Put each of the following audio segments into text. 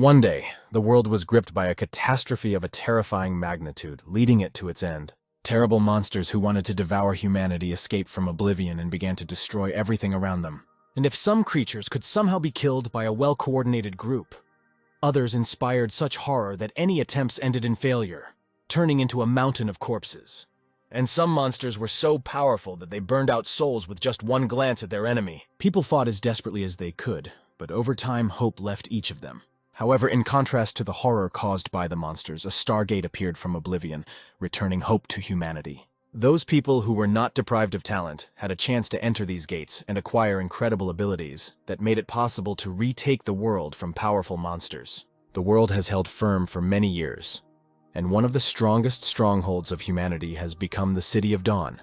One day, the world was gripped by a catastrophe of a terrifying magnitude, leading it to its end. Terrible monsters who wanted to devour humanity escaped from oblivion and began to destroy everything around them. And if some creatures could somehow be killed by a well-coordinated group, others inspired such horror that any attempts ended in failure, turning into a mountain of corpses. And some monsters were so powerful that they burned out souls with just one glance at their enemy. People fought as desperately as they could, but over time hope left each of them. However, in contrast to the horror caused by the monsters, a stargate appeared from oblivion, returning hope to humanity. Those people who were not deprived of talent had a chance to enter these gates and acquire incredible abilities that made it possible to retake the world from powerful monsters. The world has held firm for many years, and one of the strongest strongholds of humanity has become the City of Dawn,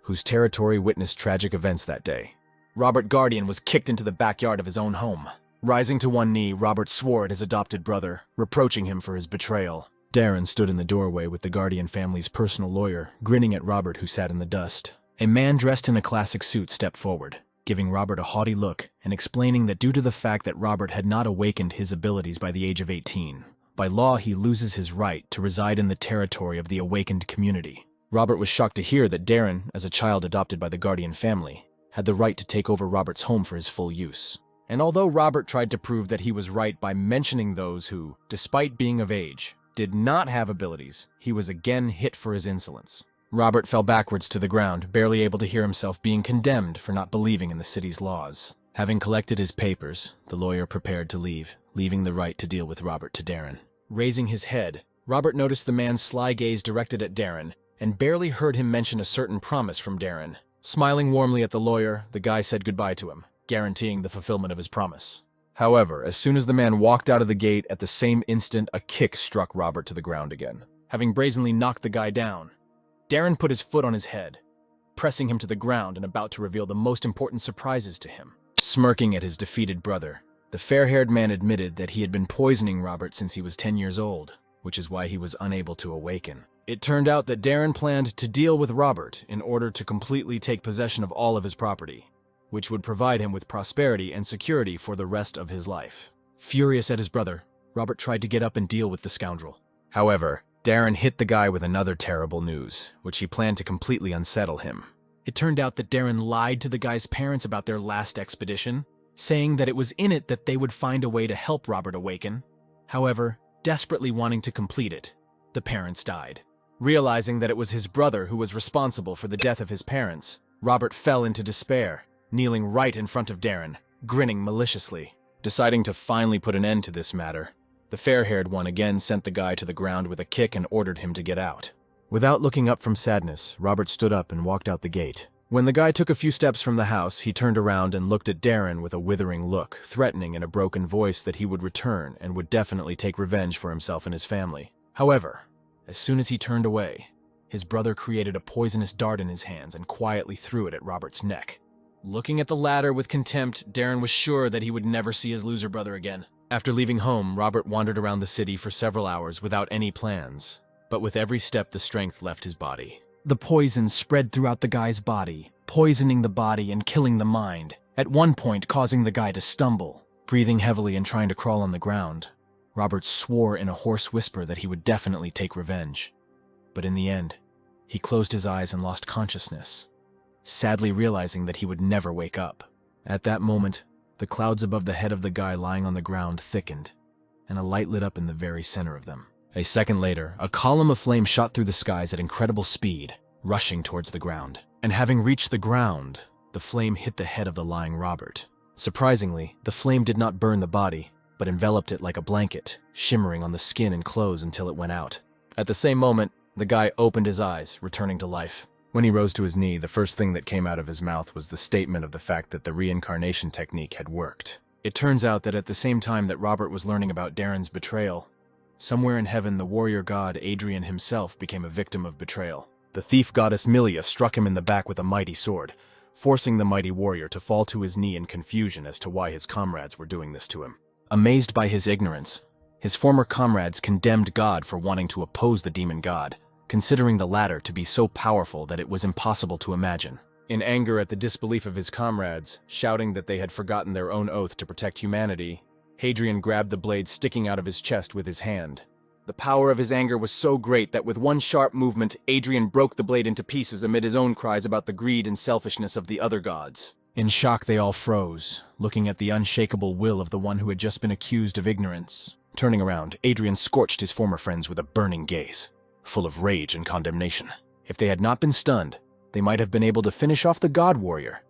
whose territory witnessed tragic events that day. Robert Guardian was kicked into the backyard of his own home. Rising to one knee, Robert swore at his adopted brother, reproaching him for his betrayal. Darren stood in the doorway with the Guardian family's personal lawyer, grinning at Robert, who sat in the dust. A man dressed in a classic suit stepped forward, giving Robert a haughty look and explaining that due to the fact that Robert had not awakened his abilities by the age of 18, by law he loses his right to reside in the territory of the awakened community. Robert was shocked to hear that Darren, as a child adopted by the Guardian family, had the right to take over Robert's home for his full use. And although Robert tried to prove that he was right by mentioning those who, despite being of age, did not have abilities, he was again hit for his insolence. Robert fell backwards to the ground, barely able to hear himself being condemned for not believing in the city's laws. Having collected his papers, the lawyer prepared to leave, leaving the right to deal with Robert to Darren. Raising his head, Robert noticed the man's sly gaze directed at Darren, and barely heard him mention a certain promise from Darren. Smiling warmly at the lawyer, the guy said goodbye to him, guaranteeing the fulfillment of his promise. However, as soon as the man walked out of the gate, at the same instant, a kick struck Robert to the ground again. Having brazenly knocked the guy down, Darren put his foot on his head, pressing him to the ground and about to reveal the most important surprises to him. Smirking at his defeated brother, the fair-haired man admitted that he had been poisoning Robert since he was 10 years old, which is why he was unable to awaken. It turned out that Darren planned to deal with Robert in order to completely take possession of all of his property, which would provide him with prosperity and security for the rest of his life. Furious at his brother, Robert tried to get up and deal with the scoundrel. However, Darren hit the guy with another terrible news, which he planned to completely unsettle him. It turned out that Darren lied to the guy's parents about their last expedition, saying that it was in it that they would find a way to help Robert awaken. However, desperately wanting to complete it, the parents died. Realizing that it was his brother who was responsible for the death of his parents, Robert fell into despair, kneeling right in front of Darren, grinning maliciously. Deciding to finally put an end to this matter, the fair-haired one again sent the guy to the ground with a kick and ordered him to get out. Without looking up from sadness, Robert stood up and walked out the gate. When the guy took a few steps from the house, he turned around and looked at Darren with a withering look, threatening in a broken voice that he would return and would definitely take revenge for himself and his family. However, as soon as he turned away, his brother created a poisonous dart in his hands and quietly threw it at Robert's neck. Looking at the latter with contempt, Darren was sure that he would never see his loser brother again. After leaving home, Robert wandered around the city for several hours without any plans, but with every step the strength left his body. The poison spread throughout the guy's body, poisoning the body and killing the mind, at one point causing the guy to stumble. Breathing heavily and trying to crawl on the ground, Robert swore in a hoarse whisper that he would definitely take revenge. But in the end, he closed his eyes and lost consciousness, sadly realizing that he would never wake up. At that moment, the clouds above the head of the guy lying on the ground thickened, and a light lit up in the very center of them. A second later, a column of flame shot through the skies at incredible speed, rushing towards the ground. And having reached the ground, the flame hit the head of the lying Robert. Surprisingly, the flame did not burn the body, but enveloped it like a blanket, shimmering on the skin and clothes until it went out. At the same moment, the guy opened his eyes, returning to life. When he rose to his knee, the first thing that came out of his mouth was the statement of the fact that the reincarnation technique had worked. It turns out that at the same time that Robert was learning about Darren's betrayal, somewhere in heaven the warrior god Adrian himself became a victim of betrayal. The thief goddess Milia struck him in the back with a mighty sword, forcing the mighty warrior to fall to his knee in confusion as to why his comrades were doing this to him. Amazed by his ignorance, his former comrades condemned God for wanting to oppose the demon god, considering the latter to be so powerful that it was impossible to imagine. In anger at the disbelief of his comrades, shouting that they had forgotten their own oath to protect humanity, Hadrian grabbed the blade sticking out of his chest with his hand. The power of his anger was so great that with one sharp movement, Hadrian broke the blade into pieces amid his own cries about the greed and selfishness of the other gods. In shock, they all froze, looking at the unshakable will of the one who had just been accused of ignorance. Turning around, Hadrian scorched his former friends with a burning gaze, full of rage and condemnation. If they had not been stunned, they might have been able to finish off the god warrior.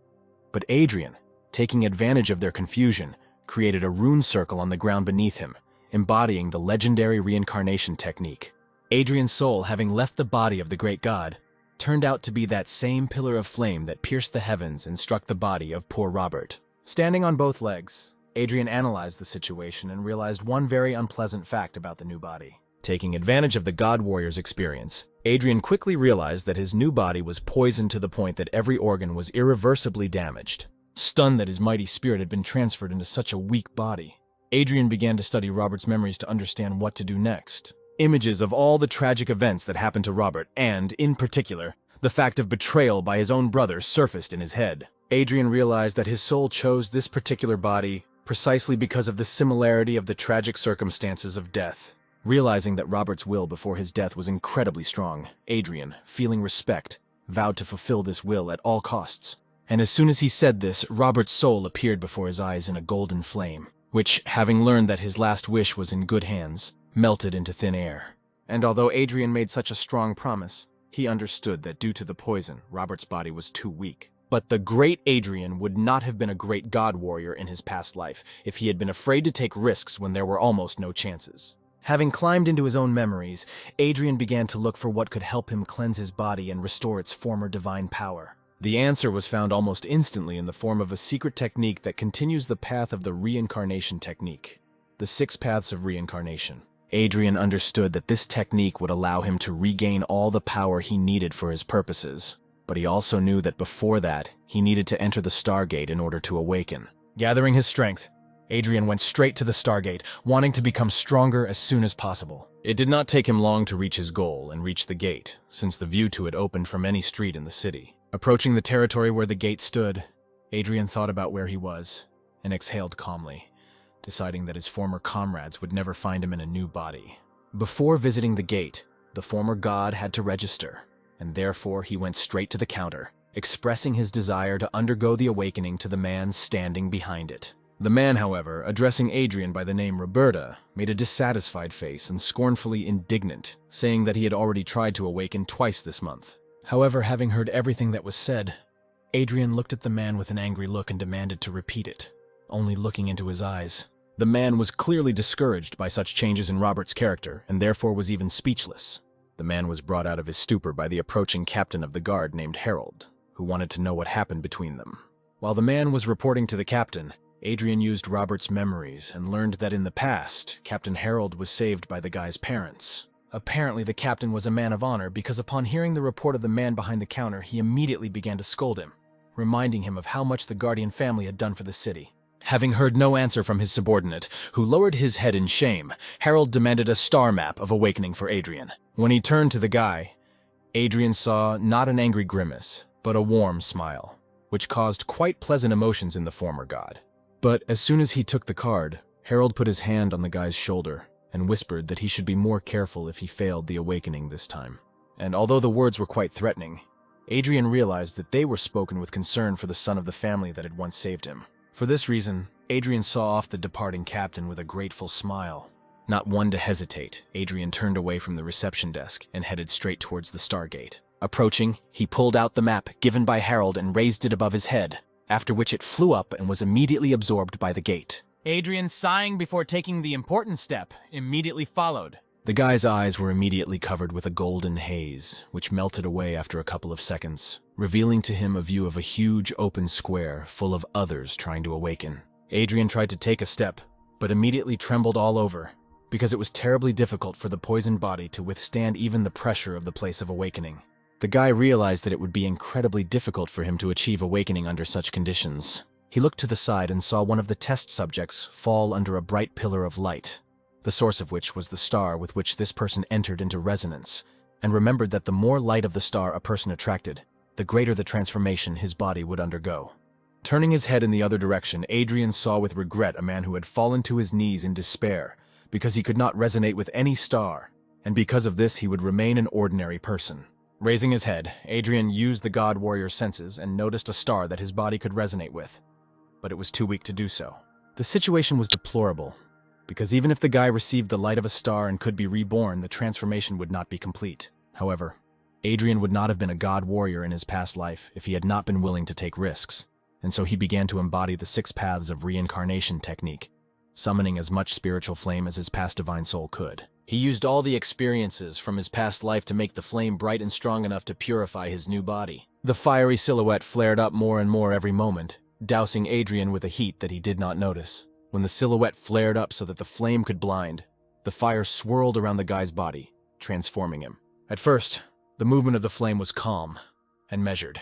But Hadrian, taking advantage of their confusion, created a rune circle on the ground beneath him, embodying the legendary reincarnation technique. Hadrian's soul, having left the body of the great god, turned out to be that same pillar of flame that pierced the heavens and struck the body of poor Robert. Standing on both legs, Hadrian analyzed the situation and realized one very unpleasant fact about the new body. Taking advantage of the god warrior's experience, Hadrian quickly realized that his new body was poisoned to the point that every organ was irreversibly damaged. Stunned that his mighty spirit had been transferred into such a weak body, Hadrian began to study Robert's memories to understand what to do next. Images of all the tragic events that happened to Robert and, in particular, the fact of betrayal by his own brother surfaced in his head. Hadrian realized that his soul chose this particular body precisely because of the similarity of the tragic circumstances of death. Realizing that Robert's will before his death was incredibly strong, Hadrian, feeling respect, vowed to fulfill this will at all costs. And as soon as he said this, Robert's soul appeared before his eyes in a golden flame, which, having learned that his last wish was in good hands, melted into thin air. And although Hadrian made such a strong promise, he understood that due to the poison, Robert's body was too weak. But the great Hadrian would not have been a great god warrior in his past life if he had been afraid to take risks when there were almost no chances. Having climbed into his own memories, Hadrian began to look for what could help him cleanse his body and restore its former divine power. The answer was found almost instantly in the form of a secret technique that continues the path of the reincarnation technique. The 6 paths of reincarnation. Hadrian understood that this technique would allow him to regain all the power he needed for his purposes. But he also knew that before that, he needed to enter the Stargate in order to awaken. Gathering his strength, Hadrian went straight to the Stargate, wanting to become stronger as soon as possible. It did not take him long to reach his goal and reach the gate, since the view to it opened from any street in the city. Approaching the territory where the gate stood, Hadrian thought about where he was and exhaled calmly, deciding that his former comrades would never find him in a new body. Before visiting the gate, the former god had to register, and therefore he went straight to the counter, expressing his desire to undergo the awakening to the man standing behind it. The man, however, addressing Hadrian by the name Roberta, made a dissatisfied face and scornfully indignant, saying that he had already tried to awaken twice this month. However, having heard everything that was said, Hadrian looked at the man with an angry look and demanded to repeat it, only looking into his eyes. The man was clearly discouraged by such changes in Robert's character, and therefore was even speechless. The man was brought out of his stupor by the approaching captain of the guard named Harold, who wanted to know what happened between them. While the man was reporting to the captain, Hadrian used Robert's memories and learned that in the past, Captain Harold was saved by the guy's parents. Apparently, the captain was a man of honor because upon hearing the report of the man behind the counter, he immediately began to scold him, reminding him of how much the Guardian family had done for the city. Having heard no answer from his subordinate, who lowered his head in shame, Harold demanded a star map of awakening for Hadrian. When he turned to the guy, Hadrian saw not an angry grimace, but a warm smile, which caused quite pleasant emotions in the former god. But as soon as he took the card, Harold put his hand on the guy's shoulder and whispered that he should be more careful if he failed the awakening this time. And although the words were quite threatening, Hadrian realized that they were spoken with concern for the son of the family that had once saved him. For this reason, Hadrian saw off the departing captain with a grateful smile. Not one to hesitate, Hadrian turned away from the reception desk and headed straight towards the Stargate. Approaching, he pulled out the map given by Harold and raised it above his head, after which it flew up and was immediately absorbed by the gate. Hadrian, sighing before taking the important step, immediately followed. The guy's eyes were immediately covered with a golden haze, which melted away after a couple of seconds, revealing to him a view of a huge open square full of others trying to awaken. Hadrian tried to take a step, but immediately trembled all over, because it was terribly difficult for the poisoned body to withstand even the pressure of the place of awakening. The guy realized that it would be incredibly difficult for him to achieve awakening under such conditions. He looked to the side and saw one of the test subjects fall under a bright pillar of light, the source of which was the star with which this person entered into resonance, and remembered that the more light of the star a person attracted, the greater the transformation his body would undergo. Turning his head in the other direction, Adrian saw with regret a man who had fallen to his knees in despair because he could not resonate with any star, and because of this he would remain an ordinary person. Raising his head, Adrian used the god warrior's senses and noticed a star that his body could resonate with, but it was too weak to do so. The situation was deplorable, because even if the guy received the light of a star and could be reborn, the transformation would not be complete. However, Adrian would not have been a god warrior in his past life if he had not been willing to take risks, and so he began to embody the 6 paths of reincarnation technique, summoning as much spiritual flame as his past divine soul could. He used all the experiences from his past life to make the flame bright and strong enough to purify his new body. The fiery silhouette flared up more and more every moment, dousing Adrian with a heat that he did not notice. When the silhouette flared up so that the flame could blind, the fire swirled around the guy's body, transforming him. At first, the movement of the flame was calm and measured,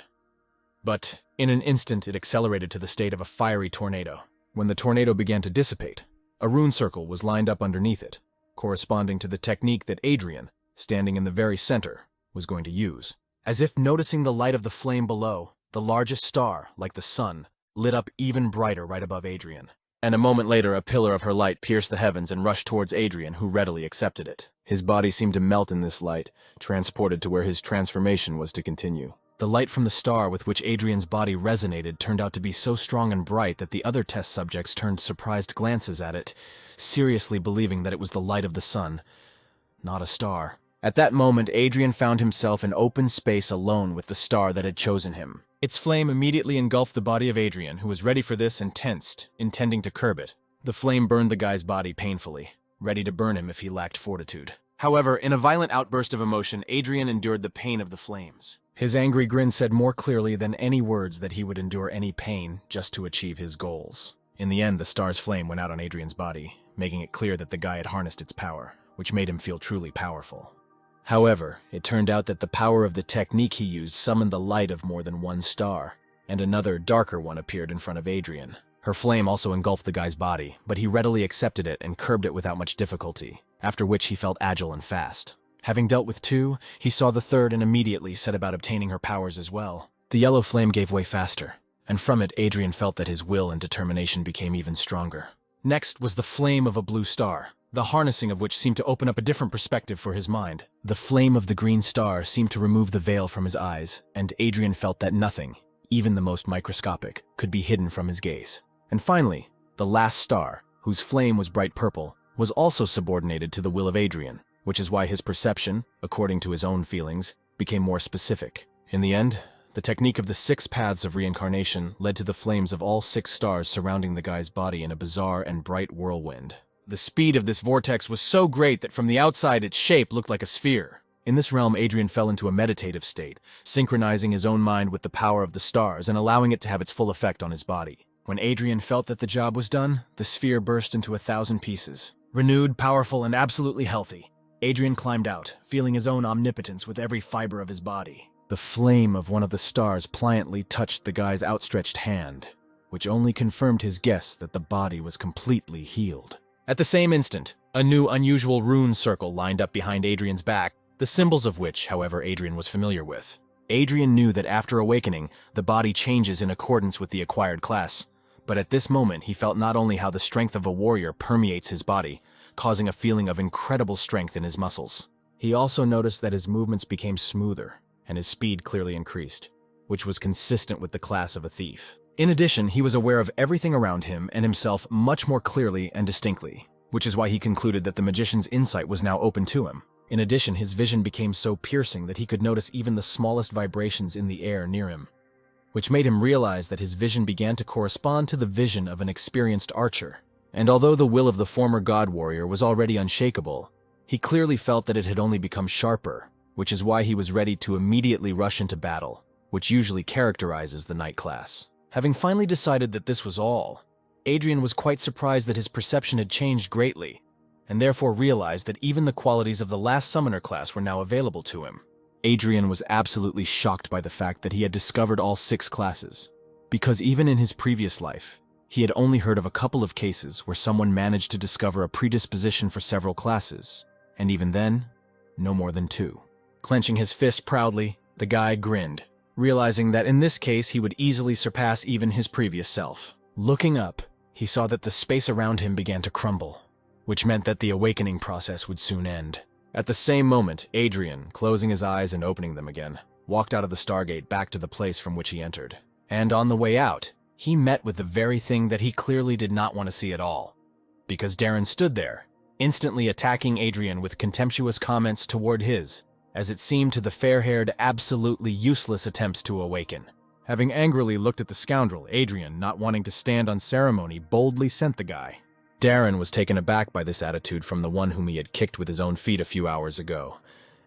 but in an instant it accelerated to the state of a fiery tornado. When the tornado began to dissipate, a rune circle was lined up underneath it, corresponding to the technique that Adrian, standing in the very center, was going to use. As if noticing the light of the flame below, the largest star, like the sun, lit up even brighter right above Adrian. And a moment later, a pillar of her light pierced the heavens and rushed towards Adrian, who readily accepted it. His body seemed to melt in this light, transported to where his transformation was to continue. The light from the star with which Adrian's body resonated turned out to be so strong and bright that the other test subjects turned surprised glances at it, seriously believing that it was the light of the sun, not a star. At that moment, Adrian found himself in open space alone with the star that had chosen him. Its flame immediately engulfed the body of Adrian, who was ready for this and tensed, intending to curb it. The flame burned the guy's body painfully, ready to burn him if he lacked fortitude. However, in a violent outburst of emotion, Adrian endured the pain of the flames. His angry grin said more clearly than any words that he would endure any pain just to achieve his goals. In the end, the star's flame went out on Adrian's body, making it clear that the guy had harnessed its power, which made him feel truly powerful. However, it turned out that the power of the technique he used summoned the light of more than one star, and another, darker one appeared in front of Adrian. Her flame also engulfed the guy's body, but he readily accepted it and curbed it without much difficulty, after which he felt agile and fast. Having dealt with 2, he saw the 3rd and immediately set about obtaining her powers as well. The yellow flame gave way faster, and from it Adrian felt that his will and determination became even stronger. Next was the flame of a blue star, the harnessing of which seemed to open up a different perspective for his mind. The flame of the green star seemed to remove the veil from his eyes, and Adrian felt that nothing, even the most microscopic, could be hidden from his gaze. And finally, the last star, whose flame was bright purple, was also subordinated to the will of Adrian, which is why his perception, according to his own feelings, became more specific. In the end, the technique of the 6 paths of reincarnation led to the flames of all 6 stars surrounding the guy's body in a bizarre and bright whirlwind. The speed of this vortex was so great that from the outside its shape looked like a sphere. In this realm, Adrian fell into a meditative state, synchronizing his own mind with the power of the stars and allowing it to have its full effect on his body. When Adrian felt that the job was done, the sphere burst into 1,000 pieces. Renewed, powerful, and absolutely healthy, Adrian climbed out, feeling his own omnipotence with every fiber of his body. The flame of one of the stars pliantly touched the guy's outstretched hand, which only confirmed his guess that the body was completely healed. At the same instant, a new unusual rune circle lined up behind Adrian's back, the symbols of which, however, Adrian was familiar with. Adrian knew that after awakening, the body changes in accordance with the acquired class, but at this moment he felt not only how the strength of a warrior permeates his body, causing a feeling of incredible strength in his muscles. He also noticed that his movements became smoother, and his speed clearly increased, which was consistent with the class of a thief. In addition, he was aware of everything around him and himself much more clearly and distinctly, which is why he concluded that the magician's insight was now open to him. In addition, his vision became so piercing that he could notice even the smallest vibrations in the air near him, which made him realize that his vision began to correspond to the vision of an experienced archer. And although the will of the former god warrior was already unshakable, he clearly felt that it had only become sharper, which is why he was ready to immediately rush into battle, which usually characterizes the knight class. Having finally decided that this was all, Adrian was quite surprised that his perception had changed greatly, and therefore realized that even the qualities of the last summoner class were now available to him. Adrian was absolutely shocked by the fact that he had discovered all 6 classes, because even in his previous life, he had only heard of a couple of cases where someone managed to discover a predisposition for several classes, and even then, no more than 2. Clenching his fist proudly, the guy grinned, realizing that in this case he would easily surpass even his previous self. Looking up, he saw that the space around him began to crumble, which meant that the awakening process would soon end. At the same moment, Adrian, closing his eyes and opening them again, walked out of the Stargate back to the place from which he entered. And on the way out, he met with the very thing that he clearly did not want to see at all. Because Darren stood there, instantly attacking Adrian with contemptuous comments toward his, as it seemed to the fair-haired, absolutely useless attempts to awaken. Having angrily looked at the scoundrel, Adrian, not wanting to stand on ceremony, boldly sent the guy. Darren was taken aback by this attitude from the one whom he had kicked with his own feet a few hours ago,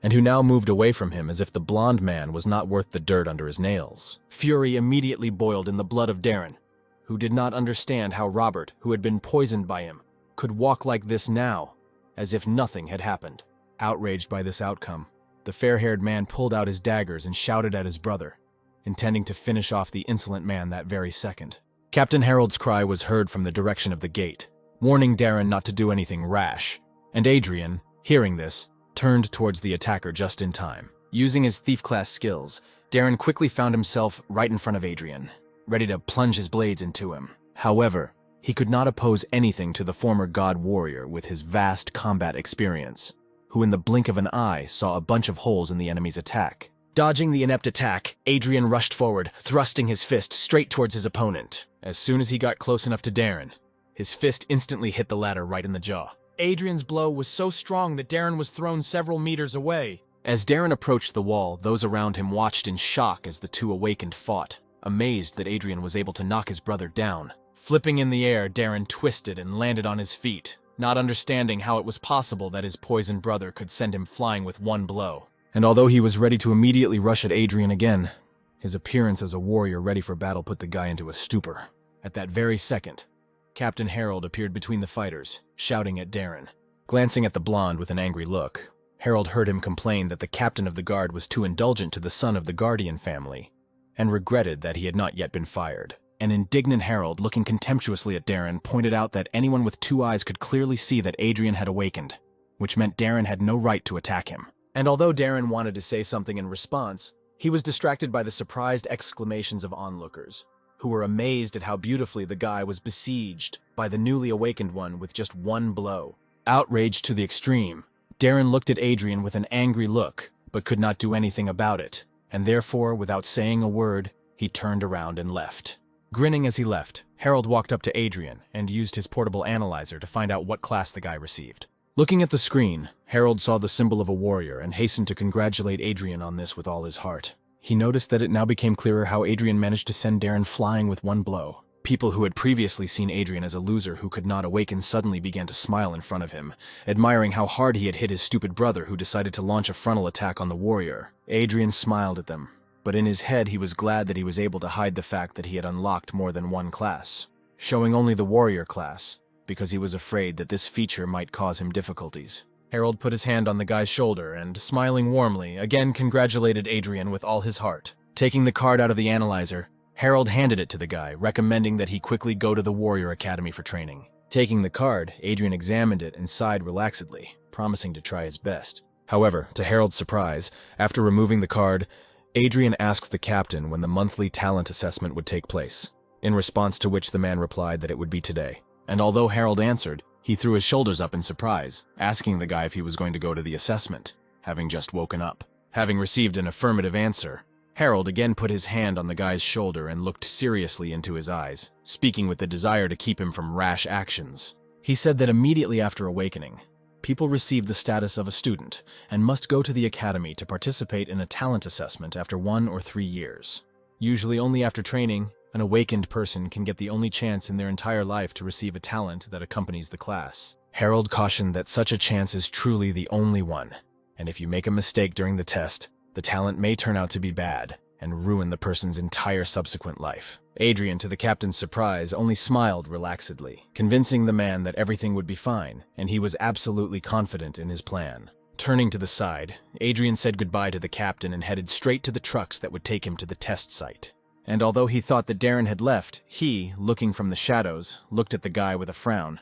and who now moved away from him as if the blonde man was not worth the dirt under his nails. Fury immediately boiled in the blood of Darren, who did not understand how Robert, who had been poisoned by him, could walk like this now, as if nothing had happened. Outraged by this outcome, the fair-haired man pulled out his daggers and shouted at his brother, intending to finish off the insolent man that very second. Captain Harold's cry was heard from the direction of the gate, warning Darren not to do anything rash, and Adrian, hearing this, turned towards the attacker just in time. Using his thief-class skills, Darren quickly found himself right in front of Adrian, ready to plunge his blades into him. However, he could not oppose anything to the former god warrior with his vast combat experience, who in the blink of an eye saw a bunch of holes in the enemy's attack. Dodging the inept attack, Adrian rushed forward, thrusting his fist straight towards his opponent. As soon as he got close enough to Darren, his fist instantly hit the latter right in the jaw. Adrian's blow was so strong that Darren was thrown several meters away. As Darren approached the wall, those around him watched in shock as the two awakened fought, amazed that Adrian was able to knock his brother down. Flipping in the air, Darren twisted and landed on his feet, not understanding how it was possible that his poisoned brother could send him flying with one blow. And although he was ready to immediately rush at Adrian again, his appearance as a warrior ready for battle put the guy into a stupor. At that very second, Captain Harold appeared between the fighters, shouting at Darren. Glancing at the blonde with an angry look, Harold heard him complain that the captain of the guard was too indulgent to the son of the Guardian family, and regretted that he had not yet been fired. An indignant Harold, looking contemptuously at Darren, pointed out that anyone with two eyes could clearly see that Adrian had awakened, which meant Darren had no right to attack him. And although Darren wanted to say something in response, he was distracted by the surprised exclamations of onlookers, who were amazed at how beautifully the guy was besieged by the newly awakened one with just one blow. Outraged to the extreme, Darren looked at Adrian with an angry look, but could not do anything about it, and therefore, without saying a word, he turned around and left. Grinning as he left, Harold walked up to Adrian and used his portable analyzer to find out what class the guy received. Looking at the screen, Harold saw the symbol of a warrior and hastened to congratulate Adrian on this with all his heart. He noticed that it now became clearer how Adrian managed to send Darren flying with one blow. People who had previously seen Adrian as a loser who could not awaken suddenly began to smile in front of him, admiring how hard he had hit his stupid brother who decided to launch a frontal attack on the warrior. Adrian smiled at them, but in his head he was glad that he was able to hide the fact that he had unlocked more than one class, showing only the warrior class, because he was afraid that this feature might cause him difficulties. Harold put his hand on the guy's shoulder and, smiling warmly, again congratulated Adrian with all his heart. Taking the card out of the analyzer, Harold handed it to the guy, recommending that he quickly go to the Warrior Academy for training. Taking the card, Adrian examined it and sighed relaxedly, promising to try his best. However, to Harold's surprise, after removing the card, Adrian asked the captain when the monthly talent assessment would take place, in response to which the man replied that it would be today. And although Harold answered, he threw his shoulders up in surprise, asking the guy if he was going to go to the assessment, having just woken up. Having received an affirmative answer, Harold again put his hand on the guy's shoulder and looked seriously into his eyes, speaking with the desire to keep him from rash actions. He said that immediately after awakening, people receive the status of a student and must go to the academy to participate in a talent assessment after 1 or 3 years. Usually only after training, an awakened person can get the only chance in their entire life to receive a talent that accompanies the class. Harold cautioned that such a chance is truly the only one, and if you make a mistake during the test, the talent may turn out to be bad and ruin the person's entire subsequent life. Adrian, to the captain's surprise, only smiled relaxedly, convincing the man that everything would be fine, and he was absolutely confident in his plan. Turning to the side, Adrian said goodbye to the captain and headed straight to the trucks that would take him to the test site. And although he thought that Darren had left, he, looking from the shadows, looked at the guy with a frown,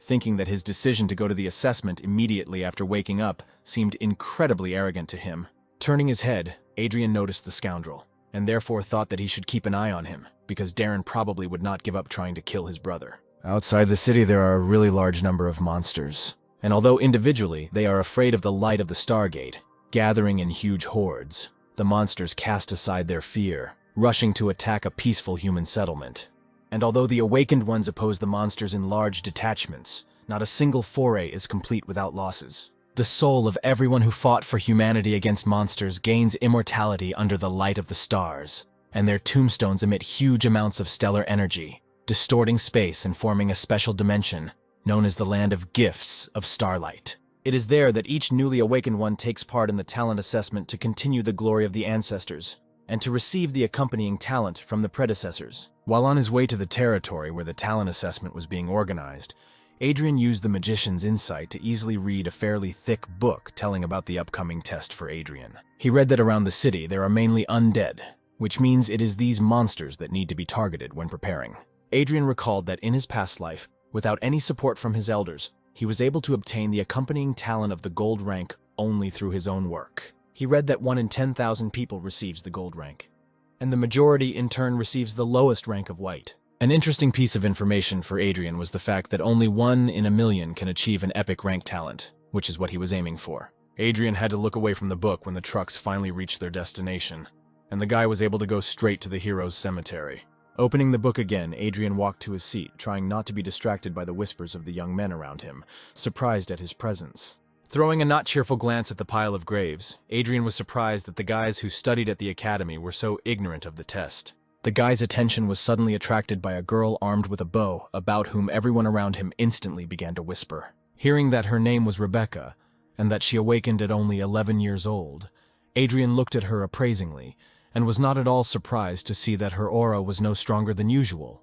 thinking that his decision to go to the assessment immediately after waking up seemed incredibly arrogant to him. Turning his head, Adrian noticed the scoundrel. and therefore thought that he should keep an eye on him, because Darren probably would not give up trying to kill his brother. Outside the city there are a really large number of monsters, and although individually they are afraid of the light of the Stargate, gathering in huge hordes, the monsters cast aside their fear, rushing to attack a peaceful human settlement. And although the awakened ones oppose the monsters in large detachments, not a single foray is complete without losses. The soul of everyone who fought for humanity against monsters gains immortality under the light of the stars, and their tombstones emit huge amounts of stellar energy, distorting space and forming a special dimension known as the Land of Gifts of Starlight. It is there that each newly awakened one takes part in the talent assessment to continue the glory of the ancestors, and to receive the accompanying talent from the predecessors. While on his way to the territory where the talent assessment was being organized, Adrian used the magician's insight to easily read a fairly thick book telling about the upcoming test for Adrian. He read that around the city there are mainly undead, which means it is these monsters that need to be targeted when preparing. Adrian recalled that in his past life, without any support from his elders, he was able to obtain the accompanying talent of the gold rank only through his own work. He read that 1 in 10,000 people receives the gold rank, and the majority in turn receives the lowest rank of white. An interesting piece of information for Adrian was the fact that only 1 in a million can achieve an epic rank talent, which is what he was aiming for. Adrian had to look away from the book when the trucks finally reached their destination, and the guy was able to go straight to the hero's cemetery. Opening the book again, Adrian walked to his seat, trying not to be distracted by the whispers of the young men around him, surprised at his presence. Throwing a not cheerful glance at the pile of graves, Adrian was surprised that the guys who studied at the academy were so ignorant of the test. The guy's attention was suddenly attracted by a girl armed with a bow, about whom everyone around him instantly began to whisper. Hearing that her name was Rebecca, and that she awakened at only 11 years old, Adrian looked at her appraisingly, and was not at all surprised to see that her aura was no stronger than usual,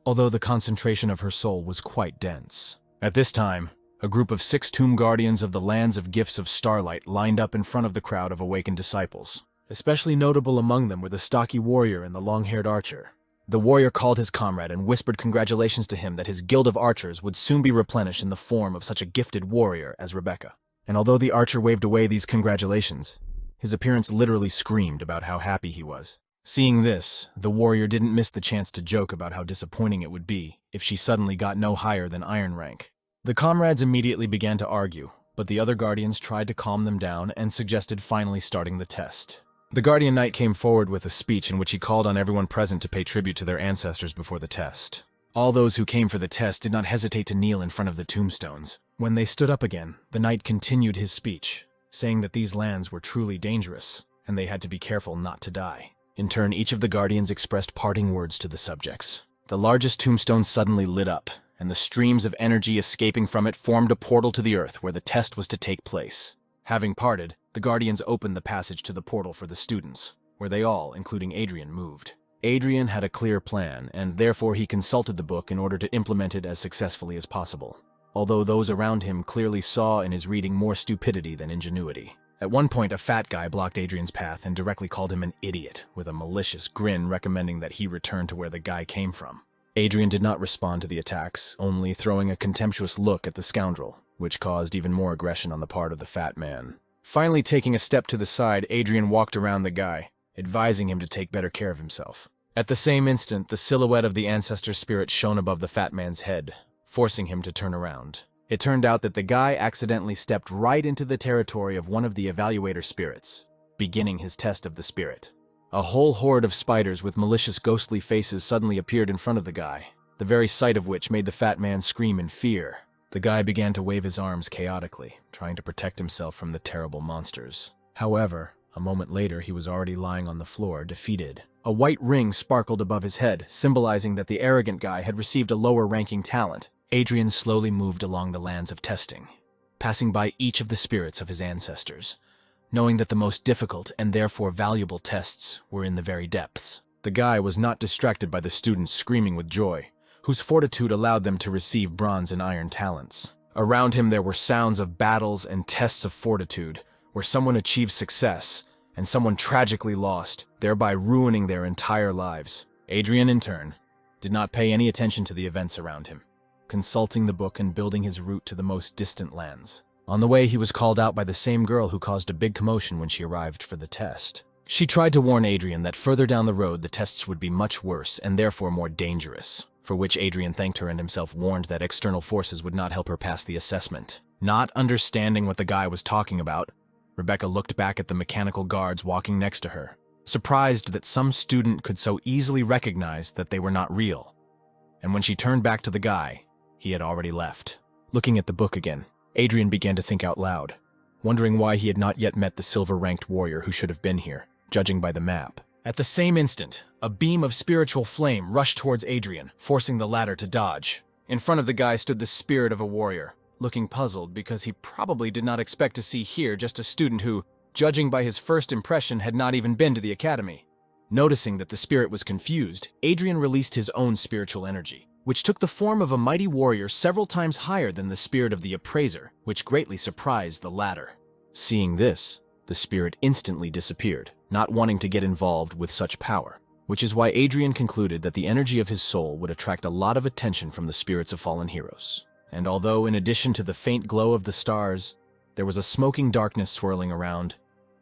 although the concentration of her soul was quite dense. At this time, a group of 6 tomb guardians of the lands of gifts of starlight lined up in front of the crowd of awakened disciples. Especially notable among them were the stocky warrior and the long-haired archer. The warrior called his comrade and whispered congratulations to him that his guild of archers would soon be replenished in the form of such a gifted warrior as Rebecca. And although the archer waved away these congratulations, his appearance literally screamed about how happy he was. Seeing this, the warrior didn't miss the chance to joke about how disappointing it would be if she suddenly got no higher than iron rank. The comrades immediately began to argue, but the other guardians tried to calm them down and suggested finally starting the test. The Guardian Knight came forward with a speech in which he called on everyone present to pay tribute to their ancestors before the test. All those who came for the test did not hesitate to kneel in front of the tombstones. When they stood up again, the knight continued his speech, saying that these lands were truly dangerous, and they had to be careful not to die. In turn, each of the guardians expressed parting words to the subjects. The largest tombstone suddenly lit up, and the streams of energy escaping from it formed a portal to the earth where the test was to take place. Having parted, the guardians opened the passage to the portal for the students, where they all, including Adrian, moved. Adrian had a clear plan, and therefore he consulted the book in order to implement it as successfully as possible, although those around him clearly saw in his reading more stupidity than ingenuity. At one point, a fat guy blocked Adrian's path and directly called him an idiot, with a malicious grin recommending that he return to where the guy came from. Adrian did not respond to the attacks, only throwing a contemptuous look at the scoundrel, which caused even more aggression on the part of the fat man. Finally taking a step to the side, Adrian walked around the guy, advising him to take better care of himself. At the same instant, the silhouette of the ancestor spirit shone above the fat man's head, forcing him to turn around. It turned out that the guy accidentally stepped right into the territory of one of the evaluator spirits, beginning his test of the spirit. A whole horde of spiders with malicious ghostly faces suddenly appeared in front of the guy, the very sight of which made the fat man scream in fear. The guy began to wave his arms chaotically, trying to protect himself from the terrible monsters. However, a moment later he was already lying on the floor, defeated. A white ring sparkled above his head, symbolizing that the arrogant guy had received a lower-ranking talent. Adrian slowly moved along the lands of testing, passing by each of the spirits of his ancestors, knowing that the most difficult and therefore valuable tests were in the very depths. The guy was not distracted by the students screaming with joy, whose fortitude allowed them to receive bronze and iron talents. Around him there were sounds of battles and tests of fortitude, where someone achieved success and someone tragically lost, thereby ruining their entire lives. Adrian, in turn, did not pay any attention to the events around him, consulting the book and building his route to the most distant lands. On the way, he was called out by the same girl who caused a big commotion when she arrived for the test. She tried to warn Adrian that further down the road the tests would be much worse and therefore more dangerous, for which Adrian thanked her and himself warned that external forces would not help her pass the assessment. Not understanding what the guy was talking about, Rebecca looked back at the mechanical guards walking next to her, surprised that some student could so easily recognize that they were not real. And when she turned back to the guy, he had already left. Looking at the book again, Adrian began to think out loud, wondering why he had not yet met the silver-ranked warrior who should have been here, judging by the map. At the same instant, a beam of spiritual flame rushed towards Adrian, forcing the latter to dodge. In front of the guy stood the spirit of a warrior, looking puzzled because he probably did not expect to see here just a student who, judging by his first impression, had not even been to the academy. Noticing that the spirit was confused, Adrian released his own spiritual energy, which took the form of a mighty warrior several times higher than the spirit of the appraiser, which greatly surprised the latter. Seeing this, the spirit instantly disappeared, not wanting to get involved with such power, which is why Adrian concluded that the energy of his soul would attract a lot of attention from the spirits of fallen heroes. And although in addition to the faint glow of the stars, there was a smoking darkness swirling around,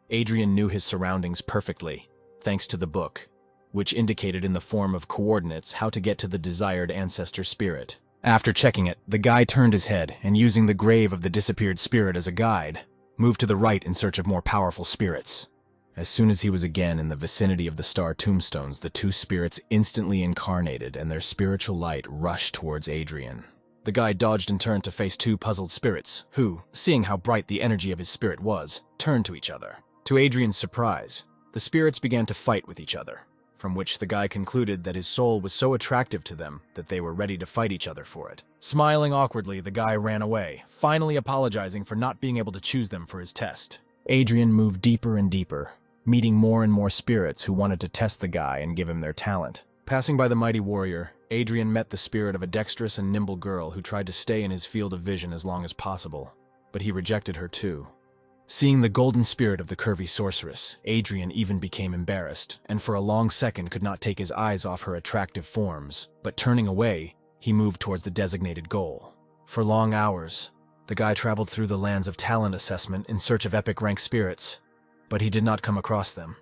Adrian knew his surroundings perfectly, thanks to the book, which indicated in the form of coordinates how to get to the desired ancestor spirit. After checking it, the guy turned his head and, using the grave of the disappeared spirit as a guide, moved to the right in search of more powerful spirits. As soon as he was again in the vicinity of the star tombstones, the two spirits instantly incarnated and their spiritual light rushed towards Adrian. The guy dodged and turned to face two puzzled spirits, who, seeing how bright the energy of his spirit was, turned to each other. To Adrian's surprise, the spirits began to fight with each other, from which the guy concluded that his soul was so attractive to them that they were ready to fight each other for it. Smiling awkwardly, the guy ran away, finally apologizing for not being able to choose them for his test. Adrian moved deeper and deeper, meeting more and more spirits who wanted to test the guy and give him their talent. Passing by the mighty warrior, Adrian met the spirit of a dexterous and nimble girl who tried to stay in his field of vision as long as possible, but he rejected her too. Seeing the golden spirit of the curvy sorceress, Adrian even became embarrassed, and for a long second could not take his eyes off her attractive forms, but turning away, he moved towards the designated goal. For long hours, the guy traveled through the lands of talent assessment in search of epic rank spirits, but he did not come across them,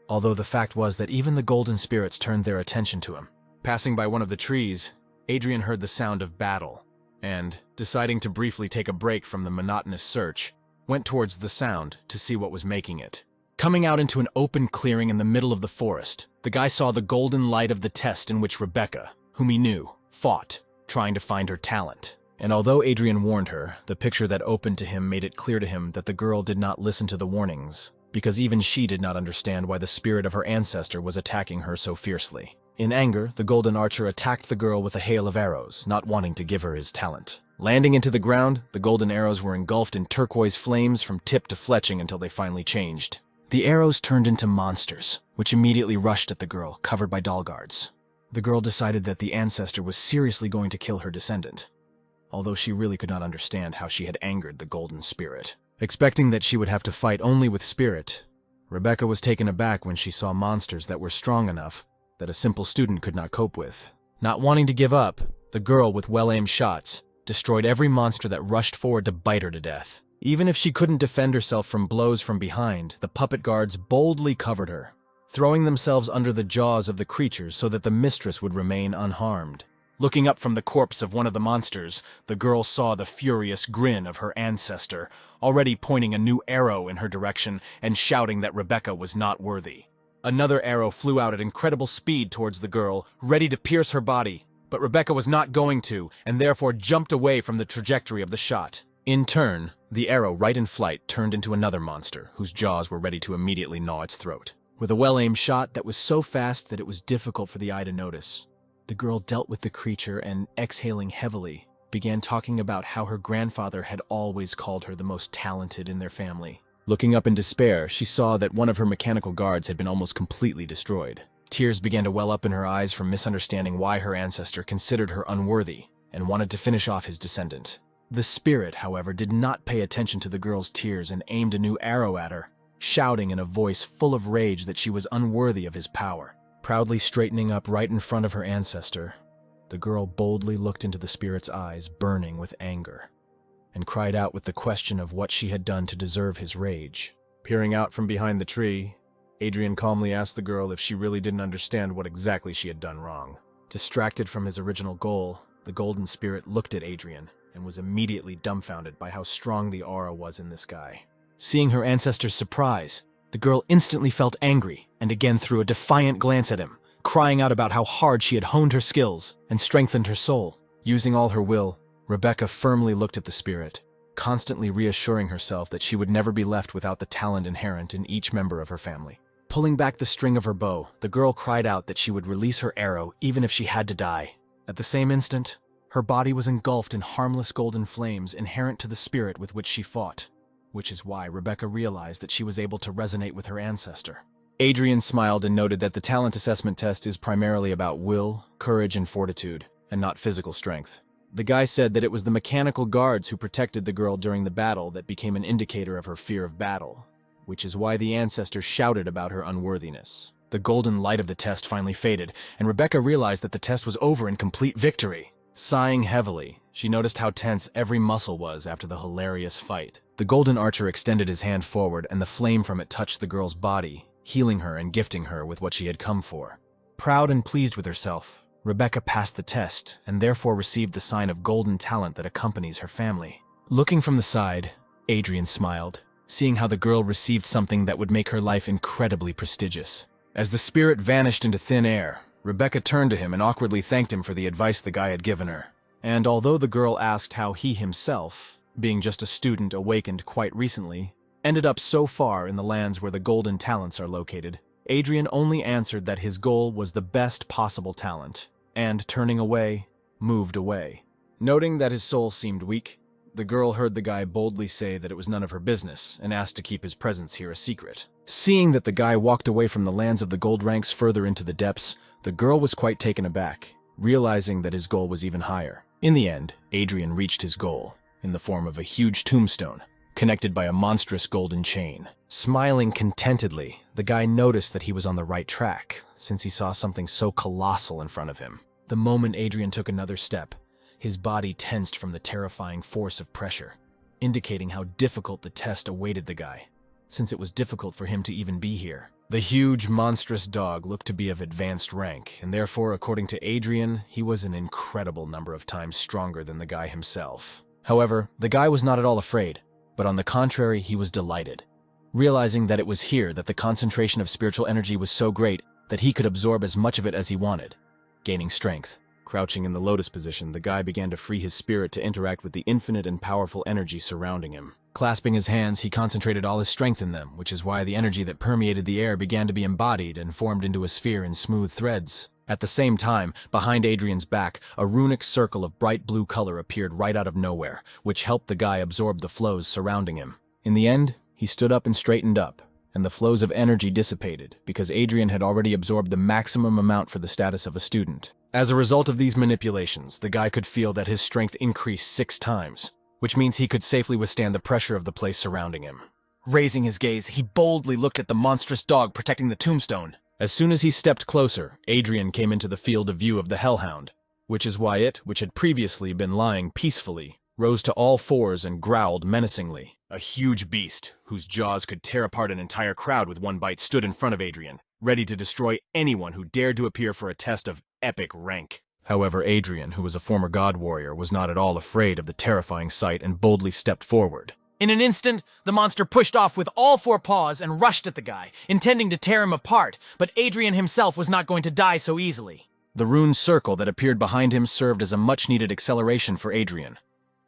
although the fact was that even the golden spirits turned their attention to him. Passing by one of the trees, Adrian heard the sound of battle, and, deciding to briefly take a break from the monotonous search, went towards the sound to see what was making it. Coming out into an open clearing in the middle of the forest, the guy saw the golden light of the test in which Rebecca, whom he knew, fought, trying to find her talent. And although Adrian warned her, the picture that opened to him made it clear to him that the girl did not listen to the warnings, because even she did not understand why the spirit of her ancestor was attacking her so fiercely. In anger, the golden archer attacked the girl with a hail of arrows, not wanting to give her his talent. Landing into the ground, the golden arrows were engulfed in turquoise flames from tip to fletching until they finally changed. The arrows turned into monsters, which immediately rushed at the girl, covered by doll guards. The girl decided that the ancestor was seriously going to kill her descendant, although she really could not understand how she had angered the golden spirit. Expecting that she would have to fight only with spirit, Rebecca was taken aback when she saw monsters that were strong enough that a simple student could not cope with. Not wanting to give up, the girl, with well-aimed shots, destroyed every monster that rushed forward to bite her to death. Even if she couldn't defend herself from blows from behind, the puppet guards boldly covered her, throwing themselves under the jaws of the creatures so that the mistress would remain unharmed. Looking up from the corpse of one of the monsters, the girl saw the furious grin of her ancestor, already pointing a new arrow in her direction and shouting that Rebecca was not worthy. Another arrow flew out at incredible speed towards the girl, ready to pierce her body, but Rebecca was not going to, and therefore jumped away from the trajectory of the shot. In turn, the arrow right in flight turned into another monster, whose jaws were ready to immediately gnaw its throat. With a well-aimed shot that was so fast that it was difficult for the eye to notice, the girl dealt with the creature and, exhaling heavily, began talking about how her grandfather had always called her the most talented in their family. Looking up in despair, she saw that one of her mechanical guards had been almost completely destroyed. Tears began to well up in her eyes from misunderstanding why her ancestor considered her unworthy and wanted to finish off his descendant. The spirit, however, did not pay attention to the girl's tears and aimed a new arrow at her, shouting in a voice full of rage that she was unworthy of his power. Proudly straightening up right in front of her ancestor, the girl boldly looked into the spirit's eyes, burning with anger, and cried out with the question of what she had done to deserve his rage. Peering out from behind the tree, Adrian calmly asked the girl if she really didn't understand what exactly she had done wrong. Distracted from his original goal, the golden spirit looked at Adrian and was immediately dumbfounded by how strong the aura was in this guy. Seeing her ancestor's surprise, the girl instantly felt angry and again threw a defiant glance at him, crying out about how hard she had honed her skills and strengthened her soul. Using all her will, Rebecca firmly looked at the spirit, constantly reassuring herself that she would never be left without the talent inherent in each member of her family. Pulling back the string of her bow, the girl cried out that she would release her arrow even if she had to die. At the same instant, her body was engulfed in harmless golden flames inherent to the spirit with which she fought, which is why Rebecca realized that she was able to resonate with her ancestor. Adrian smiled and noted that the talent assessment test is primarily about will, courage, and fortitude, and not physical strength. The guy said that it was the mechanical guards who protected the girl during the battle that became an indicator of her fear of battle, which is why the ancestor shouted about her unworthiness. The golden light of the test finally faded, and Rebecca realized that the test was over in complete victory. Sighing heavily, she noticed how tense every muscle was after the hilarious fight. The golden archer extended his hand forward, and the flame from it touched the girl's body, healing her and gifting her with what she had come for. Proud and pleased with herself, Rebecca passed the test and therefore received the sign of golden talent that accompanies her family. Looking from the side, Adrian smiled, seeing how the girl received something that would make her life incredibly prestigious. As the spirit vanished into thin air, Rebecca turned to him and awkwardly thanked him for the advice the guy had given her. And although the girl asked how he himself, being just a student awakened quite recently, ended up so far in the lands where the golden talents are located, Adrian only answered that his goal was the best possible talent, and turning away, moved away. Noting that his soul seemed weak, the girl heard the guy boldly say that it was none of her business and asked to keep his presence here a secret. Seeing that the guy walked away from the lands of the gold ranks further into the depths, the girl was quite taken aback, realizing that his goal was even higher. In the end, Adrian reached his goal, in the form of a huge tombstone, connected by a monstrous golden chain. Smiling contentedly, the guy noticed that he was on the right track, since he saw something so colossal in front of him. The moment Adrian took another step, his body tensed from the terrifying force of pressure, indicating how difficult the test awaited the guy, since it was difficult for him to even be here. The huge, monstrous dog looked to be of advanced rank, and therefore, according to Adrian, he was an incredible number of times stronger than the guy himself. However, the guy was not at all afraid, but on the contrary, he was delighted, realizing that it was here that the concentration of spiritual energy was so great that he could absorb as much of it as he wanted, gaining strength. Crouching in the lotus position, the guy began to free his spirit to interact with the infinite and powerful energy surrounding him. Clasping his hands, he concentrated all his strength in them, which is why the energy that permeated the air began to be embodied and formed into a sphere in smooth threads. At the same time, behind Adrian's back, a runic circle of bright blue color appeared right out of nowhere, which helped the guy absorb the flows surrounding him. In the end, he stood up and straightened up, and the flows of energy dissipated because Adrian had already absorbed the maximum amount for the status of a student. As a result of these manipulations, the guy could feel that his strength increased 6 times, which means he could safely withstand the pressure of the place surrounding him. Raising his gaze, he boldly looked at the monstrous dog protecting the tombstone. As soon as he stepped closer, Adrian came into the field of view of the hellhound, which is why it, which had previously been lying peacefully, rose to all fours and growled menacingly. A huge beast, whose jaws could tear apart an entire crowd with one bite, stood in front of Adrian, ready to destroy anyone who dared to appear for a test of epic rank. However, Adrian, who was a former god warrior, was not at all afraid of the terrifying sight and boldly stepped forward. In an instant, the monster pushed off with all 4 paws and rushed at the guy, intending to tear him apart, but Adrian himself was not going to die so easily. The rune circle that appeared behind him served as a much-needed acceleration for Adrian,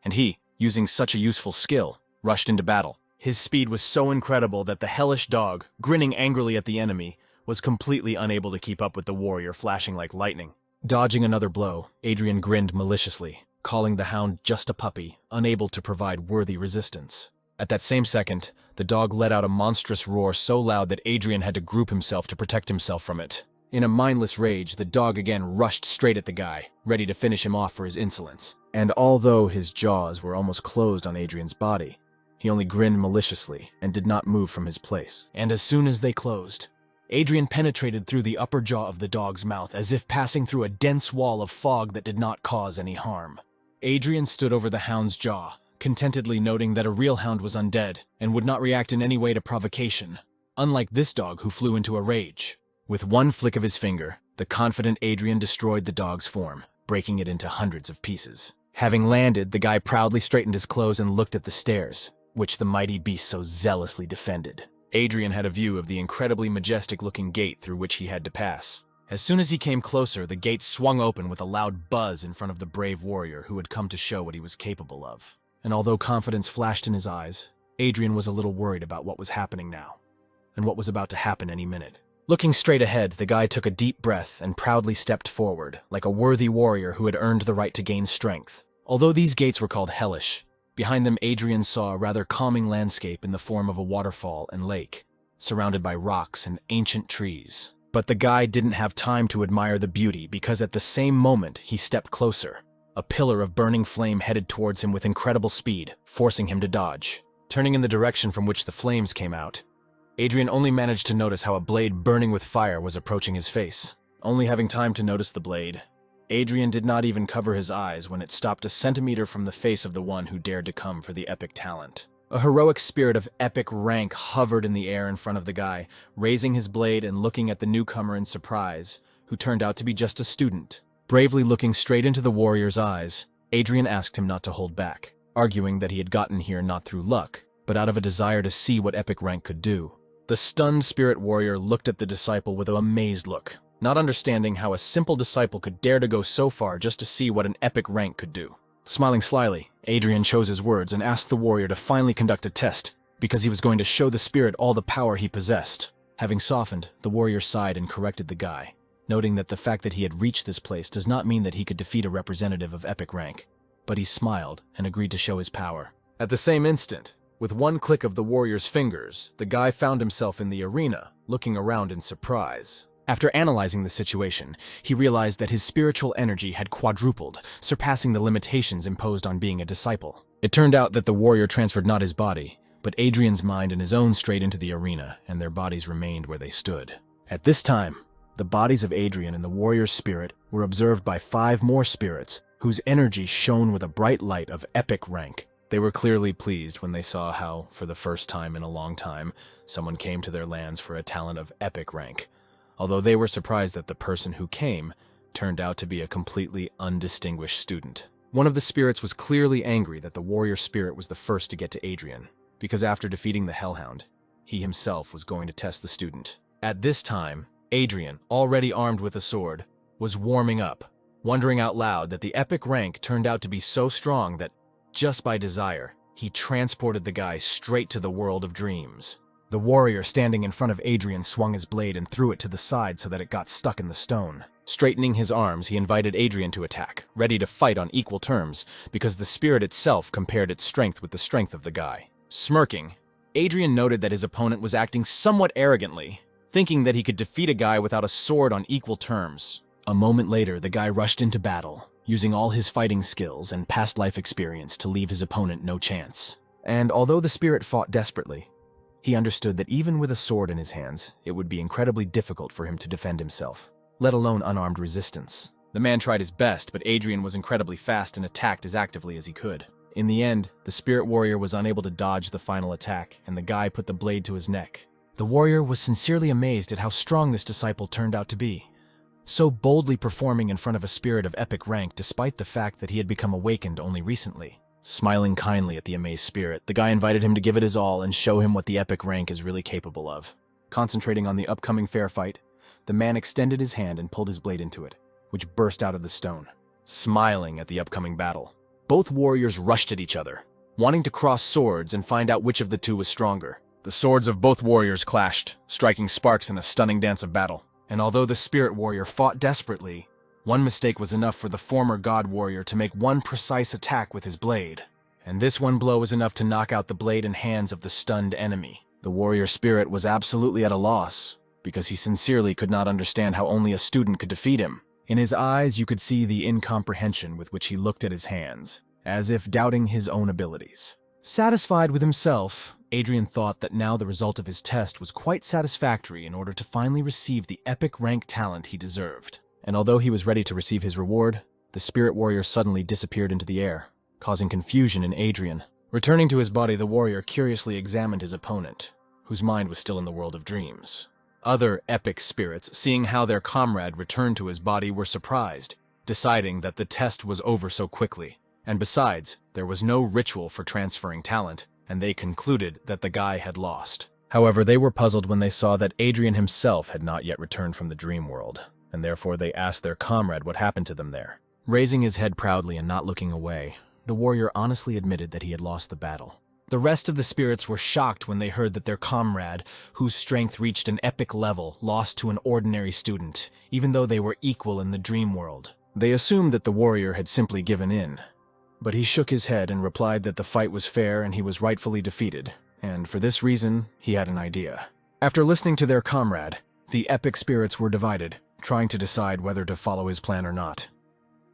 and he, using such a useful skill, rushed into battle. His speed was so incredible that the hellish dog, grinning angrily at the enemy, was completely unable to keep up with the warrior flashing like lightning. Dodging another blow, Adrian grinned maliciously, calling the hound just a puppy, unable to provide worthy resistance. At that same second, the dog let out a monstrous roar so loud that Adrian had to group himself to protect himself from it. In a mindless rage, the dog again rushed straight at the guy, ready to finish him off for his insolence. And although his jaws were almost closed on Adrian's body, he only grinned maliciously and did not move from his place. And as soon as they closed, Adrian penetrated through the upper jaw of the dog's mouth as if passing through a dense wall of fog that did not cause any harm. Adrian stood over the hound's jaw, contentedly noting that a real hound was undead and would not react in any way to provocation, unlike this dog who flew into a rage. With one flick of his finger, the confident Adrian destroyed the dog's form, breaking it into hundreds of pieces. Having landed, the guy proudly straightened his clothes and looked at the stairs, which the mighty beast so zealously defended. Adrian had a view of the incredibly majestic-looking gate through which he had to pass. As soon as he came closer, the gate swung open with a loud buzz in front of the brave warrior who had come to show what he was capable of. And although confidence flashed in his eyes, Adrian was a little worried about what was happening now, and what was about to happen any minute. Looking straight ahead, the guy took a deep breath and proudly stepped forward, like a worthy warrior who had earned the right to gain strength. Although these gates were called hellish, behind them Adrian saw a rather calming landscape in the form of a waterfall and lake, surrounded by rocks and ancient trees. But the guy didn't have time to admire the beauty because at the same moment he stepped closer. A pillar of burning flame headed towards him with incredible speed, forcing him to dodge. Turning in the direction from which the flames came out, Adrian only managed to notice how a blade burning with fire was approaching his face. Only having time to notice the blade, Adrian did not even cover his eyes when it stopped a centimeter from the face of the one who dared to come for the epic talent. A heroic spirit of epic rank hovered in the air in front of the guy, raising his blade and looking at the newcomer in surprise, who turned out to be just a student. Bravely looking straight into the warrior's eyes, Adrian asked him not to hold back, arguing that he had gotten here not through luck, but out of a desire to see what epic rank could do. The stunned spirit warrior looked at the disciple with an amazed look, not understanding how a simple disciple could dare to go so far just to see what an epic rank could do. Smiling slyly, Adrian chose his words and asked the warrior to finally conduct a test, because he was going to show the spirit all the power he possessed. Having softened, the warrior sighed and corrected the guy, noting that the fact that he had reached this place does not mean that he could defeat a representative of epic rank. But he smiled and agreed to show his power. At the same instant, with one click of the warrior's fingers, the guy found himself in the arena, looking around in surprise. After analyzing the situation, he realized that his spiritual energy had quadrupled, surpassing the limitations imposed on being a disciple. It turned out that the warrior transferred not his body, but Adrian's mind and his own straight into the arena, and their bodies remained where they stood. At this time, the bodies of Adrian and the warrior's spirit were observed by 5 more spirits, whose energy shone with a bright light of epic rank. They were clearly pleased when they saw how, for the first time in a long time, someone came to their lands for a talent of epic rank, although they were surprised that the person who came turned out to be a completely undistinguished student. One of the spirits was clearly angry that the warrior spirit was the first to get to Adrian, because after defeating the Hellhound, he himself was going to test the student. At this time, Adrian, already armed with a sword, was warming up, wondering out loud that the epic rank turned out to be so strong that, just by desire, he transported the guy straight to the world of dreams. The warrior standing in front of Adrian swung his blade and threw it to the side so that it got stuck in the stone. Straightening his arms, he invited Adrian to attack, ready to fight on equal terms, because the spirit itself compared its strength with the strength of the guy. Smirking, Adrian noted that his opponent was acting somewhat arrogantly, thinking that he could defeat a guy without a sword on equal terms. A moment later, the guy rushed into battle, using all his fighting skills and past life experience to leave his opponent no chance. And although the spirit fought desperately, he understood that even with a sword in his hands, it would be incredibly difficult for him to defend himself, let alone unarmed resistance. The man tried his best, but Adrian was incredibly fast and attacked as actively as he could. In the end, the spirit warrior was unable to dodge the final attack, and the guy put the blade to his neck. The warrior was sincerely amazed at how strong this disciple turned out to be, so boldly performing in front of a spirit of epic rank despite the fact that he had become awakened only recently. Smiling kindly at the amazed spirit, the guy invited him to give it his all and show him what the epic rank is really capable of. Concentrating on the upcoming fair fight, the man extended his hand and pulled his blade into it, which burst out of the stone. Smiling at the upcoming battle, both warriors rushed at each other, wanting to cross swords and find out which of the two was stronger. The swords of both warriors clashed, striking sparks in a stunning dance of battle. And although the spirit warrior fought desperately, one mistake was enough for the former god warrior to make one precise attack with his blade. And this one blow was enough to knock out the blade and hands of the stunned enemy. The warrior spirit was absolutely at a loss, because he sincerely could not understand how only a student could defeat him. In his eyes you could see the incomprehension with which he looked at his hands, as if doubting his own abilities. Satisfied with himself, Adrian thought that now the result of his test was quite satisfactory in order to finally receive the epic rank talent he deserved. And although he was ready to receive his reward, the spirit warrior suddenly disappeared into the air, causing confusion in Adrian. Returning to his body, the warrior curiously examined his opponent, whose mind was still in the world of dreams. Other epic spirits, seeing how their comrade returned to his body, were surprised, deciding that the test was over so quickly. And besides, there was no ritual for transferring talent, and they concluded that the guy had lost. However, they were puzzled when they saw that Adrian himself had not yet returned from the dream world, and therefore they asked their comrade what happened to them there. Raising his head proudly and not looking away, the warrior honestly admitted that he had lost the battle. The rest of the spirits were shocked when they heard that their comrade, whose strength reached an epic level, lost to an ordinary student, even though they were equal in the dream world. They assumed that the warrior had simply given in, but he shook his head and replied that the fight was fair and he was rightfully defeated, and for this reason, he had an idea. After listening to their comrade, the epic spirits were divided, trying to decide whether to follow his plan or not.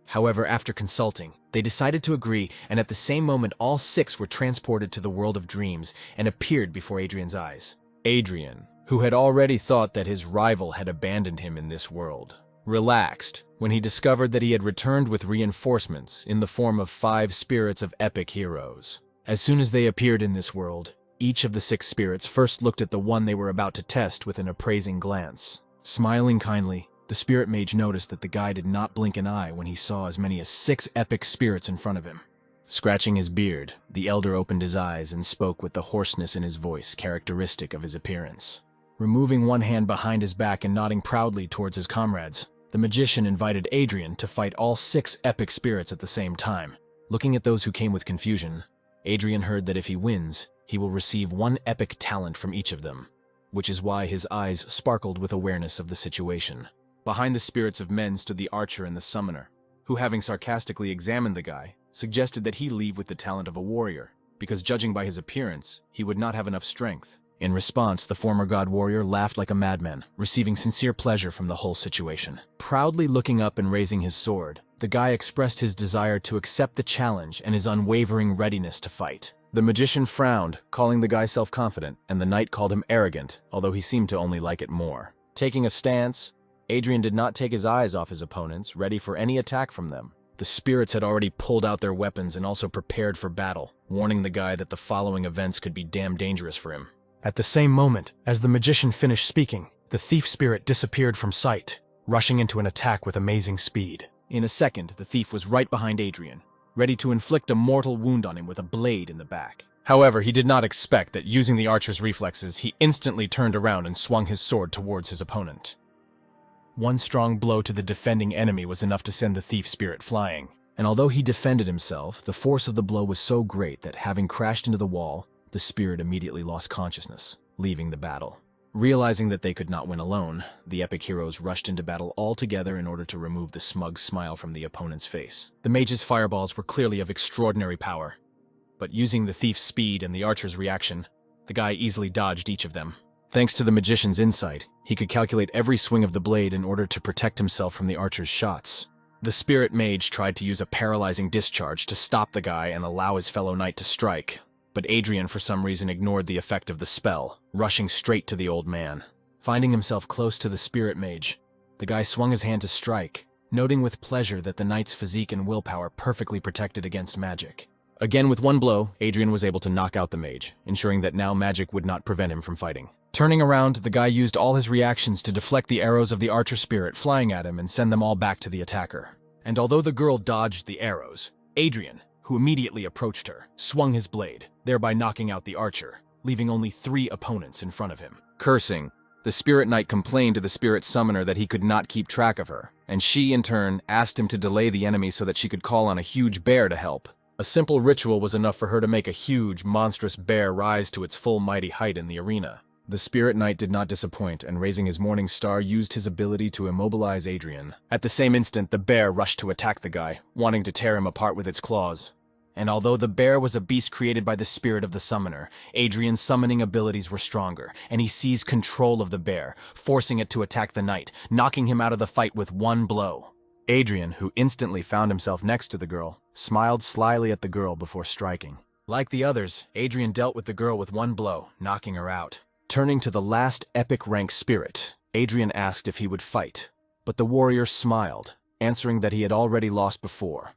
However, after consulting, they decided to agree, and at the same moment all 6 were transported to the world of dreams and appeared before Adrian's eyes. Adrian, who had already thought that his rival had abandoned him in this world, relaxed when he discovered that he had returned with reinforcements in the form of 5 spirits of epic heroes. As soon as they appeared in this world, each of the 6 spirits first looked at the one they were about to test with an appraising glance. Smiling kindly, the spirit mage noticed that the guy did not blink an eye when he saw as many as 6 epic spirits in front of him. Scratching his beard, the elder opened his eyes and spoke with the hoarseness in his voice characteristic of his appearance. Removing one hand behind his back and nodding proudly towards his comrades, the magician invited Adrian to fight all 6 epic spirits at the same time. Looking at those who came with confusion, Adrian heard that if he wins, he will receive 1 epic talent from each of them, which is why his eyes sparkled with awareness of the situation. Behind the spirits of men stood the archer and the summoner, who, having sarcastically examined the guy, suggested that he leave with the talent of a warrior, because judging by his appearance, he would not have enough strength. In response, the former god warrior laughed like a madman, receiving sincere pleasure from the whole situation. Proudly looking up and raising his sword, the guy expressed his desire to accept the challenge and his unwavering readiness to fight. The magician frowned, calling the guy self-confident, and the knight called him arrogant, although he seemed to only like it more. Taking a stance, Adrian did not take his eyes off his opponents, ready for any attack from them. The spirits had already pulled out their weapons and also prepared for battle, warning the guy that the following events could be damn dangerous for him. At the same moment, as the magician finished speaking, the thief spirit disappeared from sight, rushing into an attack with amazing speed. In a second, the thief was right behind Adrian, ready to inflict a mortal wound on him with a blade in the back. However, he did not expect that using the archer's reflexes, he instantly turned around and swung his sword towards his opponent. One strong blow to the defending enemy was enough to send the thief spirit flying, and although he defended himself, the force of the blow was so great that, having crashed into the wall, the spirit immediately lost consciousness, leaving the battle. Realizing that they could not win alone, the epic heroes rushed into battle all together in order to remove the smug smile from the opponent's face. The mage's fireballs were clearly of extraordinary power, but using the thief's speed and the archer's reaction, the guy easily dodged each of them. Thanks to the magician's insight, he could calculate every swing of the blade in order to protect himself from the archer's shots. The spirit mage tried to use a paralyzing discharge to stop the guy and allow his fellow knight to strike, but Adrian for some reason ignored the effect of the spell, rushing straight to the old man. Finding himself close to the spirit mage, the guy swung his hand to strike, noting with pleasure that the knight's physique and willpower perfectly protected against magic. Again, with one blow, Adrian was able to knock out the mage, ensuring that now magic would not prevent him from fighting. Turning around, the guy used all his reactions to deflect the arrows of the archer spirit flying at him and send them all back to the attacker. And although the girl dodged the arrows, Adrian, who immediately approached her, swung his blade, thereby knocking out the archer, leaving only 3 opponents in front of him. Cursing, the spirit knight complained to the spirit summoner that he could not keep track of her, and she, in turn, asked him to delay the enemy so that she could call on a huge bear to help. A simple ritual was enough for her to make a huge, monstrous bear rise to its full mighty height in the arena. The spirit knight did not disappoint, and raising his morning star, used his ability to immobilize Adrian. At the same instant, the bear rushed to attack the guy, wanting to tear him apart with its claws. And although the bear was a beast created by the spirit of the summoner, Adrian's summoning abilities were stronger, and he seized control of the bear, forcing it to attack the knight, knocking him out of the fight with one blow. Adrian, who instantly found himself next to the girl, smiled slyly at the girl before striking. Like the others, Adrian dealt with the girl with one blow, knocking her out. Turning to the last epic rank spirit, Adrian asked if he would fight, but the warrior smiled, answering that he had already lost before,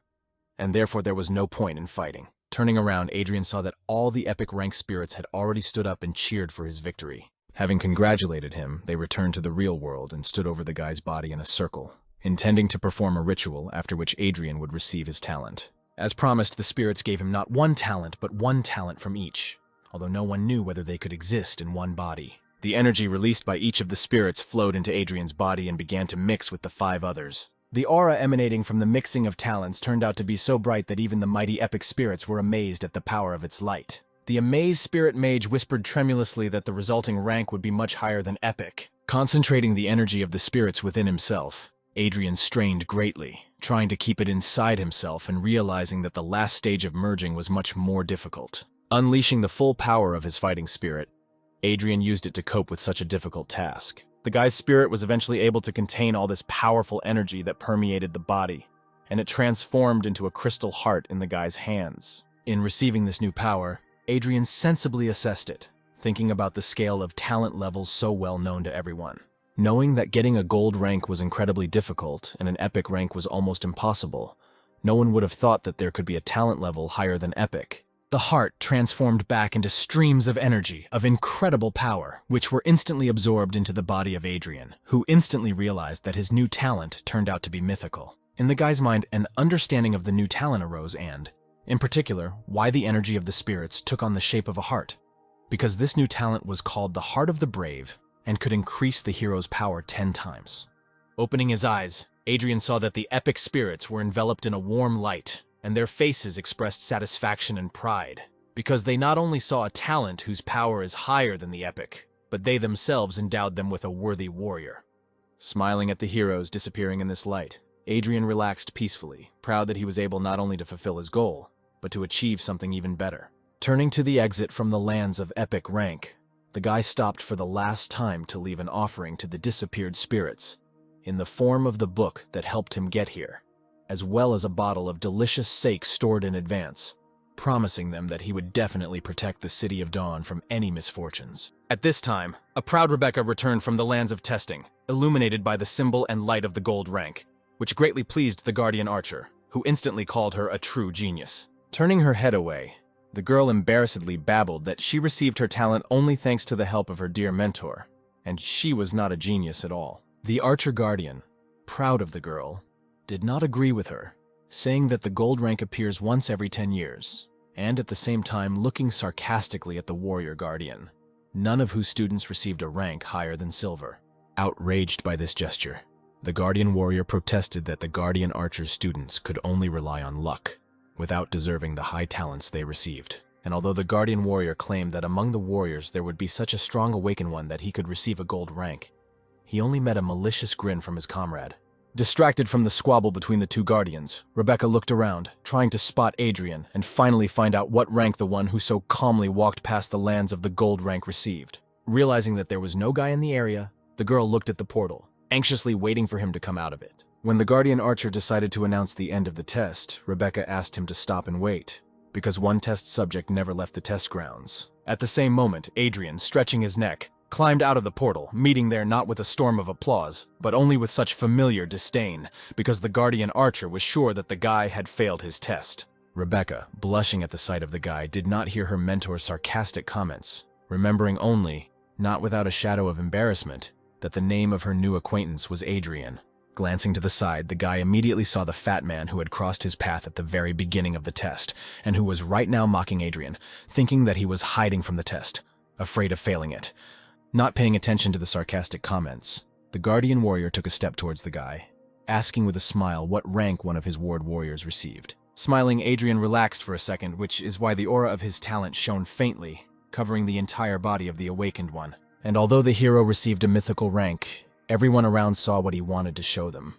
and therefore there was no point in fighting. Turning around, Adrian saw that all the epic rank spirits had already stood up and cheered for his victory. Having congratulated him, they returned to the real world and stood over the guy's body in a circle, intending to perform a ritual after which Adrian would receive his talent. As promised, the spirits gave him not one talent, but one talent from each, although no one knew whether they could exist in one body. The energy released by each of the spirits flowed into Adrian's body and began to mix with the 5 others. The aura emanating from the mixing of talents turned out to be so bright that even the mighty epic spirits were amazed at the power of its light. The amazed spirit mage whispered tremulously that the resulting rank would be much higher than epic. Concentrating the energy of the spirits within himself, Adrian strained greatly, trying to keep it inside himself and realizing that the last stage of merging was much more difficult. Unleashing the full power of his fighting spirit, Adrian used it to cope with such a difficult task. The guy's spirit was eventually able to contain all this powerful energy that permeated the body, and it transformed into a crystal heart in the guy's hands. In receiving this new power, Adrian sensibly assessed it, thinking about the scale of talent levels so well known to everyone. Knowing that getting a gold rank was incredibly difficult and an epic rank was almost impossible, no one would have thought that there could be a talent level higher than epic. The heart transformed back into streams of energy, of incredible power, which were instantly absorbed into the body of Adrian, who instantly realized that his new talent turned out to be mythical. In the guy's mind, an understanding of the new talent arose and, in particular, why the energy of the spirits took on the shape of a heart. Because this new talent was called the Heart of the Brave and could increase the hero's power 10 times. Opening his eyes, Adrian saw that the epic spirits were enveloped in a warm light, and their faces expressed satisfaction and pride, because they not only saw a talent whose power is higher than the epic, but they themselves endowed them with a worthy warrior. Smiling at the heroes disappearing in this light, Adrian relaxed peacefully, proud that he was able not only to fulfill his goal, but to achieve something even better. Turning to the exit from the lands of epic rank, the guy stopped for the last time to leave an offering to the disappeared spirits, in the form of the book that helped him get here, as well as a bottle of delicious sake stored in advance, promising them that he would definitely protect the City of Dawn from any misfortunes. At this time, a proud Rebecca returned from the lands of testing, illuminated by the symbol and light of the gold rank, which greatly pleased the guardian archer, who instantly called her a true genius. Turning her head away, the girl embarrassedly babbled that she received her talent only thanks to the help of her dear mentor, and she was not a genius at all. The archer guardian, proud of the girl, did not agree with her, saying that the gold rank appears once every 10 years, and at the same time looking sarcastically at the warrior guardian, none of whose students received a rank higher than silver. Outraged by this gesture, the guardian warrior protested that the guardian archer's students could only rely on luck, without deserving the high talents they received. And although the guardian warrior claimed that among the warriors there would be such a strong awakened one that he could receive a gold rank, he only met a malicious grin from his comrade. Distracted from the squabble between the two guardians, Rebecca looked around, trying to spot Adrian and finally find out what rank the one who so calmly walked past the lands of the gold rank received. Realizing that there was no guy in the area, the girl looked at the portal, anxiously waiting for him to come out of it. When the guardian archer decided to announce the end of the test, Rebecca asked him to stop and wait, because one test subject never left the test grounds. At the same moment, Adrian, stretching his neck, climbed out of the portal, meeting there not with a storm of applause, but only with such familiar disdain, because the guardian archer was sure that the guy had failed his test. Rebecca, blushing at the sight of the guy, did not hear her mentor's sarcastic comments, remembering only, not without a shadow of embarrassment, that the name of her new acquaintance was Adrian. Glancing to the side, the guy immediately saw the fat man who had crossed his path at the very beginning of the test, and who was right now mocking Adrian, thinking that he was hiding from the test, afraid of failing it. Not paying attention to the sarcastic comments, the guardian warrior took a step towards the guy, asking with a smile what rank one of his ward warriors received. Smiling, Adrian relaxed for a second, which is why the aura of his talent shone faintly, covering the entire body of the awakened one. And although the hero received a mythical rank, everyone around saw what he wanted to show them,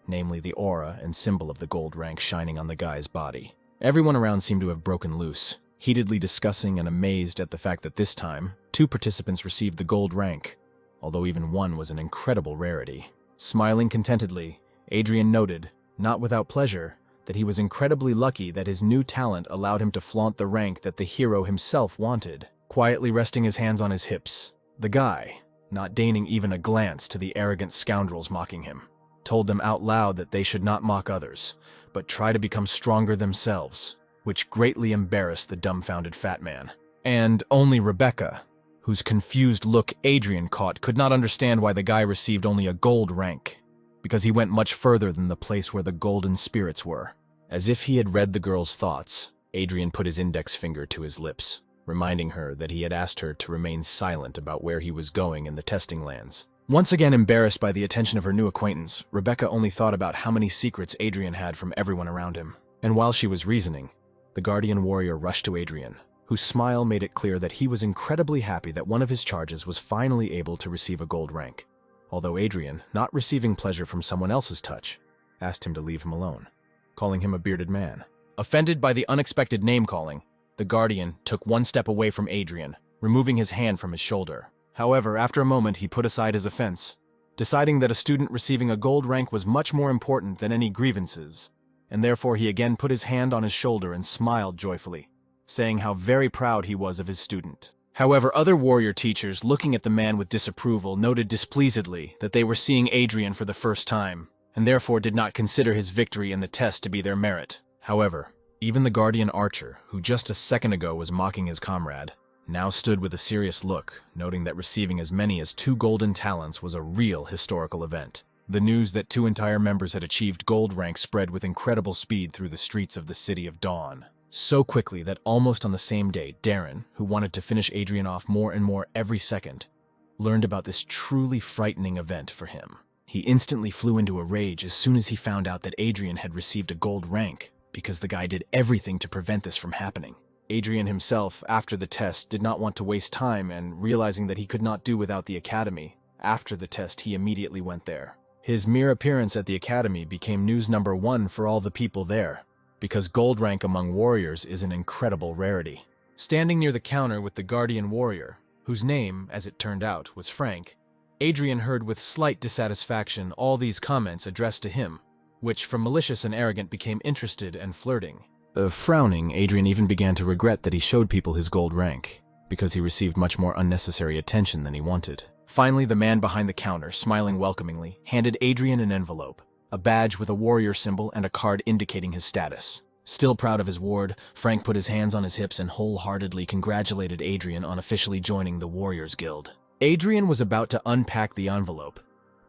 namely the aura and symbol of the gold rank shining on the guy's body. Everyone around seemed to have broken loose, heatedly discussing and amazed at the fact that this time, 2 participants received the gold rank, although even one was an incredible rarity. Smiling contentedly, Adrian noted, not without pleasure, that he was incredibly lucky that his new talent allowed him to flaunt the rank that the hero himself wanted. Quietly resting his hands on his hips, the guy, not deigning even a glance to the arrogant scoundrels mocking him, told them out loud that they should not mock others, but try to become stronger themselves. which greatly embarrassed the dumbfounded fat man. And only Rebecca, whose confused look Adrian caught, could not understand why the guy received only a gold rank, because he went much further than the place where the golden spirits were. As if he had read the girl's thoughts, Adrian put his index finger to his lips, reminding her that he had asked her to remain silent about where he was going in the testing lands. Once again embarrassed by the attention of her new acquaintance, Rebecca only thought about how many secrets Adrian had from everyone around him. And while she was reasoning, the guardian warrior rushed to Adrian, whose smile made it clear that he was incredibly happy that one of his charges was finally able to receive a gold rank, although Adrian, not receiving pleasure from someone else's touch, asked him to leave him alone, calling him a bearded man. Offended by the unexpected name-calling, the guardian took one step away from Adrian, removing his hand from his shoulder. However, after a moment, he put aside his offense, deciding that a student receiving a gold rank was much more important than any grievances, and therefore he again put his hand on his shoulder and smiled joyfully, saying how very proud he was of his student. However, other warrior teachers, looking at the man with disapproval, noted displeasedly that they were seeing Adrian for the first time, and therefore did not consider his victory in the test to be their merit. However, even the guardian archer, who just a second ago was mocking his comrade, now stood with a serious look, noting that receiving as many as 2 golden talents was a real historical event. The news that 2 entire members had achieved gold rank spread with incredible speed through the streets of the City of Dawn. So quickly that almost on the same day, Darren, who wanted to finish Adrian off more and more every second, learned about this truly frightening event for him. He instantly flew into a rage as soon as he found out that Adrian had received a gold rank, because the guy did everything to prevent this from happening. Adrian himself, after the test, did not want to waste time, and realizing that he could not do without the academy, after the test he immediately went there. His mere appearance at the academy became news number 1 for all the people there, because gold rank among warriors is an incredible rarity. Standing near the counter with the guardian warrior, whose name, as it turned out, was Frank, Adrian heard with slight dissatisfaction all these comments addressed to him, which from malicious and arrogant became interested and flirting. Frowning, Adrian even began to regret that he showed people his gold rank, because he received much more unnecessary attention than he wanted. Finally, the man behind the counter, smiling welcomingly, handed Adrian an envelope, a badge with a warrior symbol and a card indicating his status. Still proud of his ward, Frank put his hands on his hips and wholeheartedly congratulated Adrian on officially joining the Warriors Guild. Adrian was about to unpack the envelope,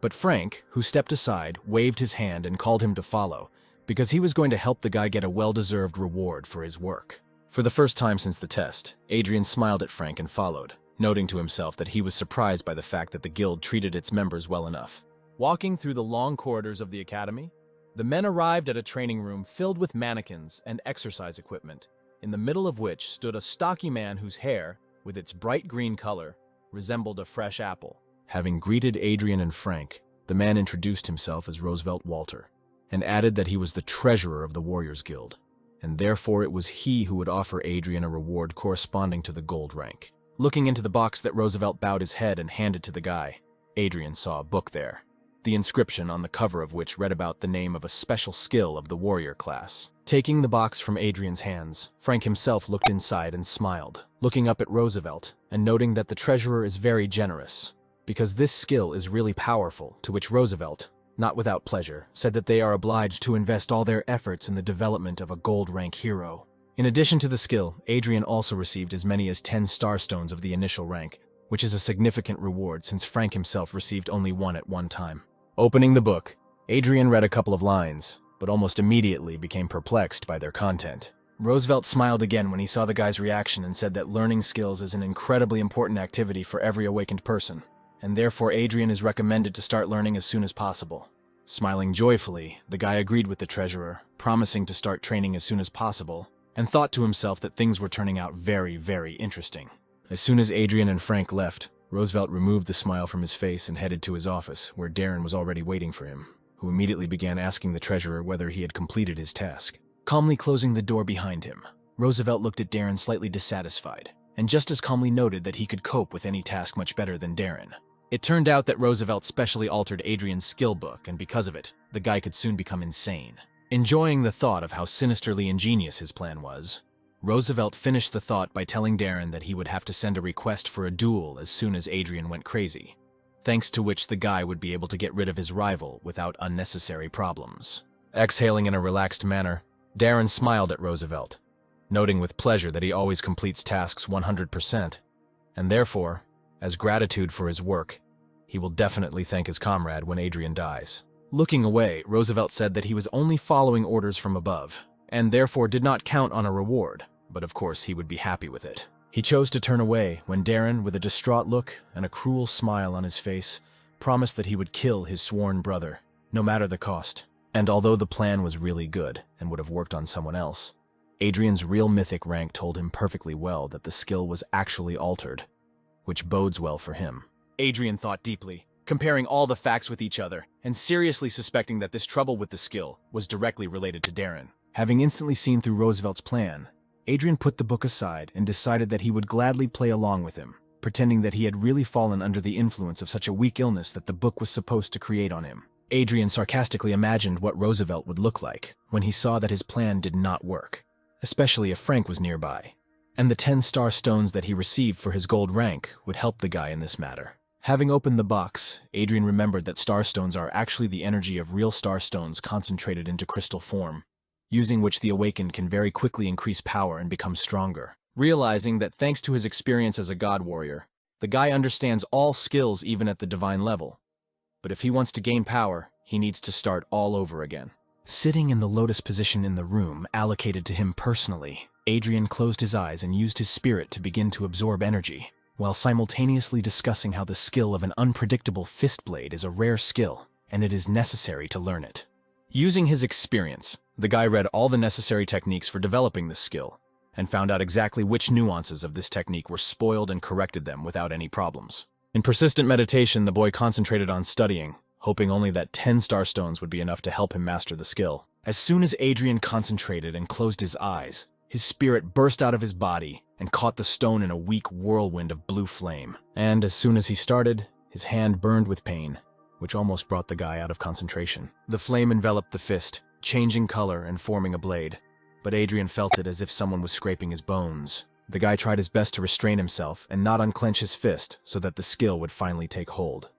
but Frank, who stepped aside, waved his hand and called him to follow, because he was going to help the guy get a well-deserved reward for his work. For the first time since the test, Adrian smiled at Frank and followed, noting to himself that he was surprised by the fact that the guild treated its members well enough. Walking through the long corridors of the academy, the men arrived at a training room filled with mannequins and exercise equipment, in the middle of which stood a stocky man whose hair, with its bright green color, resembled a fresh apple. Having greeted Adrian and Frank, the man introduced himself as Roosevelt Walter, and added that he was the treasurer of the Warriors Guild, and therefore it was he who would offer Adrian a reward corresponding to the gold rank. Looking into the box that Roosevelt bowed his head and handed to the guy, Adrian saw a book there, the inscription on the cover of which read about the name of a special skill of the warrior class. Taking the box from Adrian's hands, Frank himself looked inside and smiled, looking up at Roosevelt and noting that the treasurer is very generous, because this skill is really powerful, to which Roosevelt, not without pleasure, said that they are obliged to invest all their efforts in the development of a gold rank hero. In addition to the skill, Adrian also received as many as 10 star stones of the initial rank, which is a significant reward since Frank himself received only 1 at one time. Opening the book, Adrian read a couple of lines, but almost immediately became perplexed by their content. Roosevelt smiled again when he saw the guy's reaction and said that learning skills is an incredibly important activity for every awakened person, and therefore Adrian is recommended to start learning as soon as possible. Smiling joyfully, the guy agreed with the treasurer, promising to start training as soon as possible, and thought to himself that things were turning out very, very interesting. As soon as Adrian and Frank left, Roosevelt removed the smile from his face and headed to his office, where Darren was already waiting for him, who immediately began asking the treasurer whether he had completed his task. Calmly closing the door behind him, Roosevelt looked at Darren slightly dissatisfied, and just as calmly noted that he could cope with any task much better than Darren. It turned out that Roosevelt specially altered Adrian's skill book, and because of it, the guy could soon become insane. Enjoying the thought of how sinisterly ingenious his plan was, Roosevelt finished the thought by telling Darren that he would have to send a request for a duel as soon as Adrian went crazy, thanks to which the guy would be able to get rid of his rival without unnecessary problems. Exhaling in a relaxed manner, Darren smiled at Roosevelt, noting with pleasure that he always completes tasks 100%, and therefore, as gratitude for his work, he will definitely thank his comrade when Adrian dies. Looking away, Roosevelt said that he was only following orders from above, and therefore did not count on a reward, but of course he would be happy with it. He chose to turn away when Darren, with a distraught look and a cruel smile on his face, promised that he would kill his sworn brother, no matter the cost. And although the plan was really good and would have worked on someone else, Adrian's real mythic rank told him perfectly well that the skill was actually altered, which bodes well for him. Adrian thought deeply, comparing all the facts with each other, and seriously suspecting that this trouble with the skill was directly related to Darren. Having instantly seen through Roosevelt's plan, Adrian put the book aside and decided that he would gladly play along with him, pretending that he had really fallen under the influence of such a weak illness that the book was supposed to create on him. Adrian sarcastically imagined what Roosevelt would look like when he saw that his plan did not work, especially if Frank was nearby, and the 10 star stones that he received for his gold rank would help the guy in this matter. Having opened the box, Adrian remembered that star stones are actually the energy of real star stones concentrated into crystal form, using which the Awakened can very quickly increase power and become stronger. Realizing that thanks to his experience as a god warrior, the guy understands all skills even at the divine level. But if he wants to gain power, he needs to start all over again. Sitting in the lotus position in the room allocated to him personally, Adrian closed his eyes and used his spirit to begin to absorb energy, while simultaneously discussing how the skill of an unpredictable fist blade is a rare skill, and it is necessary to learn it. Using his experience, the guy read all the necessary techniques for developing this skill, and found out exactly which nuances of this technique were spoiled and corrected them without any problems. In persistent meditation, the boy concentrated on studying, hoping only that 10 star stones would be enough to help him master the skill. As soon as Adrian concentrated and closed his eyes, his spirit burst out of his body and caught the stone in a weak whirlwind of blue flame. And as soon as he started, his hand burned with pain, which almost brought the guy out of concentration. The flame enveloped the fist, changing color and forming a blade, but Adrian felt it as if someone was scraping his bones. The guy tried his best to restrain himself and not unclench his fist so that the skill would finally take hold.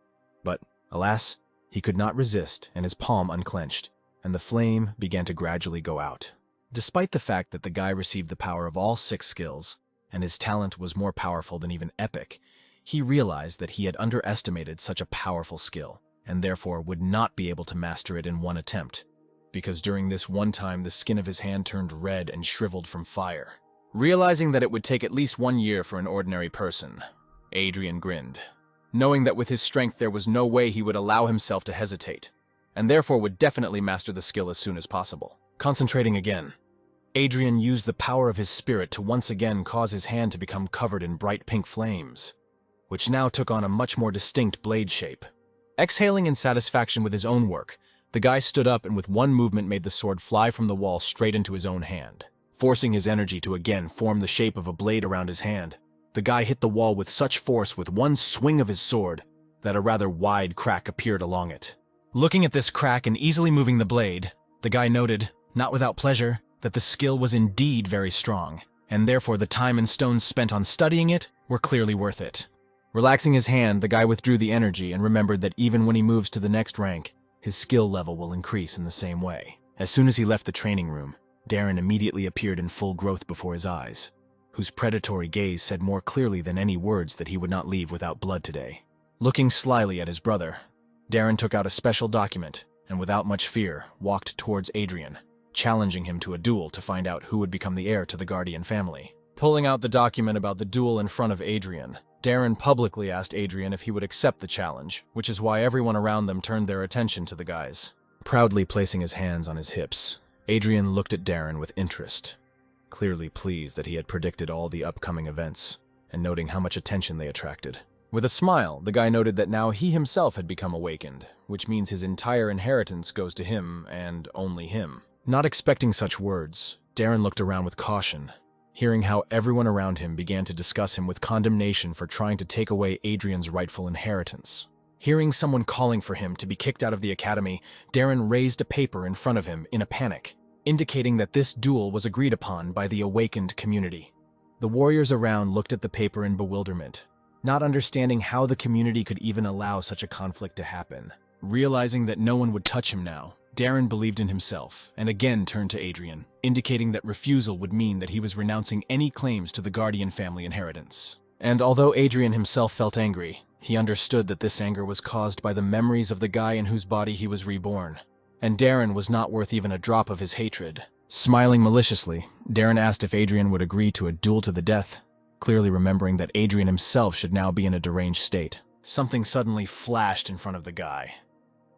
But, alas, he could not resist, and his palm unclenched, and the flame began to gradually go out. Despite the fact that the guy received the power of all 6 skills, and his talent was more powerful than even epic, he realized that he had underestimated such a powerful skill, and therefore would not be able to master it in one attempt, because during this one time the skin of his hand turned red and shriveled from fire. Realizing that it would take at least 1 year for an ordinary person, Adrian grinned, knowing that with his strength there was no way he would allow himself to hesitate, and therefore would definitely master the skill as soon as possible. Concentrating again, Adrian used the power of his spirit to once again cause his hand to become covered in bright pink flames, which now took on a much more distinct blade shape. Exhaling in satisfaction with his own work, the guy stood up and with one movement made the sword fly from the wall straight into his own hand. Forcing his energy to again form the shape of a blade around his hand, the guy hit the wall with such force with one swing of his sword that a rather wide crack appeared along it. Looking at this crack and easily moving the blade, the guy noted, not without pleasure, that the skill was indeed very strong, and therefore the time and stones spent on studying it were clearly worth it. Relaxing his hand, the guy withdrew the energy and remembered that even when he moves to the next rank, his skill level will increase in the same way. As soon as he left the training room, Darren immediately appeared in full growth before his eyes, whose predatory gaze said more clearly than any words that he would not leave without blood today. Looking slyly at his brother, Darren took out a special document and without much fear walked towards Adrian, challenging him to a duel to find out who would become the heir to the Guardian family. Pulling out the document about the duel in front of Adrian, Darren publicly asked Adrian if he would accept the challenge, which is why everyone around them turned their attention to the guys. Proudly placing his hands on his hips, Adrian looked at Darren with interest, clearly pleased that he had predicted all the upcoming events, and noting how much attention they attracted. With a smile, the guy noted that now he himself had become awakened, which means his entire inheritance goes to him and only him. Not expecting such words, Darren looked around with caution, hearing how everyone around him began to discuss him with condemnation for trying to take away Adrian's rightful inheritance. Hearing someone calling for him to be kicked out of the academy, Darren raised a paper in front of him in a panic, indicating that this duel was agreed upon by the awakened community. The warriors around looked at the paper in bewilderment, not understanding how the community could even allow such a conflict to happen. Realizing that no one would touch him now, Darren believed in himself and again turned to Adrian, indicating that refusal would mean that he was renouncing any claims to the Guardian family inheritance. And although Adrian himself felt angry, he understood that this anger was caused by the memories of the guy in whose body he was reborn. And Darren was not worth even a drop of his hatred. Smiling maliciously, Darren asked if Adrian would agree to a duel to the death, clearly remembering that Adrian himself should now be in a deranged state. Something suddenly flashed in front of the guy.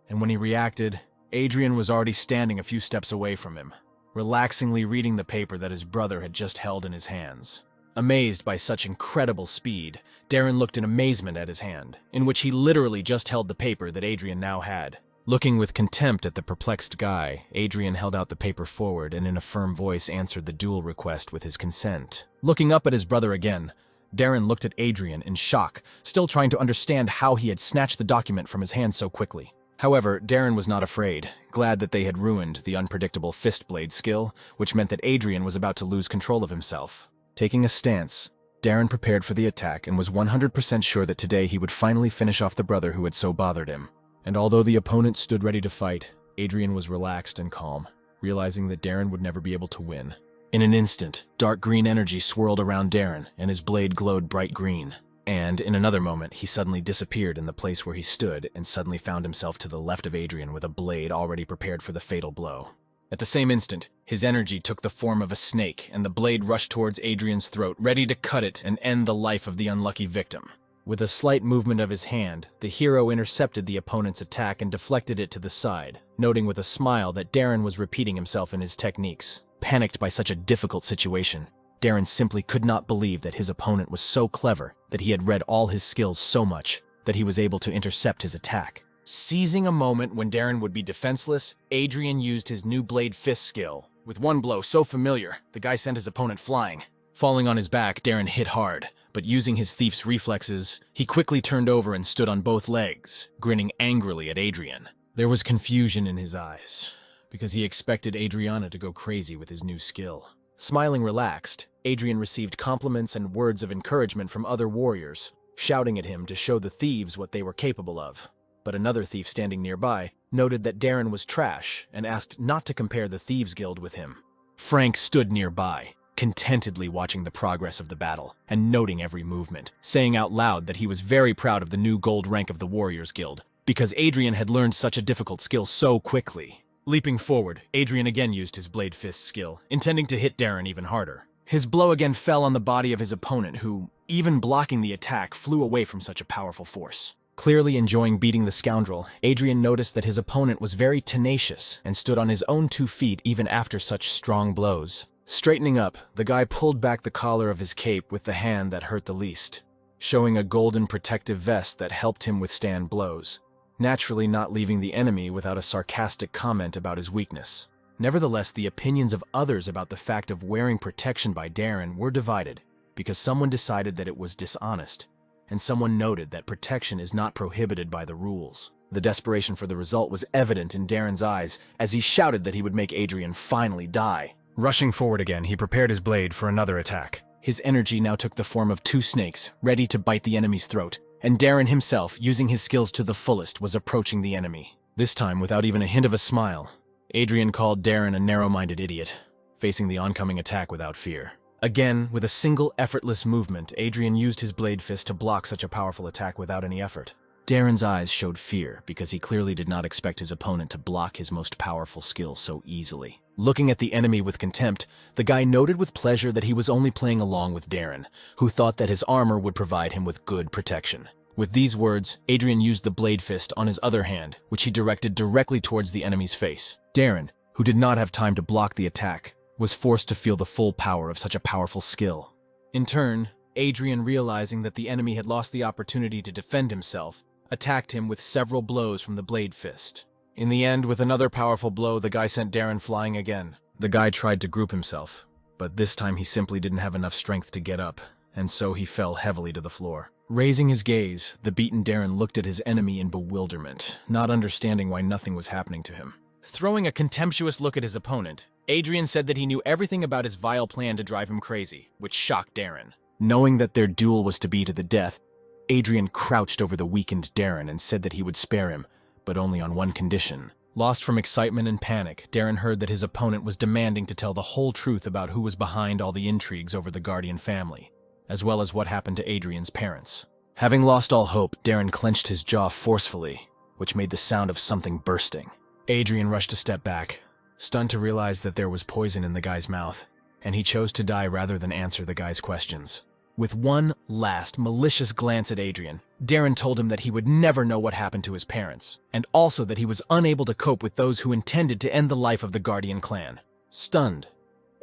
And when he reacted, Adrian was already standing a few steps away from him, relaxingly reading the paper that his brother had just held in his hands. Amazed by such incredible speed, Darren looked in amazement at his hand, in which he literally just held the paper that Adrian now had. Looking with contempt at the perplexed guy, Adrian held out the paper forward and in a firm voice answered the duel request with his consent. Looking up at his brother again, Darren looked at Adrian in shock, still trying to understand how he had snatched the document from his hand so quickly. However, Darren was not afraid, glad that they had ruined the unpredictable fist blade skill, which meant that Adrian was about to lose control of himself. Taking a stance, Darren prepared for the attack and was 100% sure that today he would finally finish off the brother who had so bothered him. And although the opponent stood ready to fight, Adrian was relaxed and calm, realizing that Darren would never be able to win. In an instant, dark green energy swirled around Darren and his blade glowed bright green. And in another moment, he suddenly disappeared in the place where he stood and suddenly found himself to the left of Adrian with a blade already prepared for the fatal blow. At the same instant, his energy took the form of a snake and the blade rushed towards Adrian's throat, ready to cut it and end the life of the unlucky victim. With a slight movement of his hand, the hero intercepted the opponent's attack and deflected it to the side, noting with a smile that Darren was repeating himself in his techniques. Panicked by such a difficult situation, Darren simply could not believe that his opponent was so clever that he had read all his skills so much that he was able to intercept his attack. Seizing a moment when Darren would be defenseless, Adrian used his new blade fist skill. With one blow so familiar, the guy sent his opponent flying. Falling on his back, Darren hit hard, but using his thief's reflexes, he quickly turned over and stood on both legs, grinning angrily at Adrian. There was confusion in his eyes, because he expected Adriana to go crazy with his new skill. Smiling relaxed, Adrian received compliments and words of encouragement from other warriors, shouting at him to show the thieves what they were capable of. But another thief standing nearby noted that Darren was trash and asked not to compare the Thieves Guild with him. Frank stood nearby, contentedly watching the progress of the battle and noting every movement, saying out loud that he was very proud of the new gold rank of the Warriors Guild, because Adrian had learned such a difficult skill so quickly. Leaping forward, Adrian again used his blade fist skill, intending to hit Darren even harder. His blow again fell on the body of his opponent who, even blocking the attack, flew away from such a powerful force. Clearly enjoying beating the scoundrel, Adrian noticed that his opponent was very tenacious and stood on his own 2 feet even after such strong blows. Straightening up, the guy pulled back the collar of his cape with the hand that hurt the least, showing a golden protective vest that helped him withstand blows, naturally not leaving the enemy without a sarcastic comment about his weakness. Nevertheless, the opinions of others about the fact of wearing protection by Darren were divided, because someone decided that it was dishonest, and someone noted that protection is not prohibited by the rules. The desperation for the result was evident in Darren's eyes as he shouted that he would make Adrian finally die. Rushing forward again, he prepared his blade for another attack. His energy now took the form of 2 snakes, ready to bite the enemy's throat, and Darren himself, using his skills to the fullest, was approaching the enemy. This time, without even a hint of a smile, Adrian called Darren a narrow-minded idiot, facing the oncoming attack without fear. Again, with a single effortless movement, Adrian used his blade fist to block such a powerful attack without any effort. Darren's eyes showed fear because he clearly did not expect his opponent to block his most powerful skill so easily. Looking at the enemy with contempt, the guy noted with pleasure that he was only playing along with Darren, who thought that his armor would provide him with good protection. With these words, Adrian used the blade fist on his other hand, which he directed directly towards the enemy's face. Darren, who did not have time to block the attack, was forced to feel the full power of such a powerful skill. In turn, Adrian, realizing that the enemy had lost the opportunity to defend himself, attacked him with several blows from the blade fist. In the end, with another powerful blow, the guy sent Darren flying again. The guy tried to group himself, but this time he simply didn't have enough strength to get up, and so he fell heavily to the floor. Raising his gaze, the beaten Darren looked at his enemy in bewilderment, not understanding why nothing was happening to him. Throwing a contemptuous look at his opponent, Adrian said that he knew everything about his vile plan to drive him crazy, which shocked Darren. Knowing that their duel was to be to the death, Adrian crouched over the weakened Darren and said that he would spare him, but only on one condition, Lost from excitement and panic, Darren heard that his opponent was demanding to tell the whole truth about who was behind all the intrigues over the Guardian family, as well as what happened to Adrian's parents. Having lost all hope, Darren clenched his jaw forcefully, which made the sound of something bursting. Adrian rushed a step back, stunned to realize that there was poison in the guy's mouth, and he chose to die rather than answer the guy's questions. With one last malicious glance at Adrian, Darren told him that he would never know what happened to his parents, and also that he was unable to cope with those who intended to end the life of the Guardian clan. Stunned,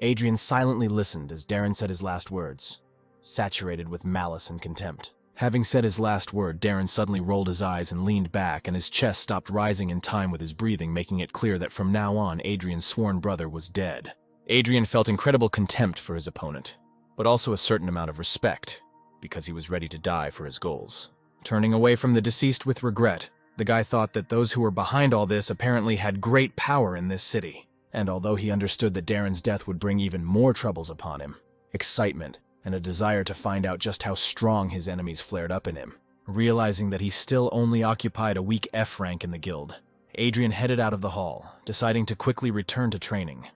Adrian silently listened as Darren said his last words, saturated with malice and contempt. Having said his last word, Darren suddenly rolled his eyes and leaned back, and his chest stopped rising in time with his breathing, making it clear that from now on, Adrian's sworn brother was dead. Adrian felt incredible contempt for his opponent, but also a certain amount of respect, because he was ready to die for his goals. Turning away from the deceased with regret, the guy thought that those who were behind all this apparently had great power in this city, and although he understood that Darren's death would bring even more troubles upon him, excitement and a desire to find out just how strong his enemies flared up in him. Realizing that he still only occupied a weak F rank in the guild, Adrian headed out of the hall, deciding to quickly return to training,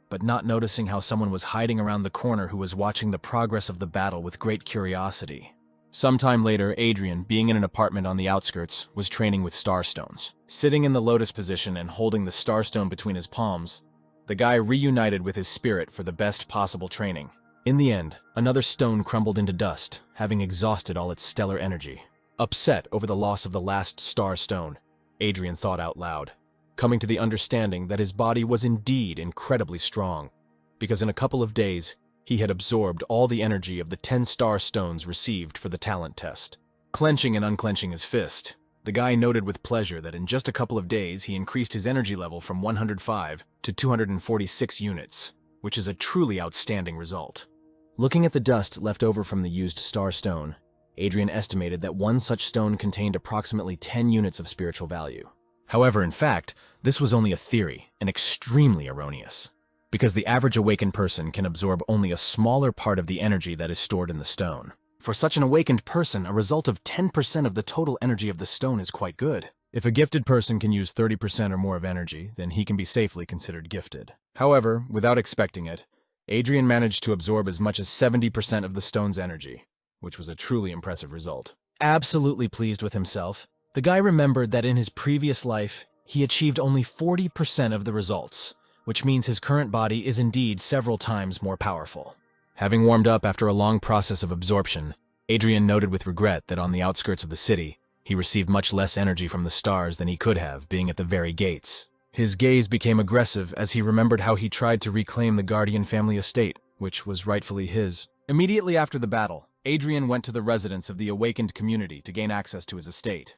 but not noticing how someone was hiding around the corner who was watching the progress of the battle with great curiosity. Sometime later, Adrian, being in an apartment on the outskirts, was training with starstones. Sitting in the lotus position and holding the starstone between his palms, the guy reunited with his spirit for the best possible training. In the end, another stone crumbled into dust, having exhausted all its stellar energy. Upset over the loss of the last star stone, Adrian thought out loud, coming to the understanding that his body was indeed incredibly strong, because in a couple of days, he had absorbed all the energy of the 10 star stones received for the talent test. Clenching and unclenching his fist, the guy noted with pleasure that in just a couple of days he increased his energy level from 105 to 246 units, which is a truly outstanding result. Looking at the dust left over from the used star stone, Adrian estimated that one such stone contained approximately 10 units of spiritual value. However, in fact, this was only a theory, and extremely erroneous, because the average awakened person can absorb only a smaller part of the energy that is stored in the stone. For such an awakened person, a result of 10% of the total energy of the stone is quite good. If a gifted person can use 30% or more of energy, then he can be safely considered gifted. However, without expecting it, Adrian managed to absorb as much as 70% of the stone's energy, which was a truly impressive result. Absolutely pleased with himself, the guy remembered that in his previous life, he achieved only 40% of the results, which means his current body is indeed several times more powerful. Having warmed up after a long process of absorption, Adrian noted with regret that on the outskirts of the city, he received much less energy from the stars than he could have, being at the very gates. His gaze became aggressive as he remembered how he tried to reclaim the Guardian family estate, which was rightfully his. Immediately after the battle, Adrian went to the residence of the awakened community to gain access to his estate.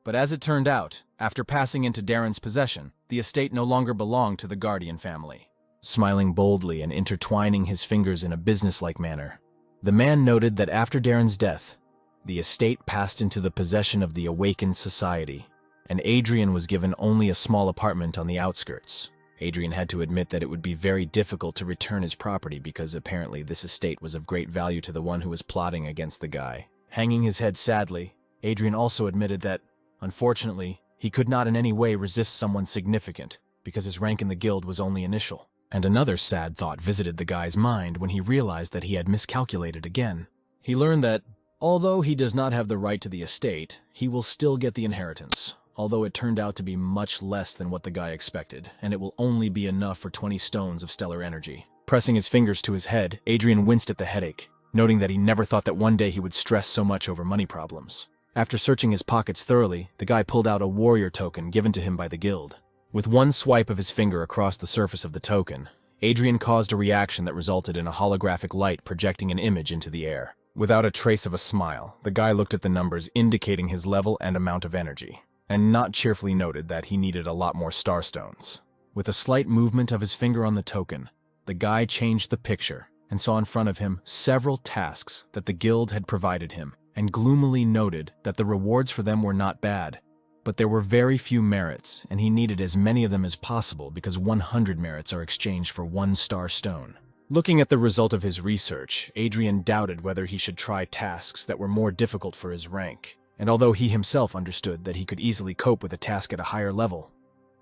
But as it turned out, after passing into Darren's possession, the estate no longer belonged to the Guardian family. Smiling boldly and intertwining his fingers in a businesslike manner, the man noted that after Darren's death, the estate passed into the possession of the Awakened Society, and Adrian was given only a small apartment on the outskirts. Adrian had to admit that it would be very difficult to return his property because apparently this estate was of great value to the one who was plotting against the guy. Hanging his head sadly, Adrian also admitted that, unfortunately, he could not in any way resist someone significant because his rank in the guild was only initial. And another sad thought visited the guy's mind when he realized that he had miscalculated again. He learned that, although he does not have the right to the estate, he will still get the inheritance, although it turned out to be much less than what the guy expected, and it will only be enough for 20 stones of stellar energy. Pressing his fingers to his head, Adrian winced at the headache, noting that he never thought that one day he would stress so much over money problems. After searching his pockets thoroughly, the guy pulled out a warrior token given to him by the guild. With one swipe of his finger across the surface of the token, Adrian caused a reaction that resulted in a holographic light projecting an image into the air. Without a trace of a smile, the guy looked at the numbers indicating his level and amount of energy, and not cheerfully noted that he needed a lot more starstones. With a slight movement of his finger on the token, the guy changed the picture and saw in front of him several tasks that the guild had provided him, and gloomily noted that the rewards for them were not bad, but there were very few merits, and he needed as many of them as possible because 100 merits are exchanged for 1 star stone. Looking at the result of his research, Adrian doubted whether he should try tasks that were more difficult for his rank, and although he himself understood that he could easily cope with a task at a higher level,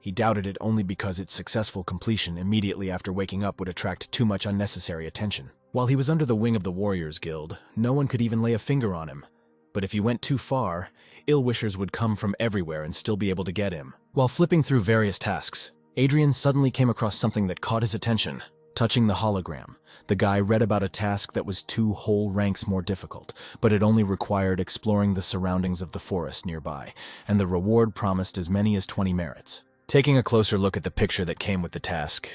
He doubted it only because its successful completion immediately after waking up would attract too much unnecessary attention. While he was under the wing of the Warriors Guild, no one could even lay a finger on him. But if he went too far, ill-wishers would come from everywhere and still be able to get him. While flipping through various tasks, Adrian suddenly came across something that caught his attention. Touching the hologram, the guy read about a task that was 2 whole ranks more difficult, but it only required exploring the surroundings of the forest nearby, and the reward promised as many as 20 merits. Taking a closer look at the picture that came with the task,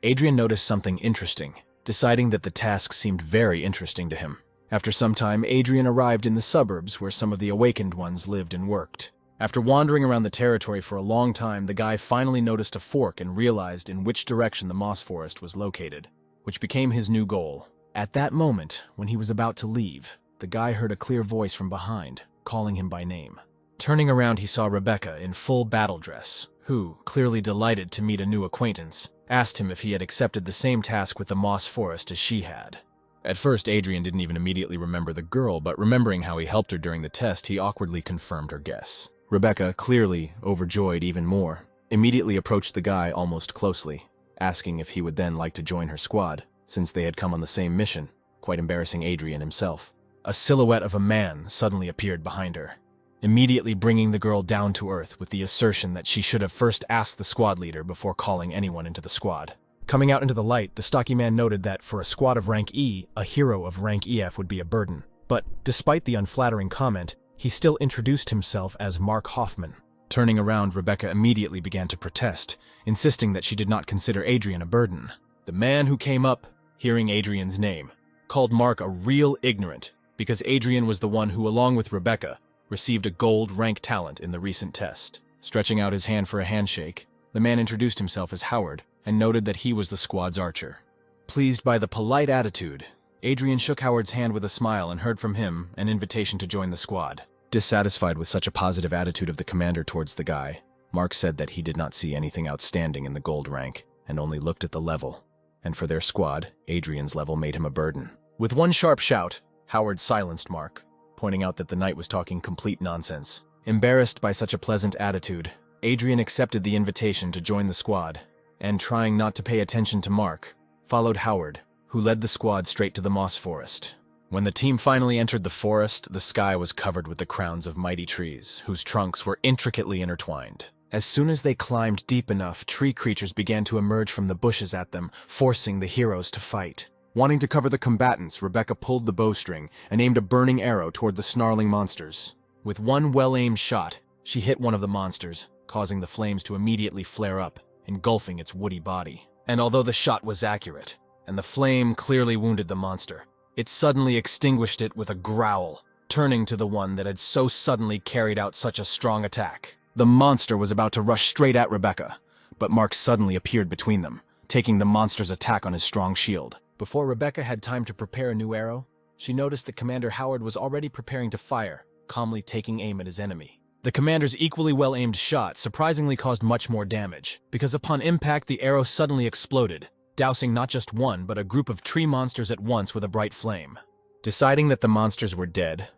Adrian noticed something interesting, deciding that the task seemed very interesting to him. After some time, Adrian arrived in the suburbs where some of the awakened ones lived and worked. After wandering around the territory for a long time, the guy finally noticed a fork and realized in which direction the moss forest was located, which became his new goal. At that moment, when he was about to leave, the guy heard a clear voice from behind, calling him by name. Turning around, he saw Rebecca in full battle dress, who, clearly delighted to meet a new acquaintance, asked him if he had accepted the same task with the moss forest as she had. At first, Adrian didn't even immediately remember the girl, but remembering how he helped her during the test, he awkwardly confirmed her guess. Rebecca, clearly overjoyed even more, immediately approached the guy almost closely, asking if he would then like to join her squad, since they had come on the same mission, quite embarrassing Adrian himself. A silhouette of a man suddenly appeared behind her, immediately bringing the girl down to earth with the assertion that she should have first asked the squad leader before calling anyone into the squad. Coming out into the light, the stocky man noted that for a squad of rank E, a hero of rank EF would be a burden. But despite the unflattering comment, he still introduced himself as Mark Hoffman. Turning around, Rebecca immediately began to protest, insisting that she did not consider Adrian a burden. The man who came up, hearing Adrian's name, called Mark a real ignorant, because Adrian was the one who, along with Rebecca, received a gold rank talent in the recent test. Stretching out his hand for a handshake, the man introduced himself as Howard, and noted that he was the squad's archer. Pleased by the polite attitude, Adrian shook Howard's hand with a smile and heard from him an invitation to join the squad. Dissatisfied with such a positive attitude of the commander towards the guy, Mark said that he did not see anything outstanding in the gold rank and only looked at the level. And for their squad, Adrian's level made him a burden. With one sharp shout, Howard silenced Mark, pointing out that the knight was talking complete nonsense. Embarrassed by such a pleasant attitude, Adrian accepted the invitation to join the squad, and trying not to pay attention to Mark, followed Howard, who led the squad straight to the moss forest. When the team finally entered the forest, the sky was covered with the crowns of mighty trees, whose trunks were intricately intertwined. As soon as they climbed deep enough, tree creatures began to emerge from the bushes at them, forcing the heroes to fight. Wanting to cover the combatants, Rebecca pulled the bowstring and aimed a burning arrow toward the snarling monsters. With one well-aimed shot, she hit one of the monsters, causing the flames to immediately flare up, engulfing its woody body. And although the shot was accurate, and the flame clearly wounded the monster, it suddenly extinguished it with a growl, turning to the one that had so suddenly carried out such a strong attack. The monster was about to rush straight at Rebecca, but Mark suddenly appeared between them, taking the monster's attack on his strong shield. Before Rebecca had time to prepare a new arrow, she noticed that Commander Howard was already preparing to fire, calmly taking aim at his enemy. The commander's equally well-aimed shot surprisingly caused much more damage, because upon impact the arrow suddenly exploded, dousing not just one but a group of tree monsters at once with a bright flame. Deciding that the monsters were dead,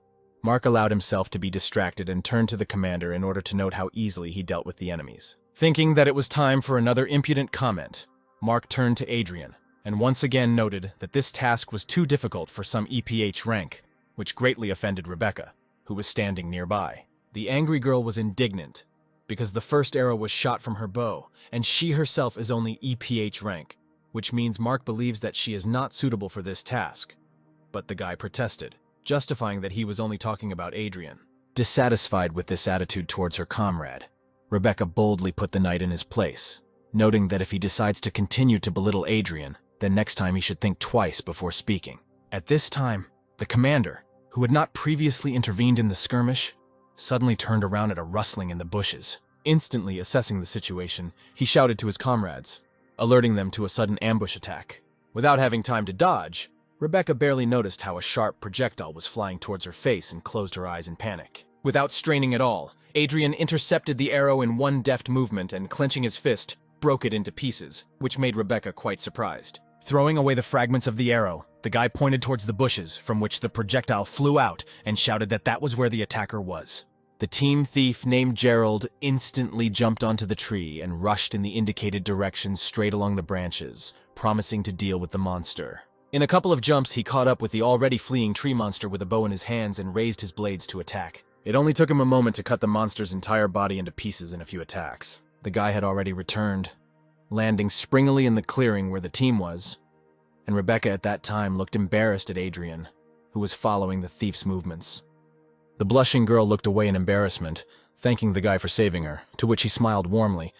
Mark allowed himself to be distracted and turned to the commander in order to note how easily he dealt with the enemies. Thinking that it was time for another impudent comment, Mark turned to Adrian, and once again noted that this task was too difficult for some EPH rank, which greatly offended Rebecca, who was standing nearby. The angry girl was indignant, because the first arrow was shot from her bow, and she herself is only EPH rank, which means Mark believes that she is not suitable for this task. But the guy protested, justifying that he was only talking about Adrian. Dissatisfied with this attitude towards her comrade, Rebecca boldly put the knight in his place, noting that if he decides to continue to belittle Adrian, then next time he should think twice before speaking. At this time, the commander, who had not previously intervened in the skirmish, suddenly turned around at a rustling in the bushes. Instantly assessing the situation, he shouted to his comrades, alerting them to a sudden ambush attack. Without having time to dodge, Rebecca barely noticed how a sharp projectile was flying towards her face and closed her eyes in panic. Without straining at all, Adrian intercepted the arrow in one deft movement and, clenching his fist, broke it into pieces, which made Rebecca quite surprised. Throwing away the fragments of the arrow, the guy pointed towards the bushes from which the projectile flew out and shouted that that was where the attacker was. The team thief named Gerald instantly jumped onto the tree and rushed in the indicated direction straight along the branches, promising to deal with the monster. In a couple of jumps, he caught up with the already fleeing tree monster with a bow in his hands and raised his blades to attack. It only took him a moment to cut the monster's entire body into pieces in a few attacks. The guy had already returned, landing springily in the clearing where the team was, and Rebecca at that time looked embarrassed at Adrian, who was following the thief's movements. The blushing girl looked away in embarrassment, thanking the guy for saving her, to which he smiled warmly,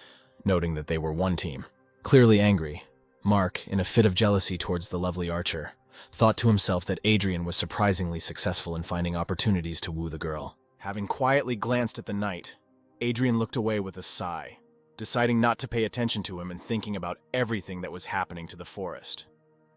noting that they were one team. Clearly angry, Mark, in a fit of jealousy towards the lovely archer, thought to himself that Adrian was surprisingly successful in finding opportunities to woo the girl. Having quietly glanced at the knight, Adrian looked away with a sigh, deciding not to pay attention to him and thinking about everything that was happening to the forest.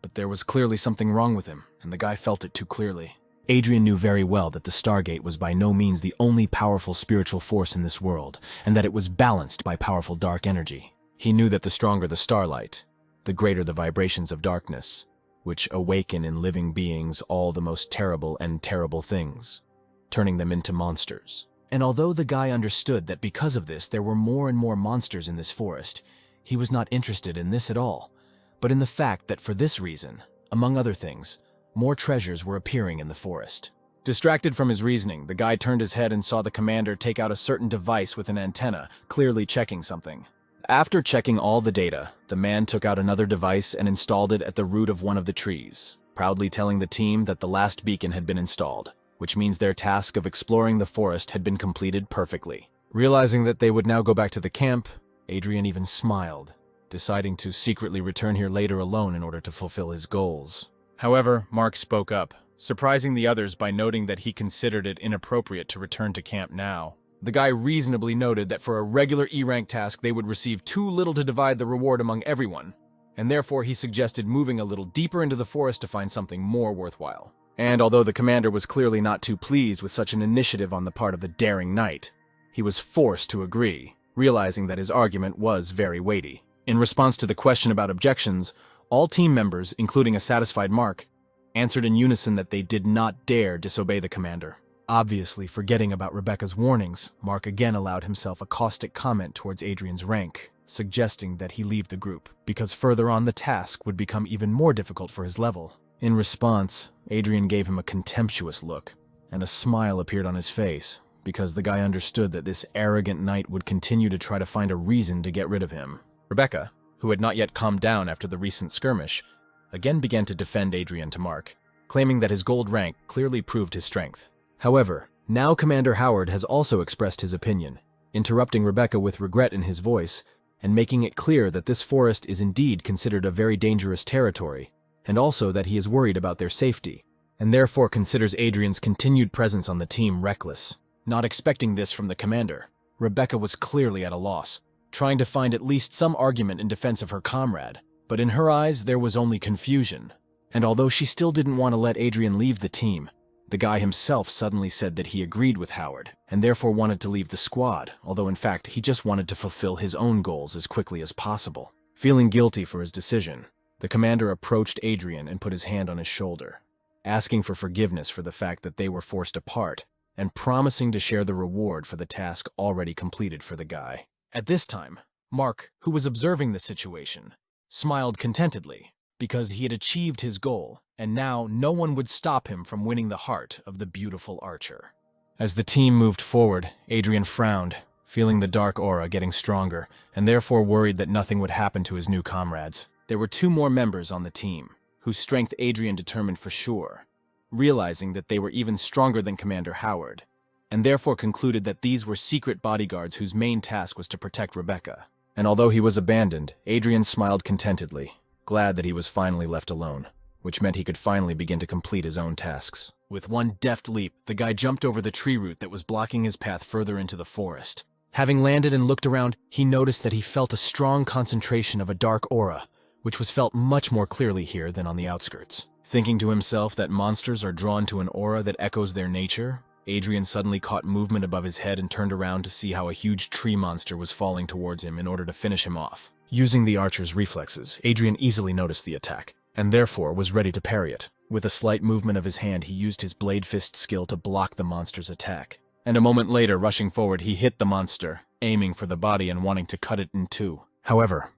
But there was clearly something wrong with him, and the guy felt it too clearly. Adrian knew very well that the Stargate was by no means the only powerful spiritual force in this world, and that it was balanced by powerful dark energy. He knew that the stronger the starlight, the greater the vibrations of darkness, which awaken in living beings all the most terrible and terrible things, turning them into monsters. And although the guy understood that because of this there were more and more monsters in this forest, he was not interested in this at all, but in the fact that for this reason, among other things, more treasures were appearing in the forest. Distracted from his reasoning, the guy turned his head and saw the commander take out a certain device with an antenna, clearly checking something. After checking all the data, the man took out another device and installed it at the root of one of the trees, proudly telling the team that the last beacon had been installed, which means their task of exploring the forest had been completed perfectly. Realizing that they would now go back to the camp, Adrian even smiled, deciding to secretly return here later alone in order to fulfill his goals. However, Mark spoke up, surprising the others by noting that he considered it inappropriate to return to camp now. The guy reasonably noted that for a regular E-rank task they would receive too little to divide the reward among everyone, and therefore he suggested moving a little deeper into the forest to find something more worthwhile. And although the commander was clearly not too pleased with such an initiative on the part of the daring knight, he was forced to agree, realizing that his argument was very weighty. In response to the question about objections, all team members, including a satisfied Mark, answered in unison that they did not dare disobey the commander. Obviously, forgetting about Rebecca's warnings, Mark again allowed himself a caustic comment towards Adrian's rank, suggesting that he leave the group, because further on the task would become even more difficult for his level. In response, Adrian gave him a contemptuous look, and a smile appeared on his face, because the guy understood that this arrogant knight would continue to try to find a reason to get rid of him. Rebecca, who had not yet calmed down after the recent skirmish, again began to defend Adrian to Mark, claiming that his gold rank clearly proved his strength. However, now Commander Howard has also expressed his opinion, interrupting Rebecca with regret in his voice, and making it clear that this forest is indeed considered a very dangerous territory, and also that he is worried about their safety, and therefore considers Adrian's continued presence on the team reckless. Not expecting this from the commander, Rebecca was clearly at a loss, trying to find at least some argument in defense of her comrade, but in her eyes there was only confusion. And although she still didn't want to let Adrian leave the team, the guy himself suddenly said that he agreed with Howard, and therefore wanted to leave the squad, although in fact he just wanted to fulfill his own goals as quickly as possible. Feeling guilty for his decision, the commander approached Adrian and put his hand on his shoulder, asking for forgiveness for the fact that they were forced apart, and promising to share the reward for the task already completed for the guy. At this time, Mark, who was observing the situation, smiled contentedly because he had achieved his goal, and now no one would stop him from winning the heart of the beautiful archer. As the team moved forward, Adrian frowned, feeling the dark aura getting stronger, and therefore worried that nothing would happen to his new comrades. There were 2 more members on the team, whose strength Adrian determined for sure, realizing that they were even stronger than Commander Howard, and therefore concluded that these were secret bodyguards whose main task was to protect Rebecca. And although he was abandoned, Adrian smiled contentedly, glad that he was finally left alone, which meant he could finally begin to complete his own tasks. With one deft leap, the guy jumped over the tree root that was blocking his path further into the forest. Having landed and looked around, he noticed that he felt a strong concentration of a dark aura, which was felt much more clearly here than on the outskirts. Thinking to himself that monsters are drawn to an aura that echoes their nature, Adrian suddenly caught movement above his head and turned around to see how a huge tree monster was falling towards him in order to finish him off. Using the archer's reflexes, Adrian easily noticed the attack, and therefore was ready to parry it. With a slight movement of his hand, he used his blade fist skill to block the monster's attack. And a moment later, rushing forward, he hit the monster, aiming for the body and wanting to cut it in two. However,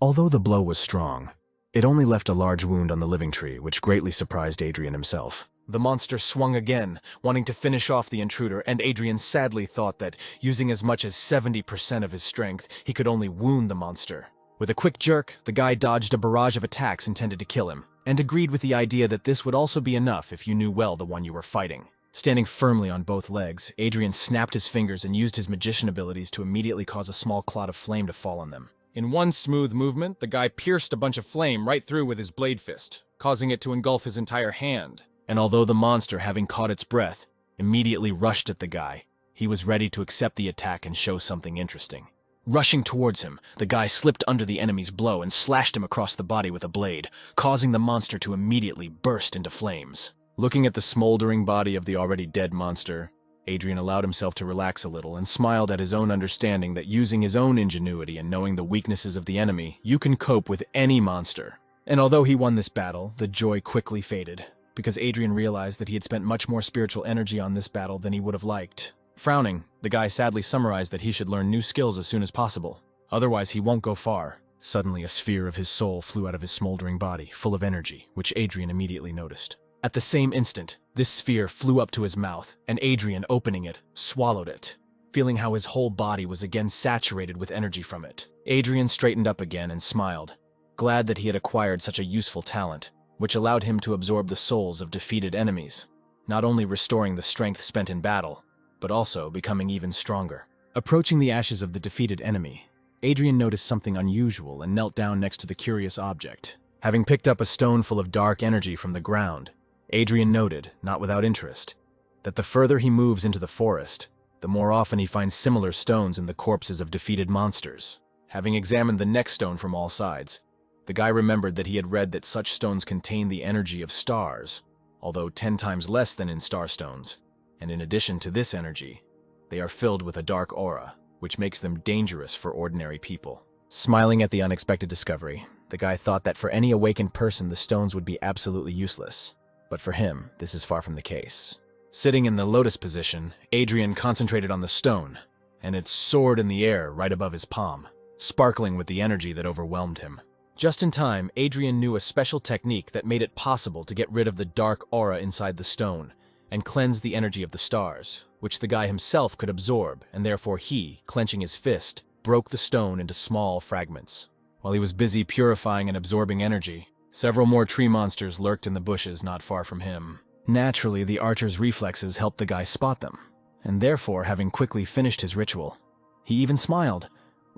although the blow was strong, it only left a large wound on the living tree, which greatly surprised Adrian himself. The monster swung again, wanting to finish off the intruder, and Adrian sadly thought that, using as much as 70% of his strength, he could only wound the monster. With a quick jerk, the guy dodged a barrage of attacks intended to kill him, and agreed with the idea that this would also be enough if you knew well the one you were fighting. Standing firmly on both legs, Adrian snapped his fingers and used his magician abilities to immediately cause a small cloud of flame to fall on them. In one smooth movement, the guy pierced a bunch of flame right through with his blade fist, causing it to engulf his entire hand. And although the monster, having caught its breath, immediately rushed at the guy, he was ready to accept the attack and show something interesting. Rushing towards him, the guy slipped under the enemy's blow and slashed him across the body with a blade, causing the monster to immediately burst into flames. Looking at the smoldering body of the already dead monster, Adrian allowed himself to relax a little and smiled at his own understanding that using his own ingenuity and knowing the weaknesses of the enemy, you can cope with any monster. And although he won this battle, the joy quickly faded, because Adrian realized that he had spent much more spiritual energy on this battle than he would have liked. Frowning, the guy sadly summarized that he should learn new skills as soon as possible. Otherwise, he won't go far. Suddenly, a sphere of his soul flew out of his smoldering body, full of energy, which Adrian immediately noticed. At the same instant, this sphere flew up to his mouth, and Adrian, opening it, swallowed it, feeling how his whole body was again saturated with energy from it. Adrian straightened up again and smiled, glad that he had acquired such a useful talent, which allowed him to absorb the souls of defeated enemies, not only restoring the strength spent in battle, but also becoming even stronger. Approaching the ashes of the defeated enemy, Adrian noticed something unusual and knelt down next to the curious object. Having picked up a stone full of dark energy from the ground, Adrian noted, not without interest, that the further he moves into the forest, the more often he finds similar stones in the corpses of defeated monsters. Having examined the next stone from all sides, the guy remembered that he had read that such stones contain the energy of stars, although 10 times less than in star stones. And in addition to this energy, they are filled with a dark aura, which makes them dangerous for ordinary people. Smiling at the unexpected discovery, the guy thought that for any awakened person the stones would be absolutely useless. But for him, this is far from the case. Sitting in the lotus position, Adrian concentrated on the stone, and it soared in the air right above his palm, sparkling with the energy that overwhelmed him. Just in time, Adrian knew a special technique that made it possible to get rid of the dark aura inside the stone, and cleanse the energy of the stars, which the guy himself could absorb, and therefore he, clenching his fist, broke the stone into small fragments. While he was busy purifying and absorbing energy, several more tree monsters lurked in the bushes not far from him. Naturally, the archer's reflexes helped the guy spot them, and therefore, having quickly finished his ritual, he even smiled,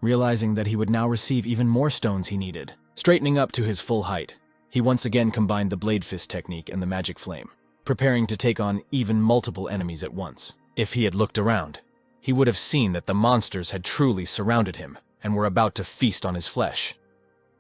realizing that he would now receive even more stones he needed. Straightening up to his full height, he once again combined the blade fist technique and the magic flame, preparing to take on even multiple enemies at once. If he had looked around, he would have seen that the monsters had truly surrounded him and were about to feast on his flesh.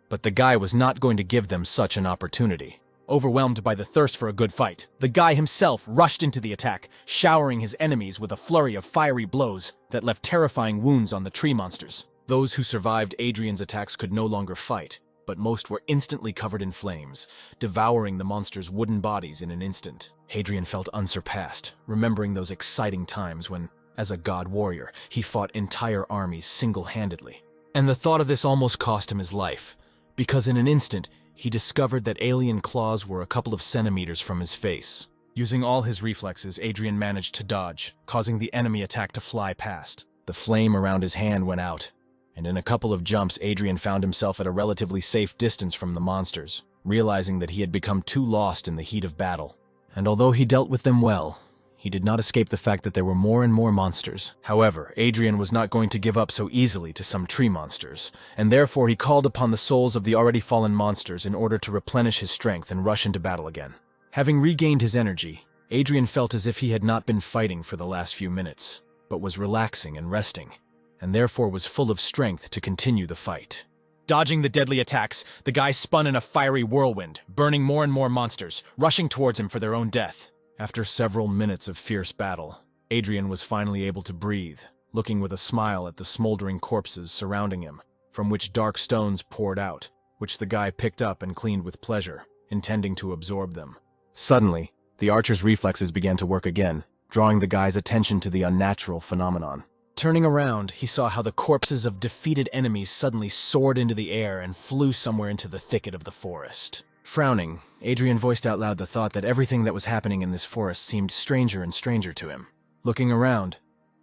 But the guy was not going to give them such an opportunity. Overwhelmed by the thirst for a good fight, the guy himself rushed into the attack, showering his enemies with a flurry of fiery blows that left terrifying wounds on the tree monsters. Those who survived Adrian's attacks could no longer fight, but most were instantly covered in flames, devouring the monsters' wooden bodies in an instant. Adrian felt unsurpassed, remembering those exciting times when, as a god warrior, he fought entire armies single-handedly. And the thought of this almost cost him his life, because in an instant, he discovered that alien claws were a couple of centimeters from his face. Using all his reflexes, Adrian managed to dodge, causing the enemy attack to fly past. The flame around his hand went out, and in a couple of jumps, Adrian found himself at a relatively safe distance from the monsters, realizing that he had become too lost in the heat of battle. And although he dealt with them well, he did not escape the fact that there were more and more monsters. However, Adrian was not going to give up so easily to some tree monsters, and therefore he called upon the souls of the already fallen monsters in order to replenish his strength and rush into battle again. Having regained his energy, Adrian felt as if he had not been fighting for the last few minutes, but was relaxing and resting, and therefore was full of strength to continue the fight. Dodging the deadly attacks, the guy spun in a fiery whirlwind, burning more and more monsters, rushing towards him for their own death. After several minutes of fierce battle, Adrian was finally able to breathe, looking with a smile at the smoldering corpses surrounding him, from which dark stones poured out, which the guy picked up and cleaned with pleasure, intending to absorb them. Suddenly, the archer's reflexes began to work again, drawing the guy's attention to the unnatural phenomenon. Turning around, he saw how the corpses of defeated enemies suddenly soared into the air and flew somewhere into the thicket of the forest. Frowning, Adrian voiced out loud the thought that everything that was happening in this forest seemed stranger and stranger to him. Looking around,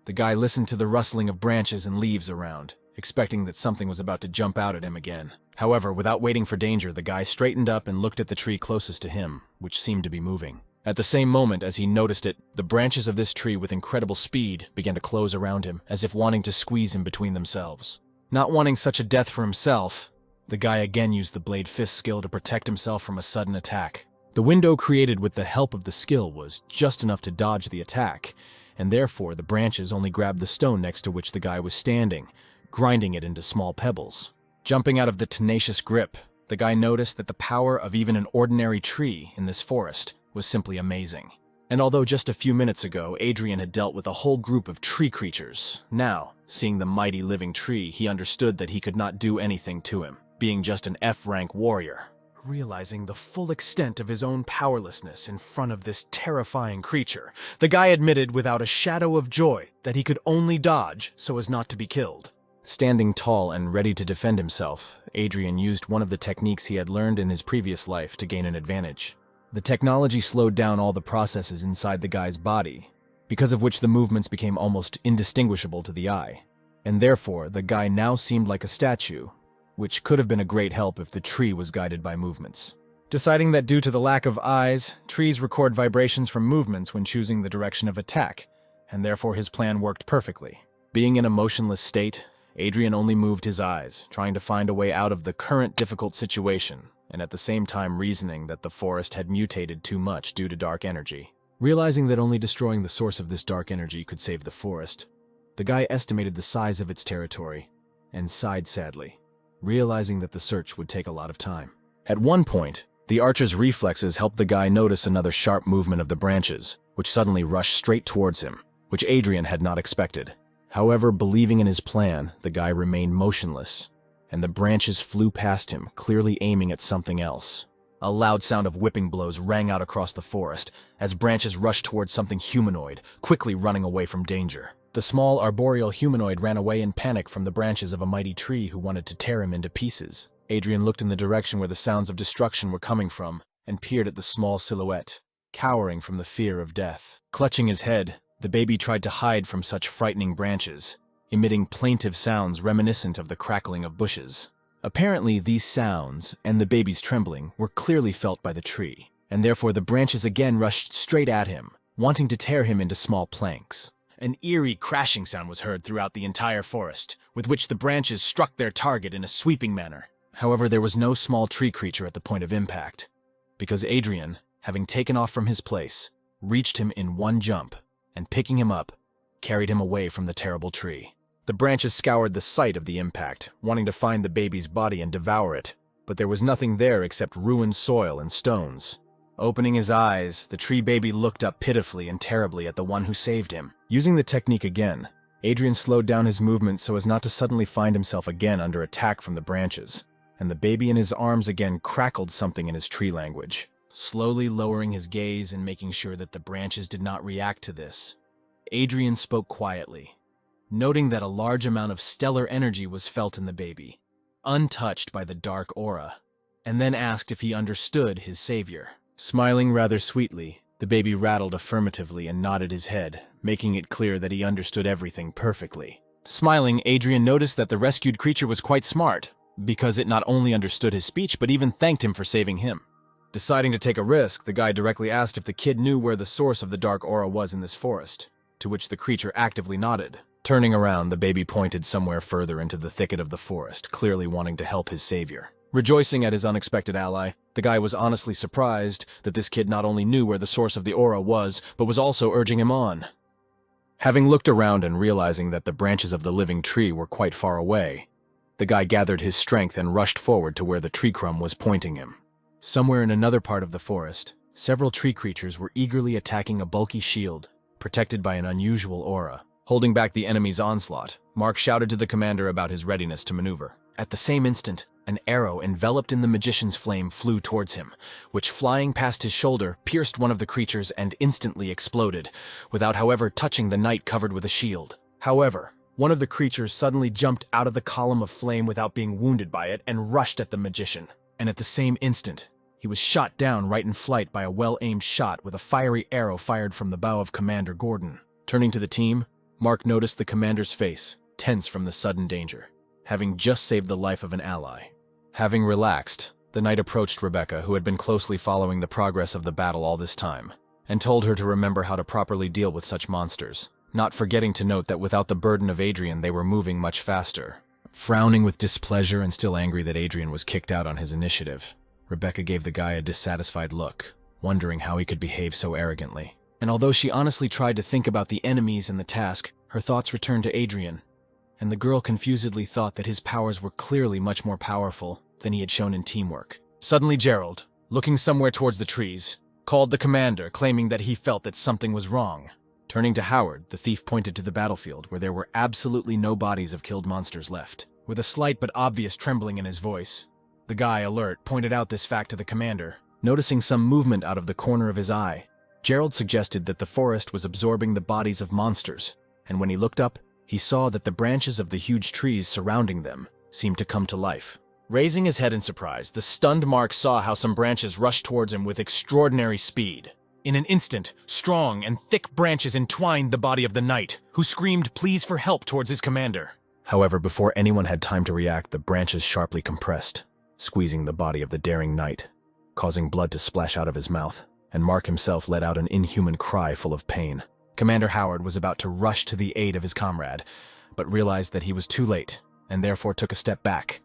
the guy listened to the rustling of branches and leaves around, expecting that something was about to jump out at him again. However, without waiting for danger, the guy straightened up and looked at the tree closest to him, which seemed to be moving. At the same moment as he noticed it, the branches of this tree with incredible speed began to close around him, as if wanting to squeeze him between themselves. Not wanting such a death for himself, the guy again used the blade fist skill to protect himself from a sudden attack. The window created with the help of the skill was just enough to dodge the attack, and therefore the branches only grabbed the stone next to which the guy was standing, grinding it into small pebbles. Jumping out of the tenacious grip, the guy noticed that the power of even an ordinary tree in this forest was simply amazing. And although just a few minutes ago Adrian had dealt with a whole group of tree creatures, now, seeing the mighty living tree, he understood that he could not do anything to him, being just an F-rank warrior. Realizing the full extent of his own powerlessness in front of this terrifying creature, the guy admitted without a shadow of joy that he could only dodge so as not to be killed. Standing tall and ready to defend himself, Adrian used one of the techniques he had learned in his previous life to gain an advantage. The technology slowed down all the processes inside the guy's body, because of which the movements became almost indistinguishable to the eye, and therefore the guy now seemed like a statue, which could have been a great help if the tree was guided by movements. Deciding that due to the lack of eyes, trees record vibrations from movements when choosing the direction of attack, and therefore his plan worked perfectly. Being in a motionless state, Adrian only moved his eyes, trying to find a way out of the current difficult situation, and at the same time reasoning that the forest had mutated too much due to dark energy. Realizing that only destroying the source of this dark energy could save the forest, the guy estimated the size of its territory and sighed sadly, realizing that the search would take a lot of time. At one point, the archer's reflexes helped the guy notice another sharp movement of the branches, which suddenly rushed straight towards him, which Adrian had not expected. However, believing in his plan, the guy remained motionless, and the branches flew past him, clearly aiming at something else. A loud sound of whipping blows rang out across the forest as branches rushed towards something humanoid, quickly running away from danger. The small arboreal humanoid ran away in panic from the branches of a mighty tree who wanted to tear him into pieces. Adrian looked in the direction where the sounds of destruction were coming from and peered at the small silhouette, cowering from the fear of death. Clutching his head, the baby tried to hide from such frightening branches, emitting plaintive sounds reminiscent of the crackling of bushes. Apparently, these sounds, and the baby's trembling, were clearly felt by the tree, and therefore the branches again rushed straight at him, wanting to tear him into small planks. An eerie crashing sound was heard throughout the entire forest, with which the branches struck their target in a sweeping manner. However, there was no small tree creature at the point of impact, because Adrian, having taken off from his place, reached him in one jump, and picking him up, carried him away from the terrible tree. The branches scoured the site of the impact, wanting to find the baby's body and devour it, but there was nothing there except ruined soil and stones. Opening his eyes, the tree baby looked up pitifully and terribly at the one who saved him. Using the technique again, Adrian slowed down his movement so as not to suddenly find himself again under attack from the branches, and the baby in his arms again crackled something in his tree language. Slowly lowering his gaze and making sure that the branches did not react to this, Adrian spoke quietly, noting that a large amount of stellar energy was felt in the baby, untouched by the dark aura, and then asked if he understood his savior. Smiling rather sweetly, the baby rattled affirmatively and nodded his head, making it clear that he understood everything perfectly. Smiling, Adrian noticed that the rescued creature was quite smart, because it not only understood his speech but even thanked him for saving him. Deciding to take a risk, the guy directly asked if the kid knew where the source of the dark aura was in this forest, to which the creature actively nodded. Turning around, the baby pointed somewhere further into the thicket of the forest, clearly wanting to help his savior. Rejoicing at his unexpected ally, the guy was honestly surprised that this kid not only knew where the source of the aura was, but was also urging him on. Having looked around and realizing that the branches of the living tree were quite far away, the guy gathered his strength and rushed forward to where the tree crumb was pointing him. Somewhere in another part of the forest, several tree creatures were eagerly attacking a bulky shield, protected by an unusual aura. Holding back the enemy's onslaught, Mark shouted to the commander about his readiness to maneuver. At the same instant, An arrow enveloped in the magician's flame flew towards him, which, flying past his shoulder, pierced one of the creatures and instantly exploded, without, however, touching the knight covered with a shield. However, one of the creatures suddenly jumped out of the column of flame without being wounded by it and rushed at the magician. And at the same instant, he was shot down right in flight by a well-aimed shot with a fiery arrow fired from the bow of Commander Gordon. Turning to the team, Mark noticed the commander's face, tense from the sudden danger, having just saved the life of an ally. Having relaxed, the knight approached Rebecca, who had been closely following the progress of the battle all this time, and told her to remember how to properly deal with such monsters, not forgetting to note that without the burden of Adrian they were moving much faster. Frowning with displeasure and still angry that Adrian was kicked out on his initiative, Rebecca gave the guy a dissatisfied look, wondering how he could behave so arrogantly. And although she honestly tried to think about the enemies and the task, her thoughts returned to Adrian, and the girl confusedly thought that his powers were clearly much more powerful than he had shown in teamwork. Suddenly Gerald, looking somewhere towards the trees, called the commander, claiming that he felt that something was wrong. Turning to Howard, the thief pointed to the battlefield where there were absolutely no bodies of killed monsters left. With a slight but obvious trembling in his voice, the guy, alert, pointed out this fact to the commander. Noticing some movement out of the corner of his eye, Gerald suggested that the forest was absorbing the bodies of monsters, and when he looked up, he saw that the branches of the huge trees surrounding them seemed to come to life. Raising his head in surprise, the stunned Mark saw how some branches rushed towards him with extraordinary speed. In an instant, strong and thick branches entwined the body of the knight, who screamed pleas for help towards his commander. However, before anyone had time to react, the branches sharply compressed, squeezing the body of the daring knight, causing blood to splash out of his mouth, and Mark himself let out an inhuman cry full of pain. Commander Howard was about to rush to the aid of his comrade, but realized that he was too late, and therefore took a step back,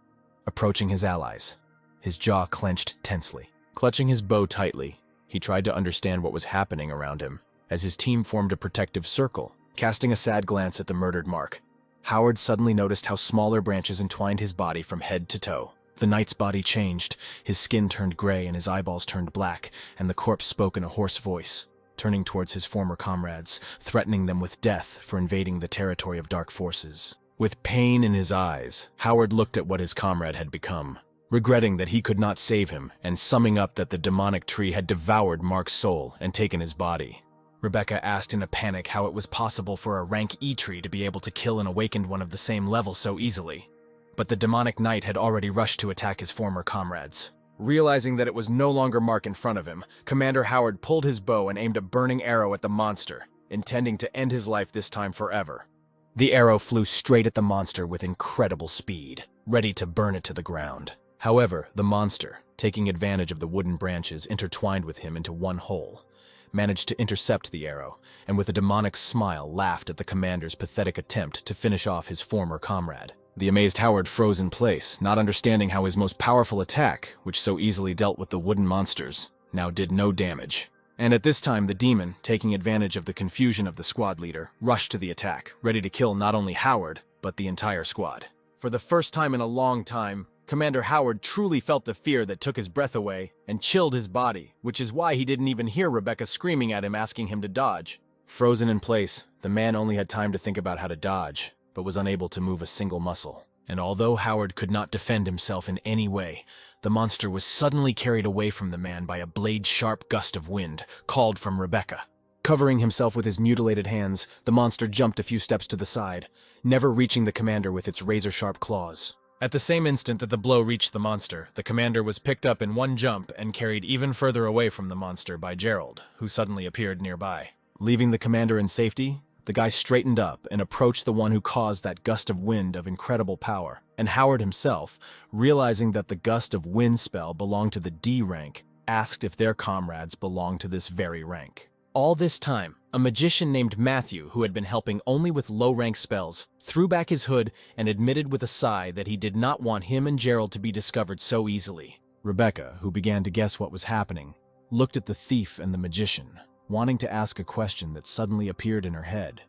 approaching his allies, his jaw clenched tensely. Clutching his bow tightly, he tried to understand what was happening around him, as his team formed a protective circle. Casting a sad glance at the murdered Mark, Howard suddenly noticed how smaller branches entwined his body from head to toe. The knight's body changed, his skin turned gray and his eyeballs turned black, and the corpse spoke in a hoarse voice, turning towards his former comrades, threatening them with death for invading the territory of dark forces. With pain in his eyes, Howard looked at what his comrade had become, regretting that he could not save him, and summing up that the demonic tree had devoured Mark's soul and taken his body. Rebecca asked in a panic how it was possible for a rank E tree to be able to kill an awakened one of the same level so easily. But the demonic knight had already rushed to attack his former comrades. Realizing that it was no longer Mark in front of him, Commander Howard pulled his bow and aimed a burning arrow at the monster, intending to end his life this time forever. The arrow flew straight at the monster with incredible speed, ready to burn it to the ground. However, the monster, taking advantage of the wooden branches intertwined with him into one hole, managed to intercept the arrow, and with a demonic smile laughed at the commander's pathetic attempt to finish off his former comrade. The amazed Howard froze in place, not understanding how his most powerful attack, which so easily dealt with the wooden monsters, now did no damage. And at this time the demon, taking advantage of the confusion of the squad leader, rushed to the attack, ready to kill not only Howard, but the entire squad. For the first time in a long time, Commander Howard truly felt the fear that took his breath away and chilled his body, which is why he didn't even hear Rebecca screaming at him asking him to dodge. Frozen in place, the man only had time to think about how to dodge, but was unable to move a single muscle. And although Howard could not defend himself in any way, the monster was suddenly carried away from the man by a blade-sharp gust of wind, called from Rebecca. Covering himself with his mutilated hands, the monster jumped a few steps to the side, never reaching the commander with its razor-sharp claws. At the same instant that the blow reached the monster, the commander was picked up in one jump and carried even further away from the monster by Gerald, who suddenly appeared nearby. Leaving the commander in safety, the guy straightened up and approached the one who caused that gust of wind of incredible power, and Howard himself, realizing that the gust of wind spell belonged to the D rank, asked if their comrades belonged to this very rank. All this time, a magician named Matthew, who had been helping only with low-rank spells, threw back his hood and admitted with a sigh that he did not want him and Gerald to be discovered so easily. Rebecca, who began to guess what was happening, looked at the thief and the magician, wanting to ask a question that suddenly appeared in her head.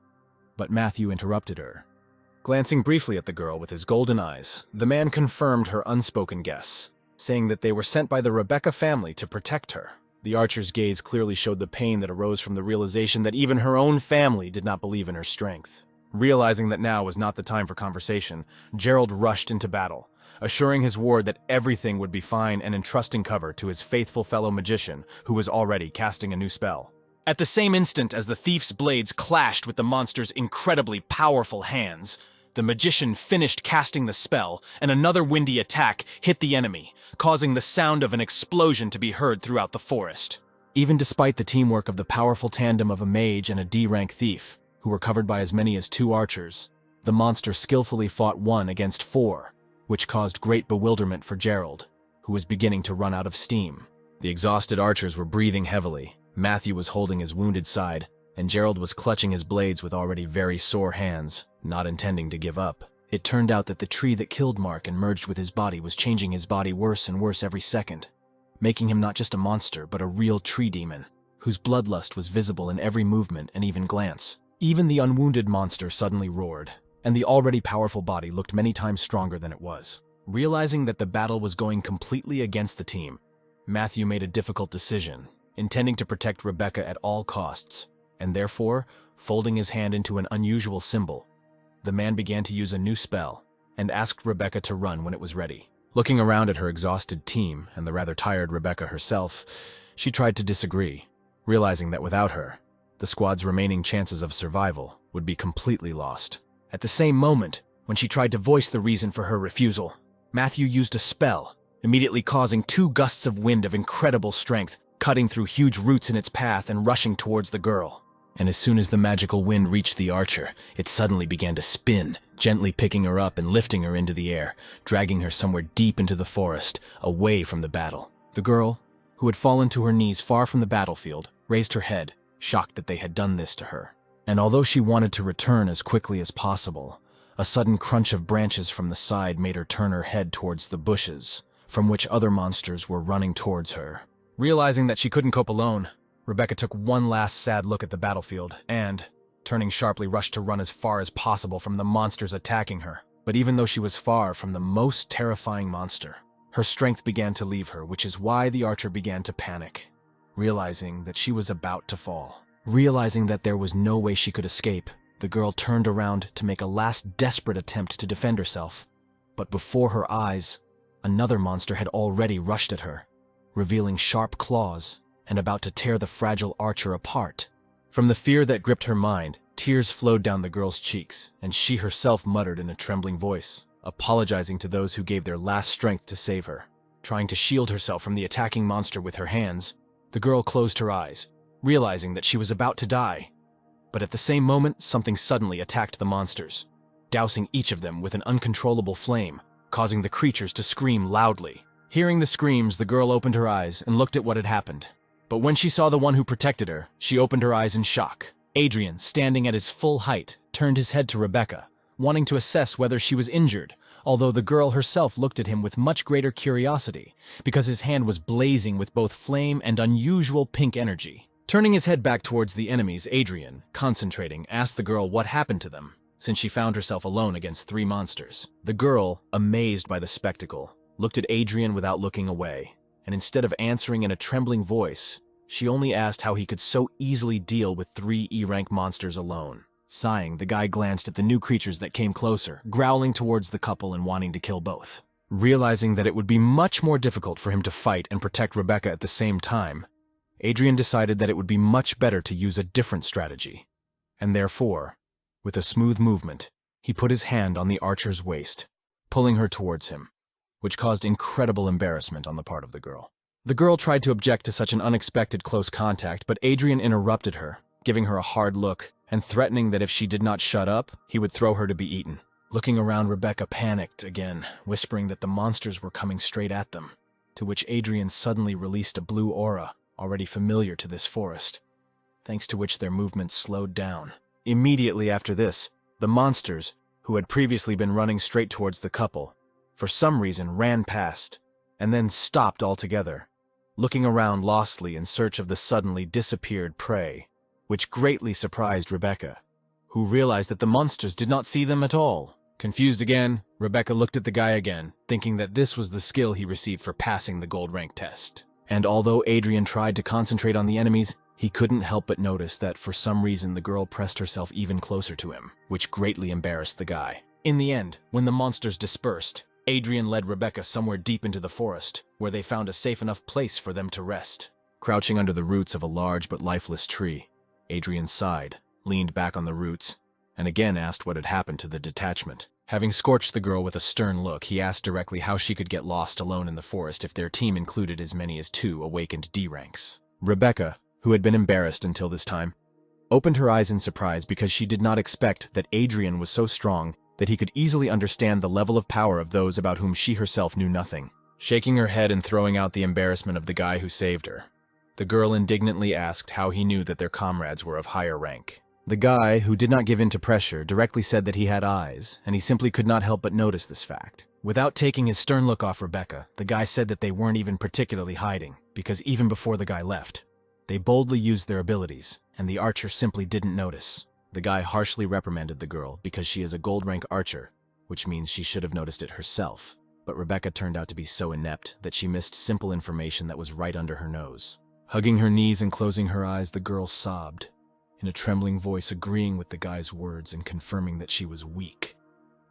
But Matthew interrupted her. Glancing briefly at the girl with his golden eyes, the man confirmed her unspoken guess, saying that they were sent by the Rebecca family to protect her. The archer's gaze clearly showed the pain that arose from the realization that even her own family did not believe in her strength. Realizing that now was not the time for conversation, Gerald rushed into battle, assuring his ward that everything would be fine and entrusting cover to his faithful fellow magician who was already casting a new spell. At the same instant as the thief's blades clashed with the monster's incredibly powerful hands, the magician finished casting the spell, and another windy attack hit the enemy, causing the sound of an explosion to be heard throughout the forest. Even despite the teamwork of the powerful tandem of a mage and a D-rank thief, who were covered by as many as 2 archers, the monster skillfully fought 1 against 4, which caused great bewilderment for Gerald, who was beginning to run out of steam. The exhausted archers were breathing heavily, Matthew was holding his wounded side, and Gerald was clutching his blades with already very sore hands, not intending to give up. It turned out that the tree that killed Mark and merged with his body was changing his body worse and worse every second, making him not just a monster, but a real tree demon, whose bloodlust was visible in every movement and even glance. Even the unwounded monster suddenly roared, and the already powerful body looked many times stronger than it was. Realizing that the battle was going completely against the team, Matthew made a difficult decision, intending to protect Rebecca at all costs, and therefore, folding his hand into an unusual symbol, the man began to use a new spell and asked Rebecca to run when it was ready. Looking around at her exhausted team and the rather tired Rebecca herself, she tried to disagree, realizing that without her, the squad's remaining chances of survival would be completely lost. At the same moment, when she tried to voice the reason for her refusal, Matthew used a spell, immediately causing 2 gusts of wind of incredible strength, cutting through huge roots in its path and rushing towards the girl. And as soon as the magical wind reached the archer, it suddenly began to spin, gently picking her up and lifting her into the air, dragging her somewhere deep into the forest, away from the battle. The girl, who had fallen to her knees far from the battlefield, raised her head, shocked that they had done this to her. And although she wanted to return as quickly as possible, a sudden crunch of branches from the side made her turn her head towards the bushes, from which other monsters were running towards her. Realizing that she couldn't cope alone, Rebecca took one last sad look at the battlefield and, turning sharply, rushed to run as far as possible from the monsters attacking her. But even though she was far from the most terrifying monster, her strength began to leave her, which is why the archer began to panic, realizing that she was about to fall. Realizing that there was no way she could escape, the girl turned around to make a last desperate attempt to defend herself. But before her eyes, another monster had already rushed at her, revealing sharp claws and about to tear the fragile archer apart. From the fear that gripped her mind, tears flowed down the girl's cheeks, and she herself muttered in a trembling voice, apologizing to those who gave their last strength to save her. Trying to shield herself from the attacking monster with her hands, the girl closed her eyes, realizing that she was about to die. But at the same moment, something suddenly attacked the monsters, dousing each of them with an uncontrollable flame, causing the creatures to scream loudly. Hearing the screams, the girl opened her eyes and looked at what had happened. But when she saw the one who protected her, she opened her eyes in shock. Adrian, standing at his full height, turned his head to Rebecca, wanting to assess whether she was injured, although the girl herself looked at him with much greater curiosity, because his hand was blazing with both flame and unusual pink energy. Turning his head back towards the enemies, Adrian, concentrating, asked the girl what happened to them, since she found herself alone against 3 monsters. The girl, amazed by the spectacle, looked at Adrian without looking away, and instead of answering in a trembling voice, she only asked how he could so easily deal with 3 E-rank monsters alone. Sighing, the guy glanced at the new creatures that came closer, growling towards the couple and wanting to kill both. Realizing that it would be much more difficult for him to fight and protect Rebecca at the same time, Adrian decided that it would be much better to use a different strategy, and therefore, with a smooth movement, he put his hand on the archer's waist, pulling her towards him, which caused incredible embarrassment on the part of the girl. The girl tried to object to such an unexpected close contact, but Adrian interrupted her, giving her a hard look and threatening that if she did not shut up, he would throw her to be eaten. Looking around, Rebecca panicked again, whispering that the monsters were coming straight at them, to which Adrian suddenly released a blue aura, already familiar to this forest, thanks to which their movements slowed down. Immediately after this, the monsters, who had previously been running straight towards the couple, for some reason ran past, and then stopped altogether, looking around lostly in search of the suddenly disappeared prey, which greatly surprised Rebecca, who realized that the monsters did not see them at all. Confused again, Rebecca looked at the guy again, thinking that this was the skill he received for passing the gold rank test. And although Adrian tried to concentrate on the enemies, he couldn't help but notice that for some reason the girl pressed herself even closer to him, which greatly embarrassed the guy. In the end, when the monsters dispersed, Adrian led Rebecca somewhere deep into the forest, where they found a safe enough place for them to rest. Crouching under the roots of a large but lifeless tree, Adrian sighed, leaned back on the roots, and again asked what had happened to the detachment. Having scorched the girl with a stern look, he asked directly how she could get lost alone in the forest if their team included as many as 2 awakened D ranks. Rebecca, who had been embarrassed until this time, opened her eyes in surprise because she did not expect that Adrian was so strong that he could easily understand the level of power of those about whom she herself knew nothing. Shaking her head and throwing out the embarrassment of the guy who saved her, the girl indignantly asked how he knew that their comrades were of higher rank. The guy, who did not give in to pressure, directly said that he had eyes, and he simply could not help but notice this fact. Without taking his stern look off Rebecca, the guy said that they weren't even particularly hiding, because even before the guy left, they boldly used their abilities, and the archer simply didn't notice. The guy harshly reprimanded the girl because she is a gold rank archer, which means she should have noticed it herself. But Rebecca turned out to be so inept that she missed simple information that was right under her nose. Hugging her knees and closing her eyes, the girl sobbed, in a trembling voice agreeing with the guy's words and confirming that she was weak,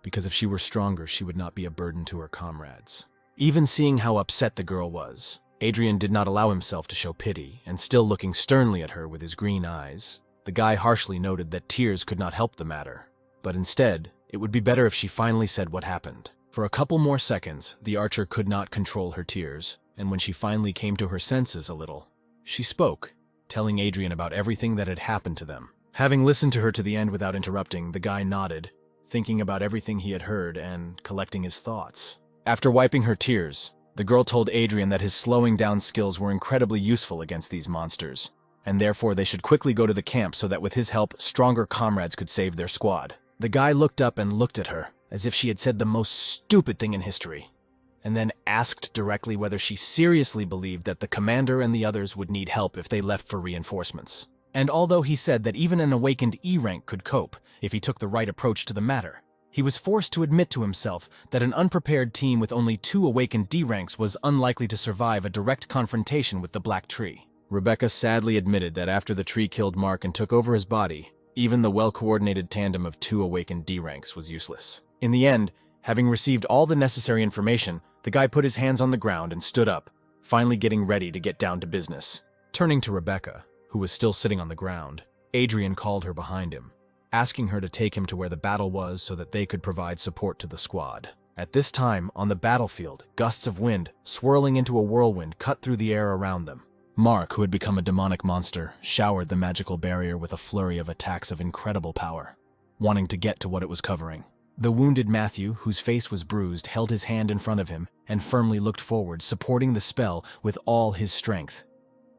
because if she were stronger, she would not be a burden to her comrades. Even seeing how upset the girl was, Adrian did not allow himself to show pity, and still looking sternly at her with his green eyes, the guy harshly noted that tears could not help the matter, but instead, it would be better if she finally said what happened. For a couple more seconds, the archer could not control her tears, and when she finally came to her senses a little, she spoke, telling Adrian about everything that had happened to them. Having listened to her to the end without interrupting, the guy nodded, thinking about everything he had heard and collecting his thoughts. After wiping her tears, the girl told Adrian that his slowing down skills were incredibly useful against these monsters, and therefore they should quickly go to the camp so that with his help, stronger comrades could save their squad. The guy looked up and looked at her, as if she had said the most stupid thing in history, and then asked directly whether she seriously believed that the commander and the others would need help if they left for reinforcements. And although he said that even an awakened E rank could cope if he took the right approach to the matter, he was forced to admit to himself that an unprepared team with only 2 awakened D ranks was unlikely to survive a direct confrontation with the Black Tree. Rebecca sadly admitted that after the tree killed Mark and took over his body, even the well-coordinated tandem of 2 awakened D ranks was useless. In the end, having received all the necessary information, the guy put his hands on the ground and stood up, finally getting ready to get down to business. Turning to Rebecca, who was still sitting on the ground, Adrian called her behind him, asking her to take him to where the battle was so that they could provide support to the squad. At this time, on the battlefield, gusts of wind, swirling into a whirlwind, cut through the air around them. Mark, who had become a demonic monster, showered the magical barrier with a flurry of attacks of incredible power, wanting to get to what it was covering. The wounded Matthew, whose face was bruised, held his hand in front of him and firmly looked forward, supporting the spell with all his strength,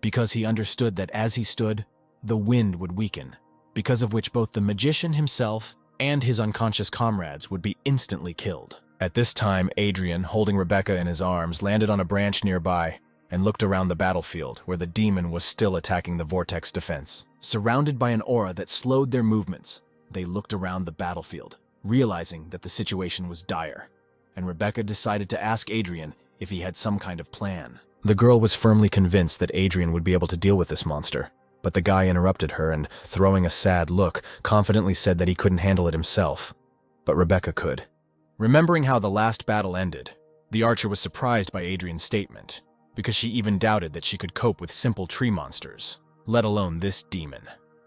because he understood that as he stood, the wind would weaken, because of which both the magician himself and his unconscious comrades would be instantly killed. At this time, Adrian, holding Rebecca in his arms, landed on a branch nearby and looked around the battlefield where the demon was still attacking the vortex defense. Surrounded by an aura that slowed their movements, they looked around the battlefield, realizing that the situation was dire, and Rebecca decided to ask Adrian if he had some kind of plan. The girl was firmly convinced that Adrian would be able to deal with this monster, but the guy interrupted her and, throwing a sad look, confidently said that he couldn't handle it himself, but Rebecca could. Remembering how the last battle ended, the archer was surprised by Adrian's statement, because she even doubted that she could cope with simple tree monsters, let alone this demon.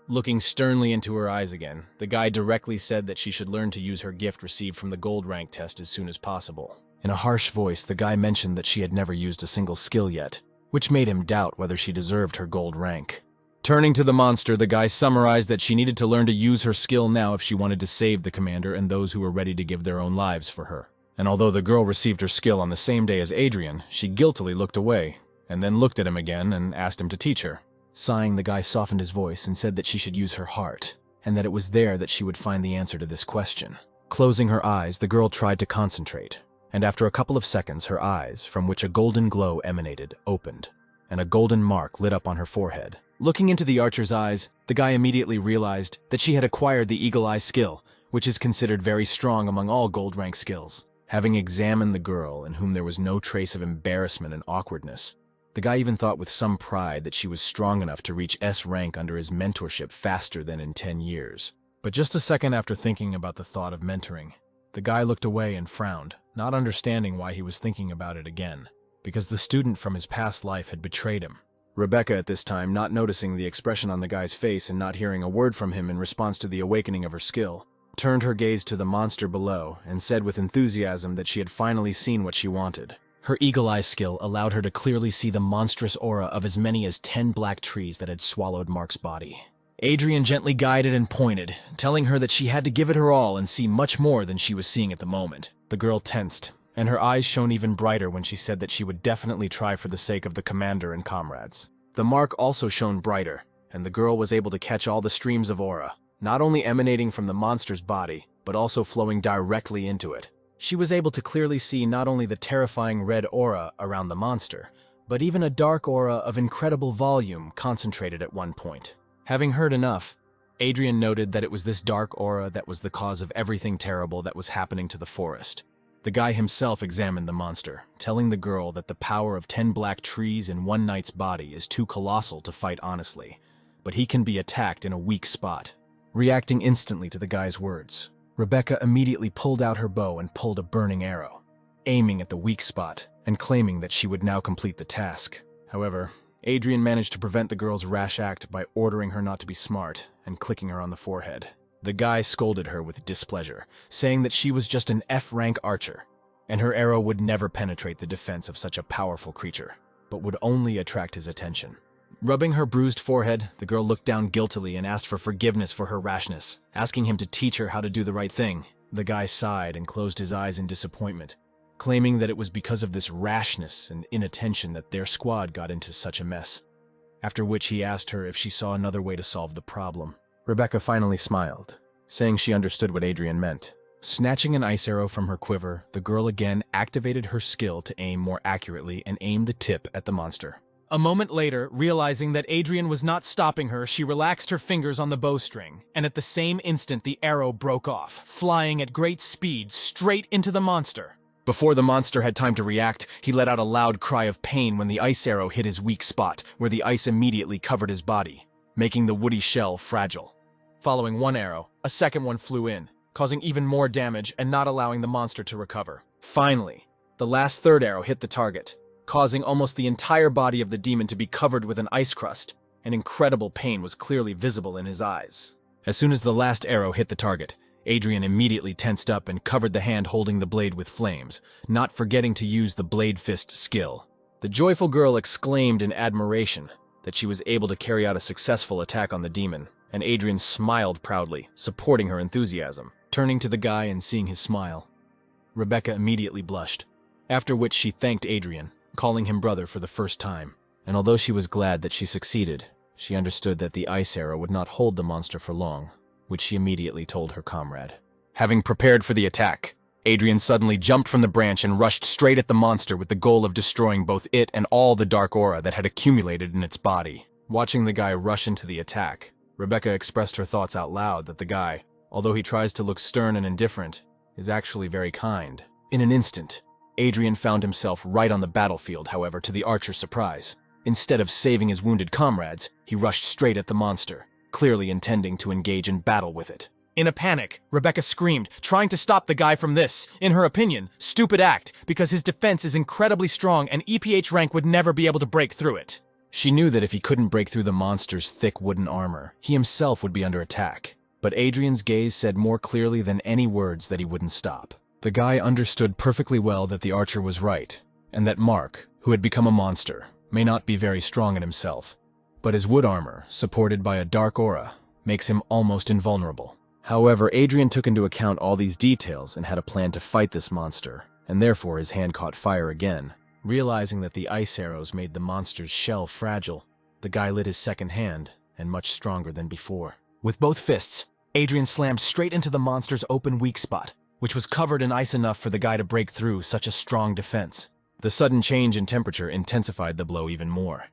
Looking sternly into her eyes again, the guy directly said that she should learn to use her gift received from the gold rank test as soon as possible. In a harsh voice, the guy mentioned that she had never used a single skill yet, which made him doubt whether she deserved her gold rank. Turning to the monster, the guy summarized that she needed to learn to use her skill now if she wanted to save the commander and those who were ready to give their own lives for her. And although the girl received her skill on the same day as Adrian, she guiltily looked away, and then looked at him again and asked him to teach her. Sighing, the guy softened his voice and said that she should use her heart, and that it was there that she would find the answer to this question. Closing her eyes, the girl tried to concentrate, and after a couple of seconds, her eyes, from which a golden glow emanated, opened, and a golden mark lit up on her forehead. Looking into the archer's eyes, the guy immediately realized that she had acquired the Eagle Eye skill, which is considered very strong among all gold rank skills. Having examined the girl, in whom there was no trace of embarrassment and awkwardness, the guy even thought with some pride that she was strong enough to reach S rank under his mentorship faster than in 10 years. But just a second after thinking about the thought of mentoring, the guy looked away and frowned, not understanding why he was thinking about it again, because the student from his past life had betrayed him. Rebecca at this time, not noticing the expression on the guy's face and not hearing a word from him in response to the awakening of her skill, turned her gaze to the monster below and said with enthusiasm that she had finally seen what she wanted. Her eagle eye skill allowed her to clearly see the monstrous aura of as many as 10 black trees that had swallowed Mark's body. Adrian gently guided and pointed, telling her that she had to give it her all and see much more than she was seeing at the moment. The girl tensed, and her eyes shone even brighter when she said that she would definitely try for the sake of the commander and comrades. The mark also shone brighter, and the girl was able to catch all the streams of aura, not only emanating from the monster's body, but also flowing directly into it. She was able to clearly see not only the terrifying red aura around the monster, but even a dark aura of incredible volume concentrated at one point. Having heard enough, Adrian noted that it was this dark aura that was the cause of everything terrible that was happening to the forest. The guy himself examined the monster, telling the girl that the power of 10 black trees in one knight's body is too colossal to fight honestly, but he can be attacked in a weak spot. Reacting instantly to the guy's words, Rebecca immediately pulled out her bow and pulled a burning arrow, aiming at the weak spot and claiming that she would now complete the task. However, Adrian managed to prevent the girl's rash act by ordering her not to be smart and clicking her on the forehead. The guy scolded her with displeasure, saying that she was just an F-rank archer, and her arrow would never penetrate the defense of such a powerful creature, but would only attract his attention. Rubbing her bruised forehead, the girl looked down guiltily and asked for forgiveness for her rashness, asking him to teach her how to do the right thing. The guy sighed and closed his eyes in disappointment, claiming that it was because of this rashness and inattention that their squad got into such a mess. After which he asked her if she saw another way to solve the problem. Rebecca finally smiled, saying she understood what Adrian meant. Snatching an ice arrow from her quiver, the girl again activated her skill to aim more accurately and aimed the tip at the monster. A moment later, realizing that Adrian was not stopping her, she relaxed her fingers on the bowstring, and at the same instant the arrow broke off, flying at great speed straight into the monster. Before the monster had time to react, he let out a loud cry of pain when the ice arrow hit his weak spot, where the ice immediately covered his body, making the woody shell fragile. Following one arrow, a second one flew in, causing even more damage and not allowing the monster to recover. Finally, the last third arrow hit the target, causing almost the entire body of the demon to be covered with an ice crust, and incredible pain was clearly visible in his eyes. As soon as the last arrow hit the target, Adrian immediately tensed up and covered the hand holding the blade with flames, not forgetting to use the blade fist skill. The joyful girl exclaimed in admiration that she was able to carry out a successful attack on the demon, and Adrian smiled proudly, supporting her enthusiasm. Turning to the guy and seeing his smile, Rebecca immediately blushed, after which she thanked Adrian, calling him brother for the first time. And although she was glad that she succeeded, she understood that the ice arrow would not hold the monster for long, which she immediately told her comrade. Having prepared for the attack, Adrian suddenly jumped from the branch and rushed straight at the monster with the goal of destroying both it and all the dark aura that had accumulated in its body. Watching the guy rush into the attack, Rebecca expressed her thoughts out loud that the guy, although he tries to look stern and indifferent, is actually very kind. In an instant, Adrian found himself right on the battlefield, however, to the archer's surprise. Instead of saving his wounded comrades, he rushed straight at the monster, clearly intending to engage in battle with it. In a panic, Rebecca screamed, trying to stop the guy from this, in her opinion, stupid act, because his defense is incredibly strong and EPH rank would never be able to break through it. She knew that if he couldn't break through the monster's thick wooden armor, he himself would be under attack. But Adrian's gaze said more clearly than any words that he wouldn't stop. The guy understood perfectly well that the archer was right, and that Mark, who had become a monster, may not be very strong in himself, but his wood armor, supported by a dark aura, makes him almost invulnerable. However, Adrian took into account all these details and had a plan to fight this monster, and therefore his hand caught fire again. Realizing that the ice arrows made the monster's shell fragile, the guy lit his second hand, and much stronger than before. With both fists, Adrian slammed straight into the monster's open weak spot, which was covered in ice enough for the guy to break through such a strong defense. The sudden change in temperature intensified the blow even more,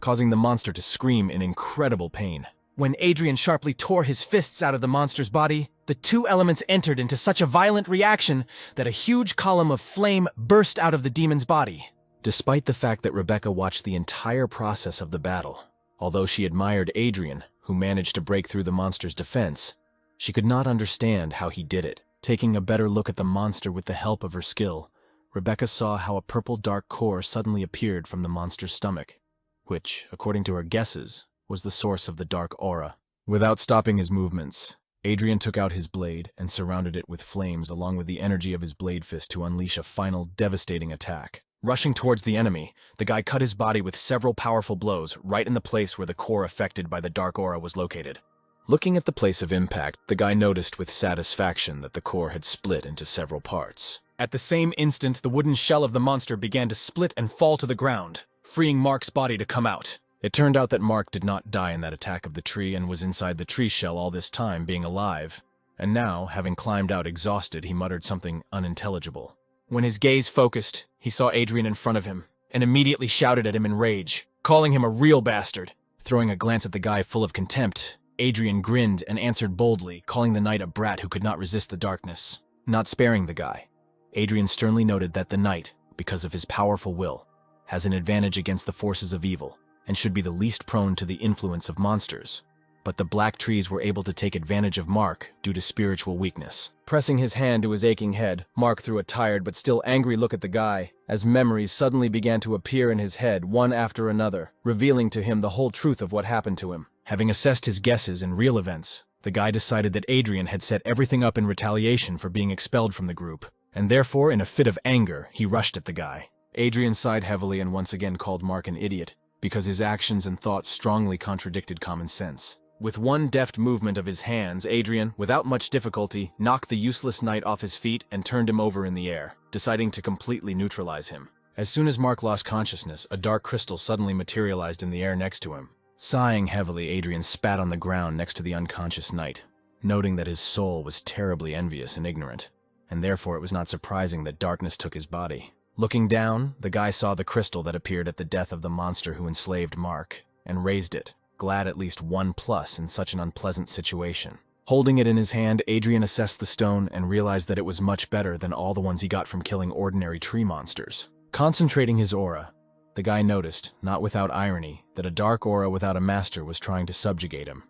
causing the monster to scream in incredible pain. When Adrian sharply tore his fists out of the monster's body, the two elements entered into such a violent reaction that a huge column of flame burst out of the demon's body. Despite the fact that Rebecca watched the entire process of the battle, although she admired Adrian, who managed to break through the monster's defense, she could not understand how he did it. Taking a better look at the monster with the help of her skill, Rebecca saw how a purple dark core suddenly appeared from the monster's stomach, which, according to her guesses, was the source of the dark aura. Without stopping his movements, Adrian took out his blade and surrounded it with flames along with the energy of his blade fist to unleash a final devastating attack. Rushing towards the enemy, the guy cut his body with several powerful blows right in the place where the core affected by the dark aura was located. Looking at the place of impact, the guy noticed with satisfaction that the core had split into several parts. At the same instant, the wooden shell of the monster began to split and fall to the ground, freeing Mark's body to come out. It turned out that Mark did not die in that attack of the tree and was inside the tree shell all this time, being alive. And now, having climbed out exhausted, he muttered something unintelligible. When his gaze focused, he saw Adrian in front of him, and immediately shouted at him in rage, calling him a real bastard. Throwing a glance at the guy full of contempt, Adrian grinned and answered boldly, calling the knight a brat who could not resist the darkness. Not sparing the guy, Adrian sternly noted that the knight, because of his powerful will, has an advantage against the forces of evil, and should be the least prone to the influence of monsters. But the black trees were able to take advantage of Mark due to spiritual weakness. Pressing his hand to his aching head, Mark threw a tired but still angry look at the guy, as memories suddenly began to appear in his head one after another, revealing to him the whole truth of what happened to him. Having assessed his guesses and real events, the guy decided that Adrian had set everything up in retaliation for being expelled from the group, and therefore, in a fit of anger, he rushed at the guy. Adrian sighed heavily and once again called Mark an idiot, because his actions and thoughts strongly contradicted common sense. With one deft movement of his hands, Adrian, without much difficulty, knocked the useless knight off his feet and turned him over in the air, deciding to completely neutralize him. As soon as Mark lost consciousness, a dark crystal suddenly materialized in the air next to him. Sighing heavily, Adrian spat on the ground next to the unconscious knight, noting that his soul was terribly envious and ignorant, and therefore it was not surprising that darkness took his body. Looking down, the guy saw the crystal that appeared at the death of the monster who enslaved Mark, and raised it, glad at least 1+ in such an unpleasant situation. Holding it in his hand, Adrian assessed the stone and realized that it was much better than all the ones he got from killing ordinary tree monsters. Concentrating his aura, the guy noticed, not without irony, that a dark aura without a master was trying to subjugate him.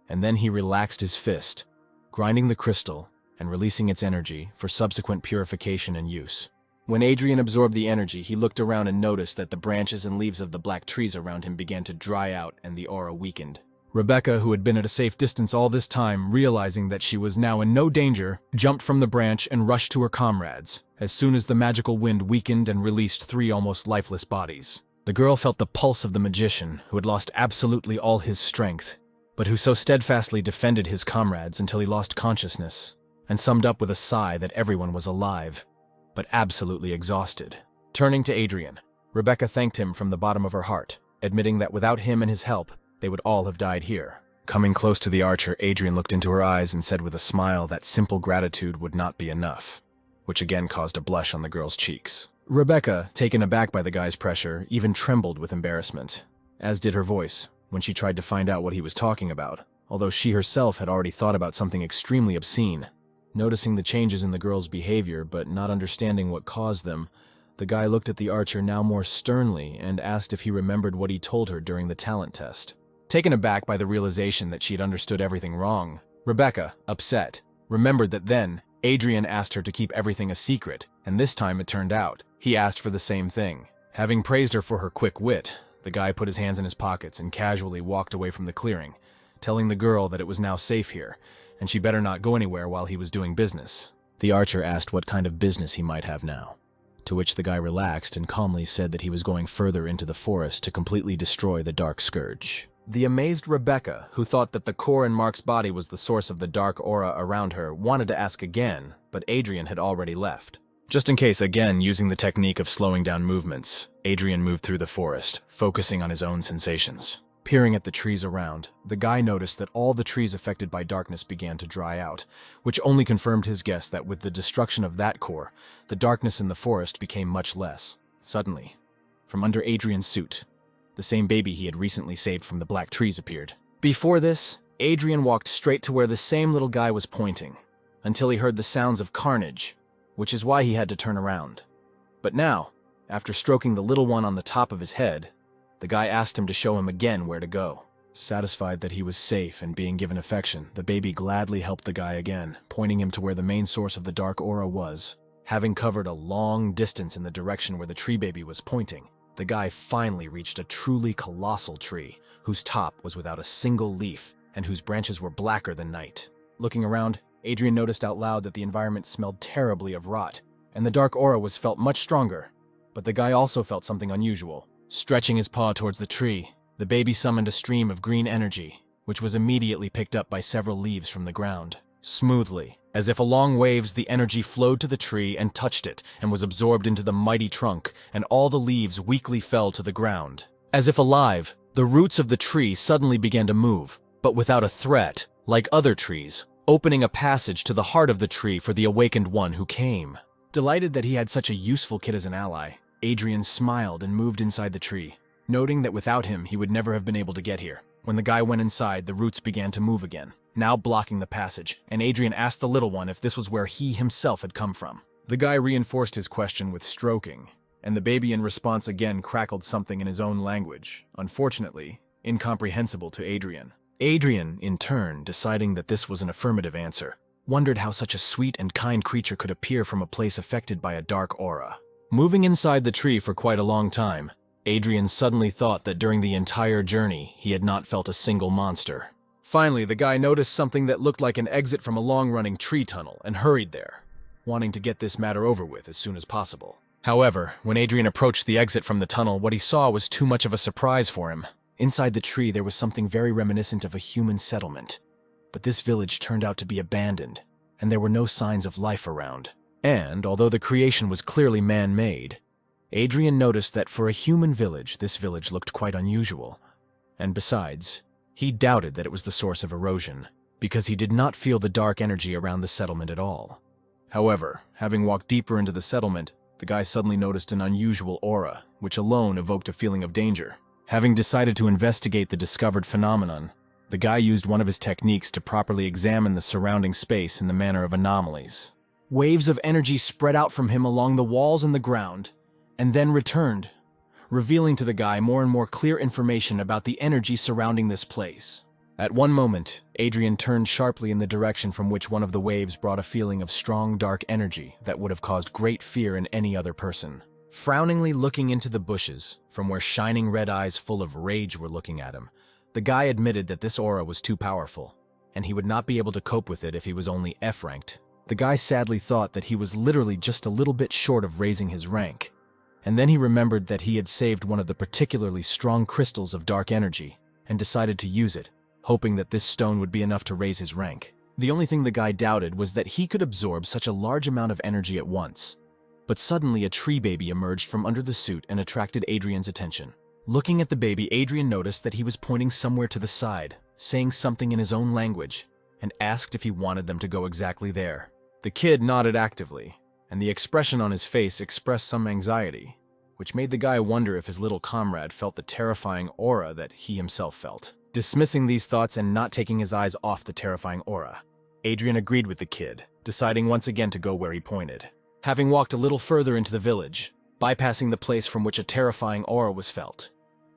And then he relaxed his fist, grinding the crystal and releasing its energy for subsequent purification and use. When Adrian absorbed the energy, he looked around and noticed that the branches and leaves of the black trees around him began to dry out and the aura weakened. Rebecca, who had been at a safe distance all this time, realizing that she was now in no danger, jumped from the branch and rushed to her comrades, as soon as the magical wind weakened and released 3 almost lifeless bodies. The girl felt the pulse of the magician, who had lost absolutely all his strength, but who so steadfastly defended his comrades until he lost consciousness, and summed up with a sigh that everyone was alive, but absolutely exhausted. Turning to Adrian, Rebecca thanked him from the bottom of her heart, admitting that without him and his help, they would all have died here. Coming close to the archer, Adrian looked into her eyes and said with a smile that simple gratitude would not be enough, which again caused a blush on the girl's cheeks. Rebecca, taken aback by the guy's pressure, even trembled with embarrassment, as did her voice when she tried to find out what he was talking about, although she herself had already thought about something extremely obscene. Noticing the changes in the girl's behavior, but not understanding what caused them, the guy looked at the archer now more sternly and asked if he remembered what he told her during the talent test. Taken aback by the realization that she had understood everything wrong, Rebecca, upset, remembered that then Adrian asked her to keep everything a secret, and this time it turned out he asked for the same thing. Having praised her for her quick wit, the guy put his hands in his pockets and casually walked away from the clearing, telling the girl that it was now safe here, and she better not go anywhere while he was doing business. The archer asked what kind of business he might have now, to which the guy relaxed and calmly said that he was going further into the forest to completely destroy the Dark Scourge. The amazed Rebecca, who thought that the core in Mark's body was the source of the dark aura around her, wanted to ask again, but Adrian had already left. Just in case, again, using the technique of slowing down movements, Adrian moved through the forest, focusing on his own sensations. Peering at the trees around, the guy noticed that all the trees affected by darkness began to dry out, which only confirmed his guess that with the destruction of that core, the darkness in the forest became much less. Suddenly, from under Adrian's suit, the same baby he had recently saved from the black trees appeared. Before this, Adrian walked straight to where the same little guy was pointing, until he heard the sounds of carnage, which is why he had to turn around. But now, after stroking the little one on the top of his head, the guy asked him to show him again where to go. Satisfied that he was safe and being given affection, the baby gladly helped the guy again, pointing him to where the main source of the dark aura was. Having covered a long distance in the direction where the tree baby was pointing, the guy finally reached a truly colossal tree, whose top was without a single leaf and whose branches were blacker than night. Looking around, Adrian noticed out loud that the environment smelled terribly of rot, and the dark aura was felt much stronger. But the guy also felt something unusual. Stretching his paw towards the tree, the baby summoned a stream of green energy, which was immediately picked up by several leaves from the ground. Smoothly, as if along waves, the energy flowed to the tree and touched it, and was absorbed into the mighty trunk, and all the leaves weakly fell to the ground. As if alive, the roots of the tree suddenly began to move, but without a threat, like other trees, opening a passage to the heart of the tree for the awakened one who came. Delighted that he had such a useful kid as an ally, Adrian smiled and moved inside the tree, noting that without him he would never have been able to get here. When the guy went inside, the roots began to move again, now blocking the passage, and Adrian asked the little one if this was where he himself had come from. The guy reinforced his question with stroking, and the baby in response again crackled something in his own language, unfortunately, incomprehensible to Adrian. Adrian, in turn, deciding that this was an affirmative answer, wondered how such a sweet and kind creature could appear from a place affected by a dark aura. Moving inside the tree for quite a long time, Adrian suddenly thought that during the entire journey, he had not felt a single monster. Finally, the guy noticed something that looked like an exit from a long-running tree tunnel and hurried there, wanting to get this matter over with as soon as possible. However, when Adrian approached the exit from the tunnel, what he saw was too much of a surprise for him. Inside the tree, there was something very reminiscent of a human settlement. But this village turned out to be abandoned, and there were no signs of life around. And, although the creation was clearly man-made, Adrian noticed that for a human village, this village looked quite unusual. And besides, he doubted that it was the source of erosion, because he did not feel the dark energy around the settlement at all. However, having walked deeper into the settlement, the guy suddenly noticed an unusual aura, which alone evoked a feeling of danger. Having decided to investigate the discovered phenomenon, the guy used one of his techniques to properly examine the surrounding space in the manner of anomalies. Waves of energy spread out from him along the walls and the ground, and then returned, revealing to the guy more and more clear information about the energy surrounding this place. At one moment, Adrian turned sharply in the direction from which one of the waves brought a feeling of strong dark energy that would have caused great fear in any other person. Frowningly looking into the bushes, from where shining red eyes full of rage were looking at him, the guy admitted that this aura was too powerful, and he would not be able to cope with it if he was only F-ranked. The guy sadly thought that he was literally just a little bit short of raising his rank, and then he remembered that he had saved one of the particularly strong crystals of dark energy, and decided to use it, hoping that this stone would be enough to raise his rank. The only thing the guy doubted was that he could absorb such a large amount of energy at once. But suddenly a tree baby emerged from under the suit and attracted Adrian's attention. Looking at the baby, Adrian noticed that he was pointing somewhere to the side, saying something in his own language, and asked if he wanted them to go exactly there. The kid nodded actively, and the expression on his face expressed some anxiety, which made the guy wonder if his little comrade felt the terrifying aura that he himself felt. Dismissing these thoughts and not taking his eyes off the terrifying aura, Adrian agreed with the kid, deciding once again to go where he pointed. Having walked a little further into the village, bypassing the place from which a terrifying aura was felt,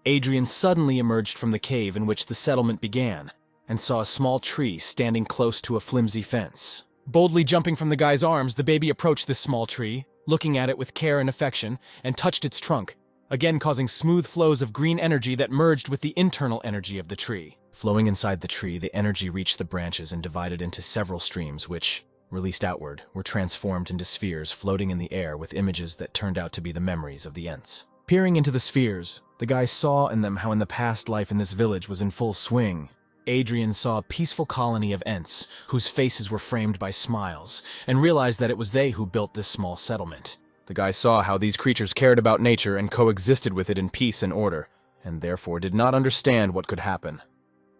Adrian suddenly emerged from the cave in which the settlement began and saw a small tree standing close to a flimsy fence. Boldly jumping from the guy's arms, the baby approached this small tree, looking at it with care and affection, and touched its trunk, again causing smooth flows of green energy that merged with the internal energy of the tree. Flowing inside the tree, the energy reached the branches and divided into several streams which, released outward, were transformed into spheres floating in the air with images that turned out to be the memories of the Ents. Peering into the spheres, the guy saw in them how in the past life in this village was in full swing. Adrian saw a peaceful colony of Ents, whose faces were framed by smiles, and realized that it was they who built this small settlement. The guy saw how these creatures cared about nature and coexisted with it in peace and order, and therefore did not understand what could happen,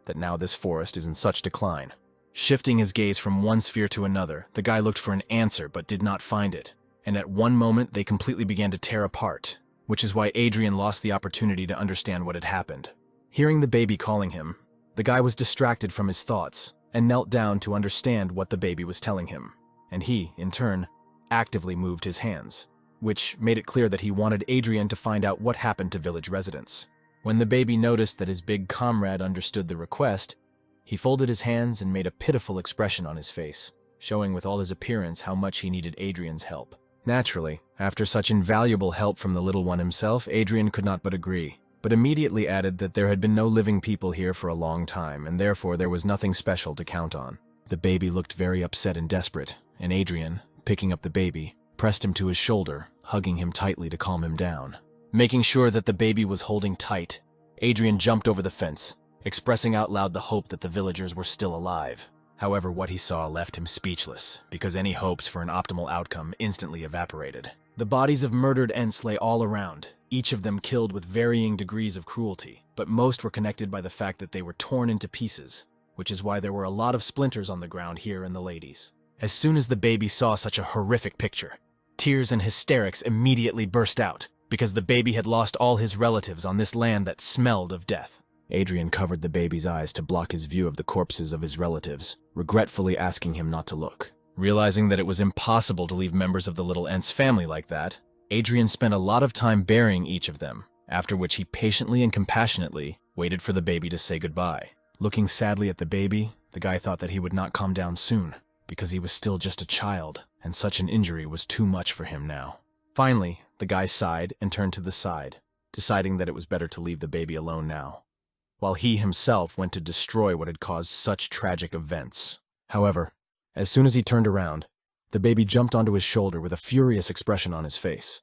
that now this forest is in such decline. Shifting his gaze from one sphere to another, the guy looked for an answer but did not find it, and at one moment they completely began to tear apart, which is why Adrian lost the opportunity to understand what had happened. Hearing the baby calling him, the guy was distracted from his thoughts and knelt down to understand what the baby was telling him, and he, in turn, actively moved his hands, which made it clear that he wanted Adrian to find out what happened to village residents. When the baby noticed that his big comrade understood the request, he folded his hands and made a pitiful expression on his face, showing with all his appearance how much he needed Adrian's help. Naturally, after such invaluable help from the little one himself, Adrian could not but agree, but immediately added that there had been no living people here for a long time, and therefore there was nothing special to count on. The baby looked very upset and desperate, and Adrian, picking up the baby, pressed him to his shoulder, hugging him tightly to calm him down. Making sure that the baby was holding tight, Adrian jumped over the fence, expressing out loud the hope that the villagers were still alive. However, what he saw left him speechless, because any hopes for an optimal outcome instantly evaporated. The bodies of murdered Ents lay all around, each of them killed with varying degrees of cruelty, but most were connected by the fact that they were torn into pieces, which is why there were a lot of splinters on the ground here in the ladies. As soon as the baby saw such a horrific picture, tears and hysterics immediately burst out, because the baby had lost all his relatives on this land that smelled of death. Adrian covered the baby's eyes to block his view of the corpses of his relatives, regretfully asking him not to look. Realizing that it was impossible to leave members of the little Ent's family like that, Adrian spent a lot of time burying each of them, after which he patiently and compassionately waited for the baby to say goodbye. Looking sadly at the baby, the guy thought that he would not calm down soon, because he was still just a child, and such an injury was too much for him now. Finally, the guy sighed and turned to the side, deciding that it was better to leave the baby alone now, while he himself went to destroy what had caused such tragic events. However, as soon as he turned around, the baby jumped onto his shoulder with a furious expression on his face,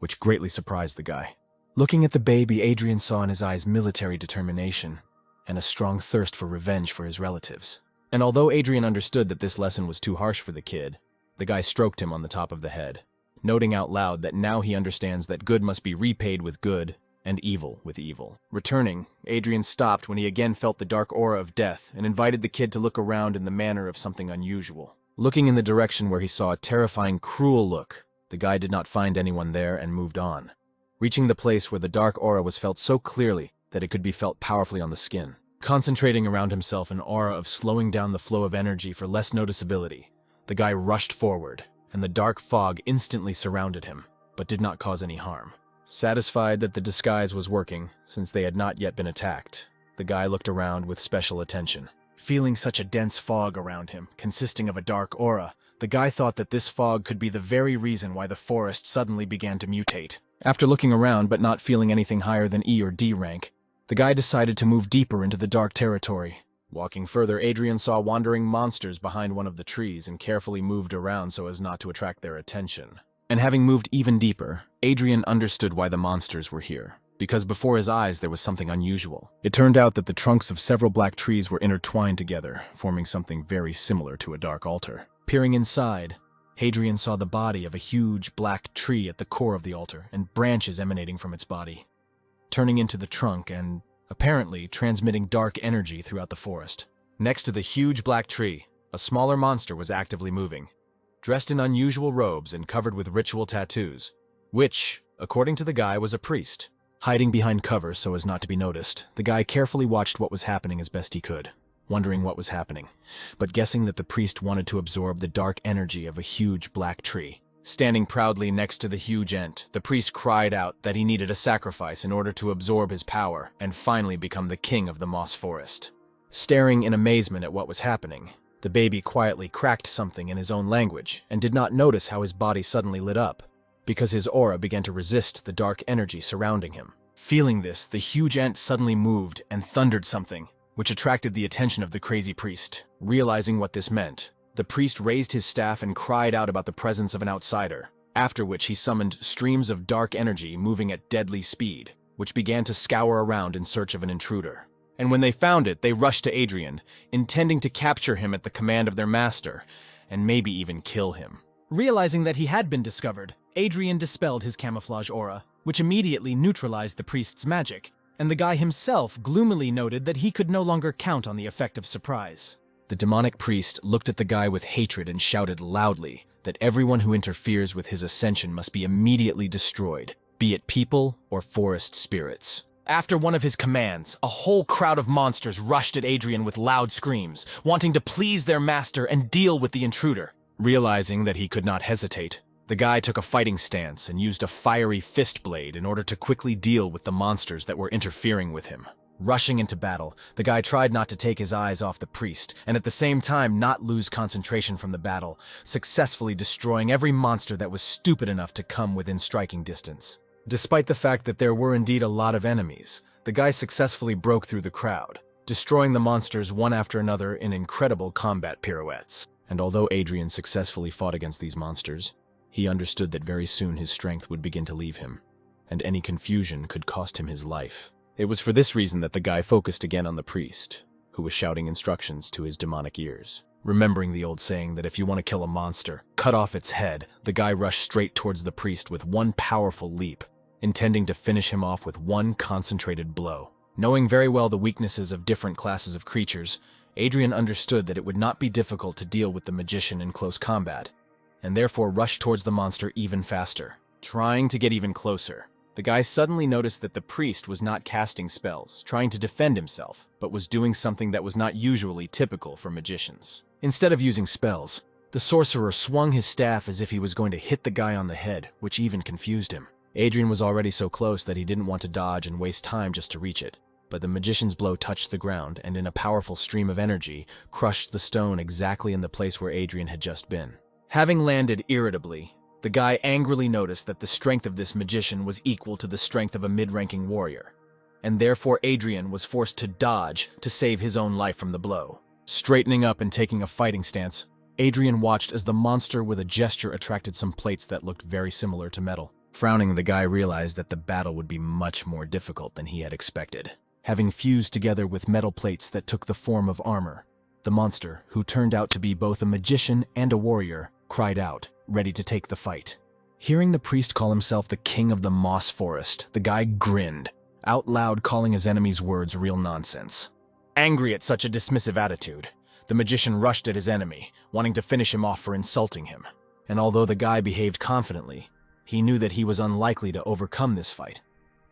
which greatly surprised the guy. Looking at the baby, Adrian saw in his eyes military determination and a strong thirst for revenge for his relatives. And although Adrian understood that this lesson was too harsh for the kid, the guy stroked him on the top of the head, noting out loud that now he understands that good must be repaid with good and evil with evil. Returning, Adrian stopped when he again felt the dark aura of death and invited the kid to look around in the manner of something unusual. Looking in the direction where he saw a terrifying, cruel look, the guy did not find anyone there and moved on, reaching the place where the dark aura was felt so clearly that it could be felt powerfully on the skin. Concentrating around himself an aura of slowing down the flow of energy for less noticeability, the guy rushed forward, and the dark fog instantly surrounded him, but did not cause any harm. Satisfied that the disguise was working, since they had not yet been attacked, the guy looked around with special attention. Feeling such a dense fog around him, consisting of a dark aura, the guy thought that this fog could be the very reason why the forest suddenly began to mutate. After looking around but not feeling anything higher than E or D rank, the guy decided to move deeper into the dark territory. Walking further, Adrian saw wandering monsters behind one of the trees and carefully moved around so as not to attract their attention. And having moved even deeper, Adrian understood why the monsters were here, because before his eyes there was something unusual. It turned out that the trunks of several black trees were intertwined together, forming something very similar to a dark altar. Peering inside, Adrian saw the body of a huge black tree at the core of the altar and branches emanating from its body, turning into the trunk and apparently transmitting dark energy throughout the forest. Next to the huge black tree, a smaller monster was actively moving, dressed in unusual robes and covered with ritual tattoos, which, according to the guy, was a priest. Hiding behind cover so as not to be noticed, the guy carefully watched what was happening as best he could, wondering what was happening, but guessing that the priest wanted to absorb the dark energy of a huge black tree. Standing proudly next to the huge Ent, the priest cried out that he needed a sacrifice in order to absorb his power and finally become the king of the moss forest. Staring in amazement at what was happening, the baby quietly cracked something in his own language and did not notice how his body suddenly lit up, because his aura began to resist the dark energy surrounding him. Feeling this, the huge Ent suddenly moved and thundered something, which attracted the attention of the crazy priest. Realizing what this meant, the priest raised his staff and cried out about the presence of an outsider, after which he summoned streams of dark energy moving at deadly speed, which began to scour around in search of an intruder. And when they found it, they rushed to Adrian, intending to capture him at the command of their master, and maybe even kill him. Realizing that he had been discovered, Adrian dispelled his camouflage aura, which immediately neutralized the priest's magic, and the guy himself gloomily noted that he could no longer count on the effect of surprise. The demonic priest looked at the guy with hatred and shouted loudly that everyone who interferes with his ascension must be immediately destroyed, be it people or forest spirits. After one of his commands, a whole crowd of monsters rushed at Adrian with loud screams, wanting to please their master and deal with the intruder. Realizing that he could not hesitate, The guy took a fighting stance and used a fiery fist blade in order to quickly deal with the monsters that were interfering with him. Rushing into battle, the guy tried not to take his eyes off the priest, and at the same time not lose concentration from the battle, successfully destroying every monster that was stupid enough to come within striking distance. Despite the fact that there were indeed a lot of enemies, the guy successfully broke through the crowd, destroying the monsters one after another in incredible combat pirouettes. And although Adrian successfully fought against these monsters, he understood that very soon his strength would begin to leave him, and any confusion could cost him his life. It was for this reason that the guy focused again on the priest, who was shouting instructions to his demonic ears. Remembering the old saying that if you want to kill a monster, cut off its head, the guy rushed straight towards the priest with one powerful leap, intending to finish him off with one concentrated blow. Knowing very well the weaknesses of different classes of creatures, Adrian understood that it would not be difficult to deal with the magician in close combat, and therefore rushed towards the monster even faster. Trying to get even closer, the guy suddenly noticed that the priest was not casting spells, trying to defend himself, but was doing something that was not usually typical for magicians. Instead of using spells, the sorcerer swung his staff as if he was going to hit the guy on the head, which even confused him. Adrian was already so close that he didn't want to dodge and waste time just to reach it, but the magician's blow touched the ground and in a powerful stream of energy, crushed the stone exactly in the place where Adrian had just been. Having landed irritably, the guy angrily noticed that the strength of this magician was equal to the strength of a mid-ranking warrior, and therefore Adrian was forced to dodge to save his own life from the blow. Straightening up and taking a fighting stance, Adrian watched as the monster with a gesture attracted some plates that looked very similar to metal. Frowning, the guy realized that the battle would be much more difficult than he had expected. Having fused together with metal plates that took the form of armor, the monster, who turned out to be both a magician and a warrior, cried out, ready to take the fight. Hearing the priest call himself the king of the moss forest, the guy grinned, out loud calling his enemy's words real nonsense. Angry at such a dismissive attitude, the magician rushed at his enemy, wanting to finish him off for insulting him. And although the guy behaved confidently, he knew that he was unlikely to overcome this fight,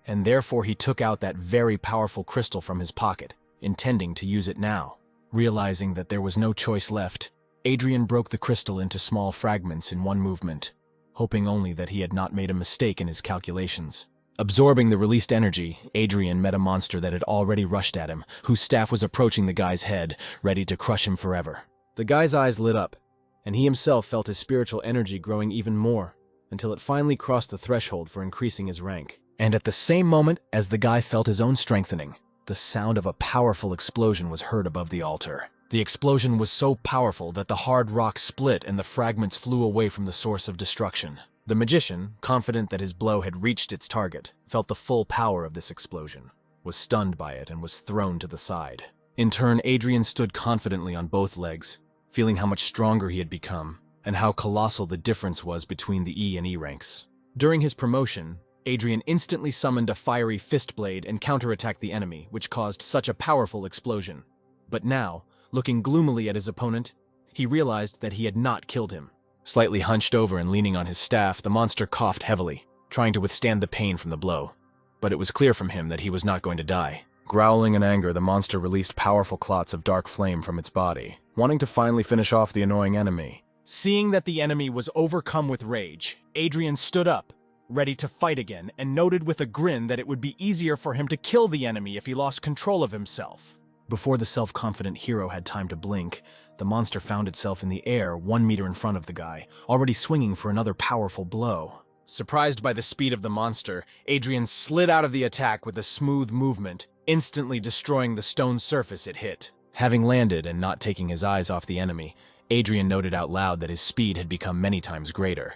and therefore he took out that very powerful crystal from his pocket, intending to use it now. Realizing that there was no choice left, Adrian broke the crystal into small fragments in one movement, hoping only that he had not made a mistake in his calculations. Absorbing the released energy, Adrian met a monster that had already rushed at him, whose staff was approaching the guy's head, ready to crush him forever. The guy's eyes lit up, and he himself felt his spiritual energy growing even more, until it finally crossed the threshold for increasing his rank. And at the same moment as the guy felt his own strengthening, the sound of a powerful explosion was heard above the altar. The explosion was so powerful that the hard rock split and the fragments flew away from the source of destruction. The magician, confident that his blow had reached its target, felt the full power of this explosion, was stunned by it, and was thrown to the side. In turn, Adrian stood confidently on both legs, feeling how much stronger he had become, and how colossal the difference was between the E and E ranks. During his promotion, Adrian instantly summoned a fiery fist blade and counterattacked the enemy, which caused such a powerful explosion. But now, looking gloomily at his opponent, he realized that he had not killed him. Slightly hunched over and leaning on his staff, the monster coughed heavily, trying to withstand the pain from the blow. But it was clear from him that he was not going to die. Growling in anger, the monster released powerful clots of dark flame from its body, wanting to finally finish off the annoying enemy. Seeing that the enemy was overcome with rage, Adrian stood up, ready to fight again, and noted with a grin that it would be easier for him to kill the enemy if he lost control of himself. Before the self-confident hero had time to blink, the monster found itself in the air 1 meter in front of the guy, already swinging for another powerful blow. Surprised by the speed of the monster, Adrian slid out of the attack with a smooth movement, instantly destroying the stone surface it hit. Having landed and not taking his eyes off the enemy, Adrian noted out loud that his speed had become many times greater,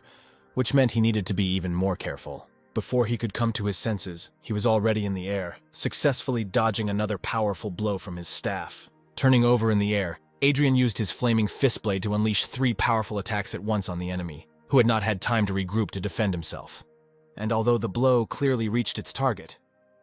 which meant he needed to be even more careful. Before he could come to his senses, he was already in the air, successfully dodging another powerful blow from his staff. Turning over in the air, Adrian used his flaming fist blade to unleash 3 powerful attacks at once on the enemy, who had not had time to regroup to defend himself. And although the blow clearly reached its target,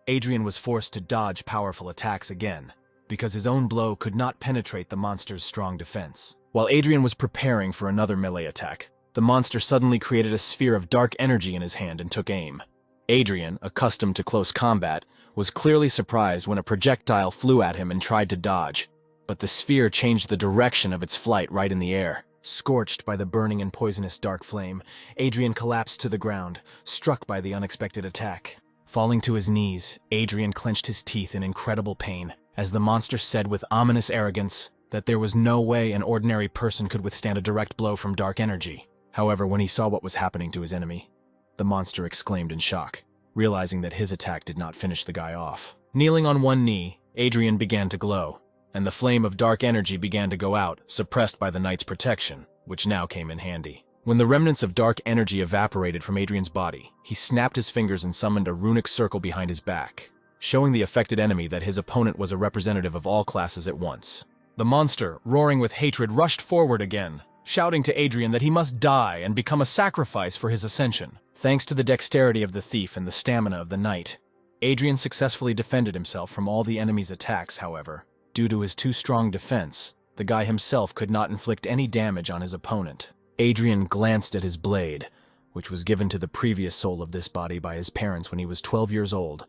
Adrian was forced to dodge powerful attacks again, because his own blow could not penetrate the monster's strong defense. While Adrian was preparing for another melee attack, the monster suddenly created a sphere of dark energy in his hand and took aim. Adrian, accustomed to close combat, was clearly surprised when a projectile flew at him and tried to dodge, but the sphere changed the direction of its flight right in the air. Scorched by the burning and poisonous dark flame, Adrian collapsed to the ground, struck by the unexpected attack. Falling to his knees, Adrian clenched his teeth in incredible pain, as the monster said with ominous arrogance that there was no way an ordinary person could withstand a direct blow from dark energy. However, when he saw what was happening to his enemy, the monster exclaimed in shock, realizing that his attack did not finish the guy off. Kneeling on one knee, Adrian began to glow, and the flame of dark energy began to go out, suppressed by the knight's protection, which now came in handy. When the remnants of dark energy evaporated from Adrian's body, he snapped his fingers and summoned a runic circle behind his back, showing the affected enemy that his opponent was a representative of all classes at once. The monster, roaring with hatred, rushed forward again, shouting to Adrian that he must die and become a sacrifice for his ascension. Thanks to the dexterity of the thief and the stamina of the knight, Adrian successfully defended himself from all the enemy's attacks. However, due to his too strong defense, the guy himself could not inflict any damage on his opponent. Adrian glanced at his blade, which was given to the previous soul of this body by his parents when he was 12 years old,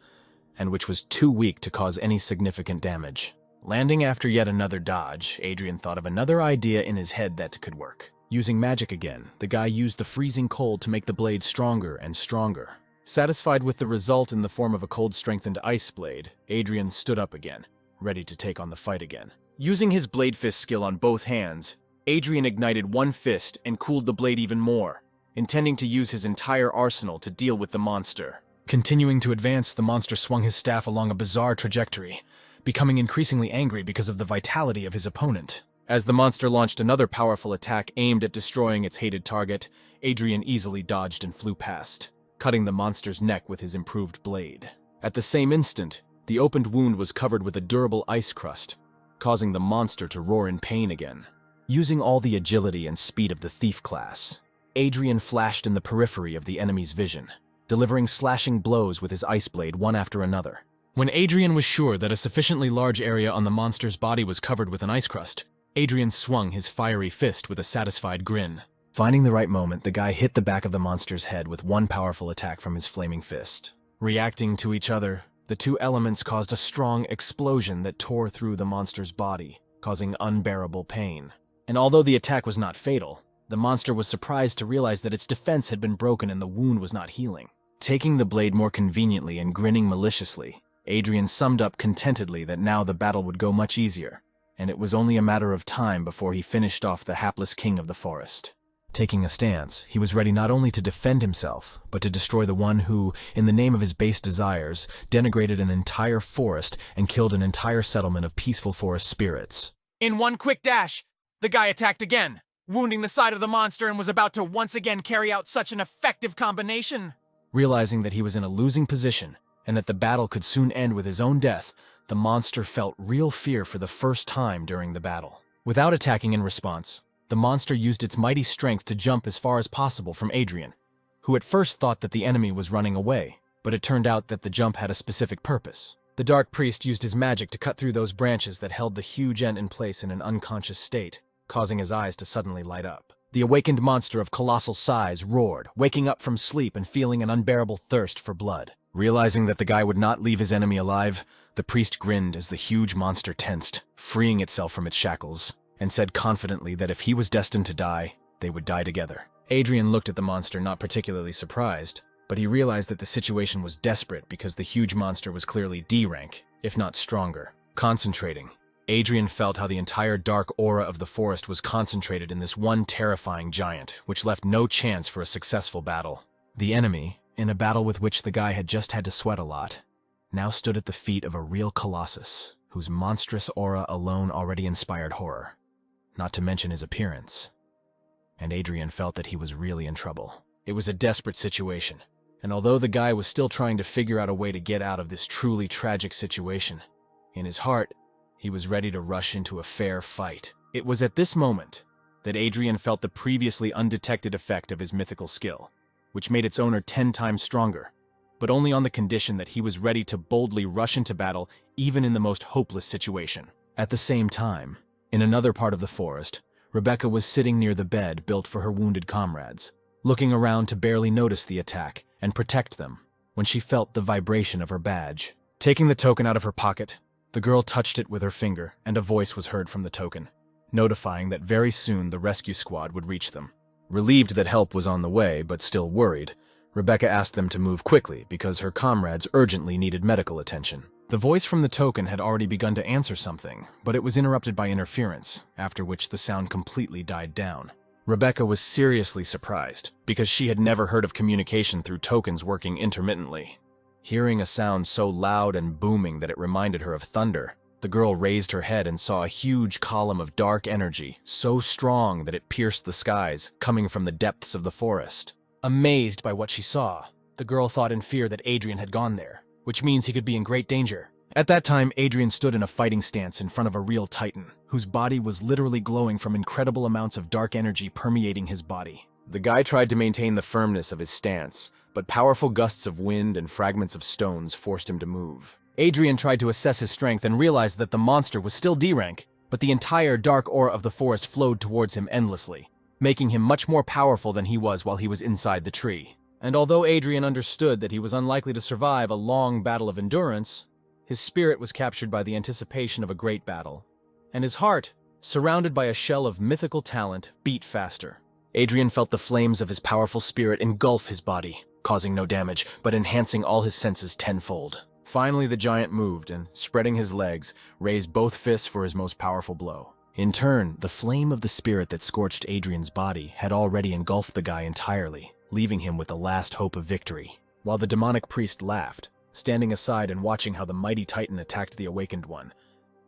and which was too weak to cause any significant damage. Landing after yet another dodge, Adrian thought of another idea in his head that could work. Using magic again, the guy used the freezing cold to make the blade stronger and stronger. Satisfied with the result in the form of a cold-strengthened ice blade, Adrian stood up again, ready to take on the fight again. Using his blade fist skill on both hands, Adrian ignited one fist and cooled the blade even more, intending to use his entire arsenal to deal with the monster. Continuing to advance, the monster swung his staff along a bizarre trajectory, becoming increasingly angry because of the vitality of his opponent. As the monster launched another powerful attack aimed at destroying its hated target, Adrian easily dodged and flew past, cutting the monster's neck with his improved blade. At the same instant, the opened wound was covered with a durable ice crust, causing the monster to roar in pain again. Using all the agility and speed of the thief class, Adrian flashed in the periphery of the enemy's vision, delivering slashing blows with his ice blade one after another. When Adrian was sure that a sufficiently large area on the monster's body was covered with an ice crust, Adrian swung his fiery fist with a satisfied grin. Finding the right moment, the guy hit the back of the monster's head with one powerful attack from his flaming fist. Reacting to each other, the two elements caused a strong explosion that tore through the monster's body, causing unbearable pain. And although the attack was not fatal, the monster was surprised to realize that its defense had been broken and the wound was not healing. Taking the blade more conveniently and grinning maliciously, Adrian summed up contentedly that now the battle would go much easier, and it was only a matter of time before he finished off the hapless king of the forest. Taking a stance, he was ready not only to defend himself, but to destroy the one who, in the name of his base desires, denigrated an entire forest and killed an entire settlement of peaceful forest spirits. In one quick dash, the guy attacked again, wounding the side of the monster, and was about to once again carry out such an effective combination. Realizing that he was in a losing position, and that the battle could soon end with his own death, the monster felt real fear for the first time during the battle. Without attacking in response, the monster used its mighty strength to jump as far as possible from Adrian, who at first thought that the enemy was running away, but it turned out that the jump had a specific purpose. The dark priest used his magic to cut through those branches that held the huge ent in place in an unconscious state, causing his eyes to suddenly light up. The awakened monster of colossal size roared, waking up from sleep and feeling an unbearable thirst for blood. Realizing that the guy would not leave his enemy alive, the priest grinned as the huge monster tensed, freeing itself from its shackles, and said confidently that if he was destined to die, they would die together. Adrian looked at the monster, not particularly surprised, but he realized that the situation was desperate because the huge monster was clearly D rank, if not stronger. Concentrating, Adrian felt how the entire dark aura of the forest was concentrated in this one terrifying giant, which left no chance for a successful battle. The enemy, in a battle with which the guy had just had to sweat a lot, now stood at the feet of a real colossus, whose monstrous aura alone already inspired horror, not to mention his appearance. And Adrian felt that he was really in trouble. It was a desperate situation, and although the guy was still trying to figure out a way to get out of this truly tragic situation, in his heart, he was ready to rush into a fair fight. It was at this moment that Adrian felt the previously undetected effect of his mythical skill, which made its owner 10 times stronger, but only on the condition that he was ready to boldly rush into battle even in the most hopeless situation. At the same time, in another part of the forest, Rebecca was sitting near the bed built for her wounded comrades, looking around to barely notice the attack and protect them, when she felt the vibration of her badge. Taking the token out of her pocket, the girl touched it with her finger, and a voice was heard from the token. notifying that very soon the rescue squad would reach them. Relieved that help was on the way, but still worried, Rebecca asked them to move quickly because her comrades urgently needed medical attention. The voice from the token had already begun to answer something, but it was interrupted by interference, after which the sound completely died down. Rebecca was seriously surprised, because she had never heard of communication through tokens working intermittently. Hearing a sound so loud and booming that it reminded her of thunder, the girl raised her head and saw a huge column of dark energy, so strong that it pierced the skies, coming from the depths of the forest. Amazed by what she saw, the girl thought in fear that Adrian had gone there, which means he could be in great danger. At that time, Adrian stood in a fighting stance in front of a real titan, whose body was literally glowing from incredible amounts of dark energy permeating his body. The guy tried to maintain the firmness of his stance, but powerful gusts of wind and fragments of stones forced him to move. Adrian tried to assess his strength and realized that the monster was still D rank, but the entire dark aura of the forest flowed towards him endlessly, making him much more powerful than he was while he was inside the tree. And although Adrian understood that he was unlikely to survive a long battle of endurance, his spirit was captured by the anticipation of a great battle, and his heart, surrounded by a shell of mythical talent, beat faster. Adrian felt the flames of his powerful spirit engulf his body, causing no damage, but enhancing all his senses tenfold. Finally, the giant moved and, spreading his legs, raised both fists for his most powerful blow. In turn, the flame of the spirit that scorched Adrian's body had already engulfed the guy entirely, leaving him with the last hope of victory. While the demonic priest laughed, standing aside and watching how the mighty titan attacked the awakened one,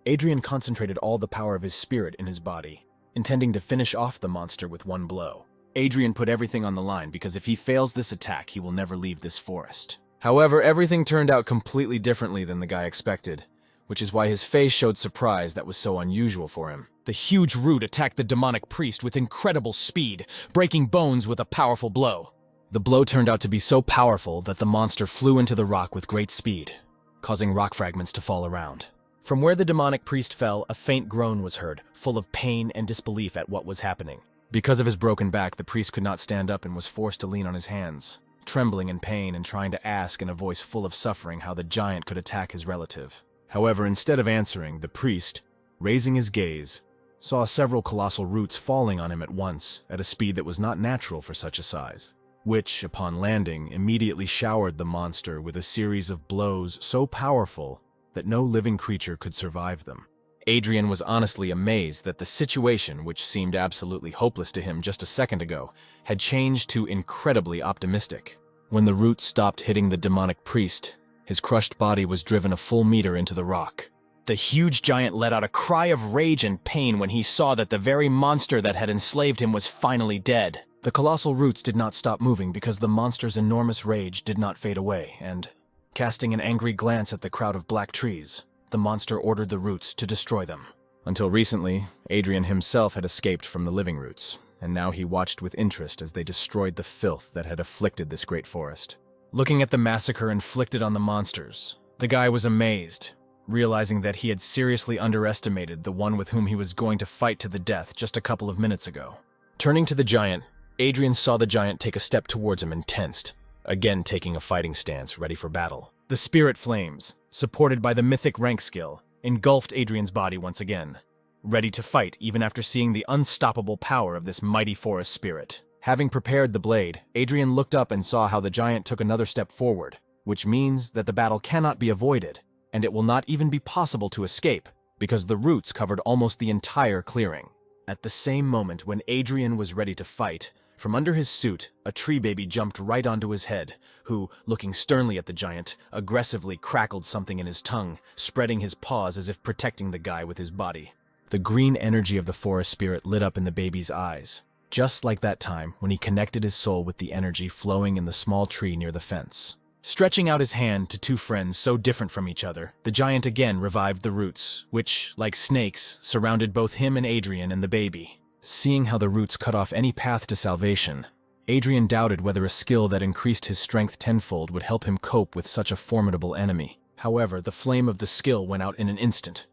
Adrian concentrated all the power of his spirit in his body, intending to finish off the monster with one blow. Adrian put everything on the line because if he fails this attack, he will never leave this forest. However, everything turned out completely differently than the guy expected, which is why his face showed surprise that was so unusual for him. The huge root attacked the demonic priest with incredible speed, breaking bones with a powerful blow. The blow turned out to be so powerful that the monster flew into the rock with great speed, causing rock fragments to fall around. From where the demonic priest fell, a faint groan was heard, full of pain and disbelief at what was happening. Because of his broken back, the priest could not stand up and was forced to lean on his hands, trembling in pain and trying to ask in a voice full of suffering how the giant could attack his relative. However, instead of answering, the priest, raising his gaze, saw several colossal roots falling on him at once at a speed that was not natural for such a size, which, upon landing, immediately showered the monster with a series of blows so powerful that no living creature could survive them. Adrian was honestly amazed that the situation, which seemed absolutely hopeless to him just a second ago, had changed to incredibly optimistic. When the roots stopped hitting the demonic priest, his crushed body was driven a full meter into the rock. The huge giant let out a cry of rage and pain when he saw that the very monster that had enslaved him was finally dead. The colossal roots did not stop moving because the monster's enormous rage did not fade away, and, casting an angry glance at the crowd of black trees, the monster ordered the roots to destroy them. Until recently, Adrian himself had escaped from the living roots, and now he watched with interest as they destroyed the filth that had afflicted this great forest. Looking at the massacre inflicted on the monsters, the guy was amazed, realizing that he had seriously underestimated the one with whom he was going to fight to the death just a couple of minutes ago. Turning to the giant, Adrian saw the giant take a step towards him and tensed, again taking a fighting stance, ready for battle. The spirit flames, supported by the mythic rank skill, engulfed Adrian's body once again, ready to fight even after seeing the unstoppable power of this mighty forest spirit. Having prepared the blade, Adrian looked up and saw how the giant took another step forward, which means that the battle cannot be avoided, and it will not even be possible to escape, because the roots covered almost the entire clearing. At the same moment when Adrian was ready to fight, from under his suit, a tree baby jumped right onto his head, who, looking sternly at the giant, aggressively crackled something in his tongue, spreading his paws as if protecting the guy with his body. The green energy of the forest spirit lit up in the baby's eyes, just like that time when he connected his soul with the energy flowing in the small tree near the fence. Stretching out his hand to two friends so different from each other, the giant again revived the roots, which, like snakes, surrounded both him and Adrian and the baby. Seeing how the roots cut off any path to salvation, Adrian doubted whether a skill that increased his strength tenfold would help him cope with such a formidable enemy. However, the flame of the skill went out in an instant,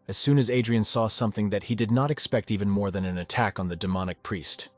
as soon as Adrian saw something that he did not expect even more than an attack on the demonic priest.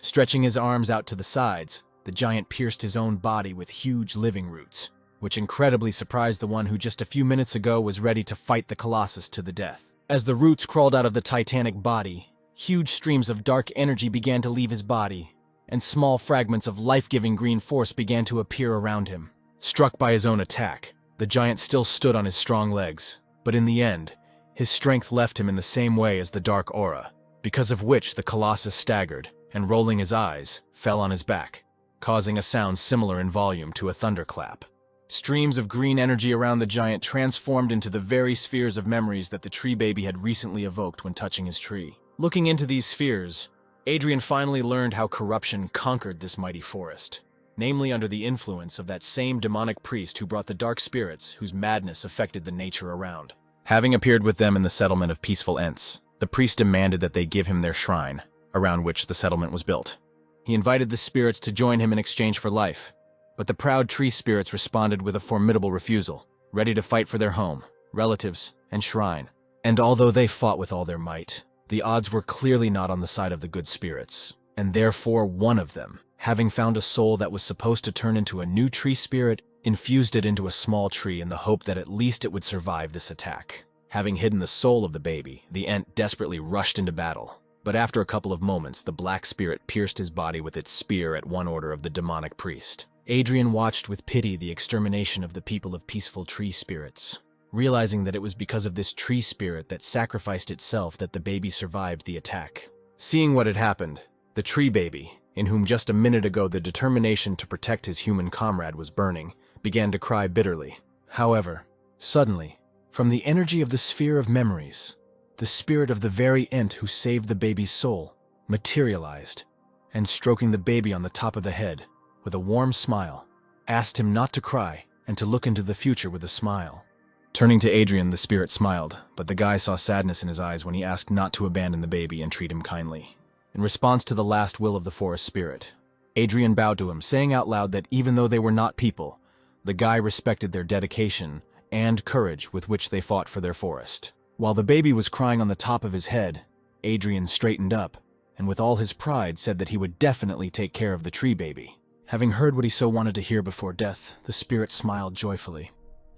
Stretching his arms out to the sides, the giant pierced his own body with huge living roots, which incredibly surprised the one who just a few minutes ago was ready to fight the Colossus to the death. As the roots crawled out of the titanic body, huge streams of dark energy began to leave his body, and small fragments of life-giving green force began to appear around him. Struck by his own attack, the giant still stood on his strong legs, but in the end, his strength left him in the same way as the dark aura, because of which the Colossus staggered, and rolling his eyes, fell on his back, causing a sound similar in volume to a thunderclap. Streams of green energy around the giant transformed into the very spheres of memories that the tree baby had recently evoked when touching his tree. Looking into these spheres, Adrian finally learned how corruption conquered this mighty forest, namely under the influence of that same demonic priest who brought the dark spirits whose madness affected the nature around. Having appeared with them in the settlement of peaceful Ents, the priest demanded that they give him their shrine, around which the settlement was built. He invited the spirits to join him in exchange for life, but the proud tree spirits responded with a formidable refusal, ready to fight for their home, relatives, and shrine. And although they fought with all their might, the odds were clearly not on the side of the good spirits, and therefore one of them, having found a soul that was supposed to turn into a new tree spirit, infused it into a small tree in the hope that at least it would survive this attack. Having hidden the soul of the baby, the Ent desperately rushed into battle. But after a couple of moments, the black spirit pierced his body with its spear at one order of the demonic priest. Adrian watched with pity the extermination of the people of peaceful tree spirits, realizing that it was because of this tree spirit that sacrificed itself that the baby survived the attack. Seeing what had happened, the tree baby, in whom just a minute ago the determination to protect his human comrade was burning, began to cry bitterly. However, suddenly, from the energy of the sphere of memories, the spirit of the very Ent who saved the baby's soul materialized, and stroking the baby on the top of the head, with a warm smile, asked him not to cry and to look into the future with a smile. Turning to Adrian, the spirit smiled, but the guy saw sadness in his eyes when he asked not to abandon the baby and treat him kindly. In response to the last will of the forest spirit, Adrian bowed to him, saying out loud that even though they were not people, the guy respected their dedication and courage with which they fought for their forest. While the baby was crying on the top of his head, Adrian straightened up, and with all his pride said that he would definitely take care of the tree baby. Having heard what he so wanted to hear before death, the spirit smiled joyfully,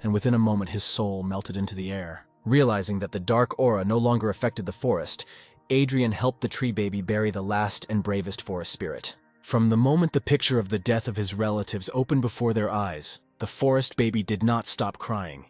and within a moment his soul melted into the air. Realizing that the dark aura no longer affected the forest, Adrian helped the tree baby bury the last and bravest forest spirit. From the moment the picture of the death of his relatives opened before their eyes, the forest baby did not stop crying,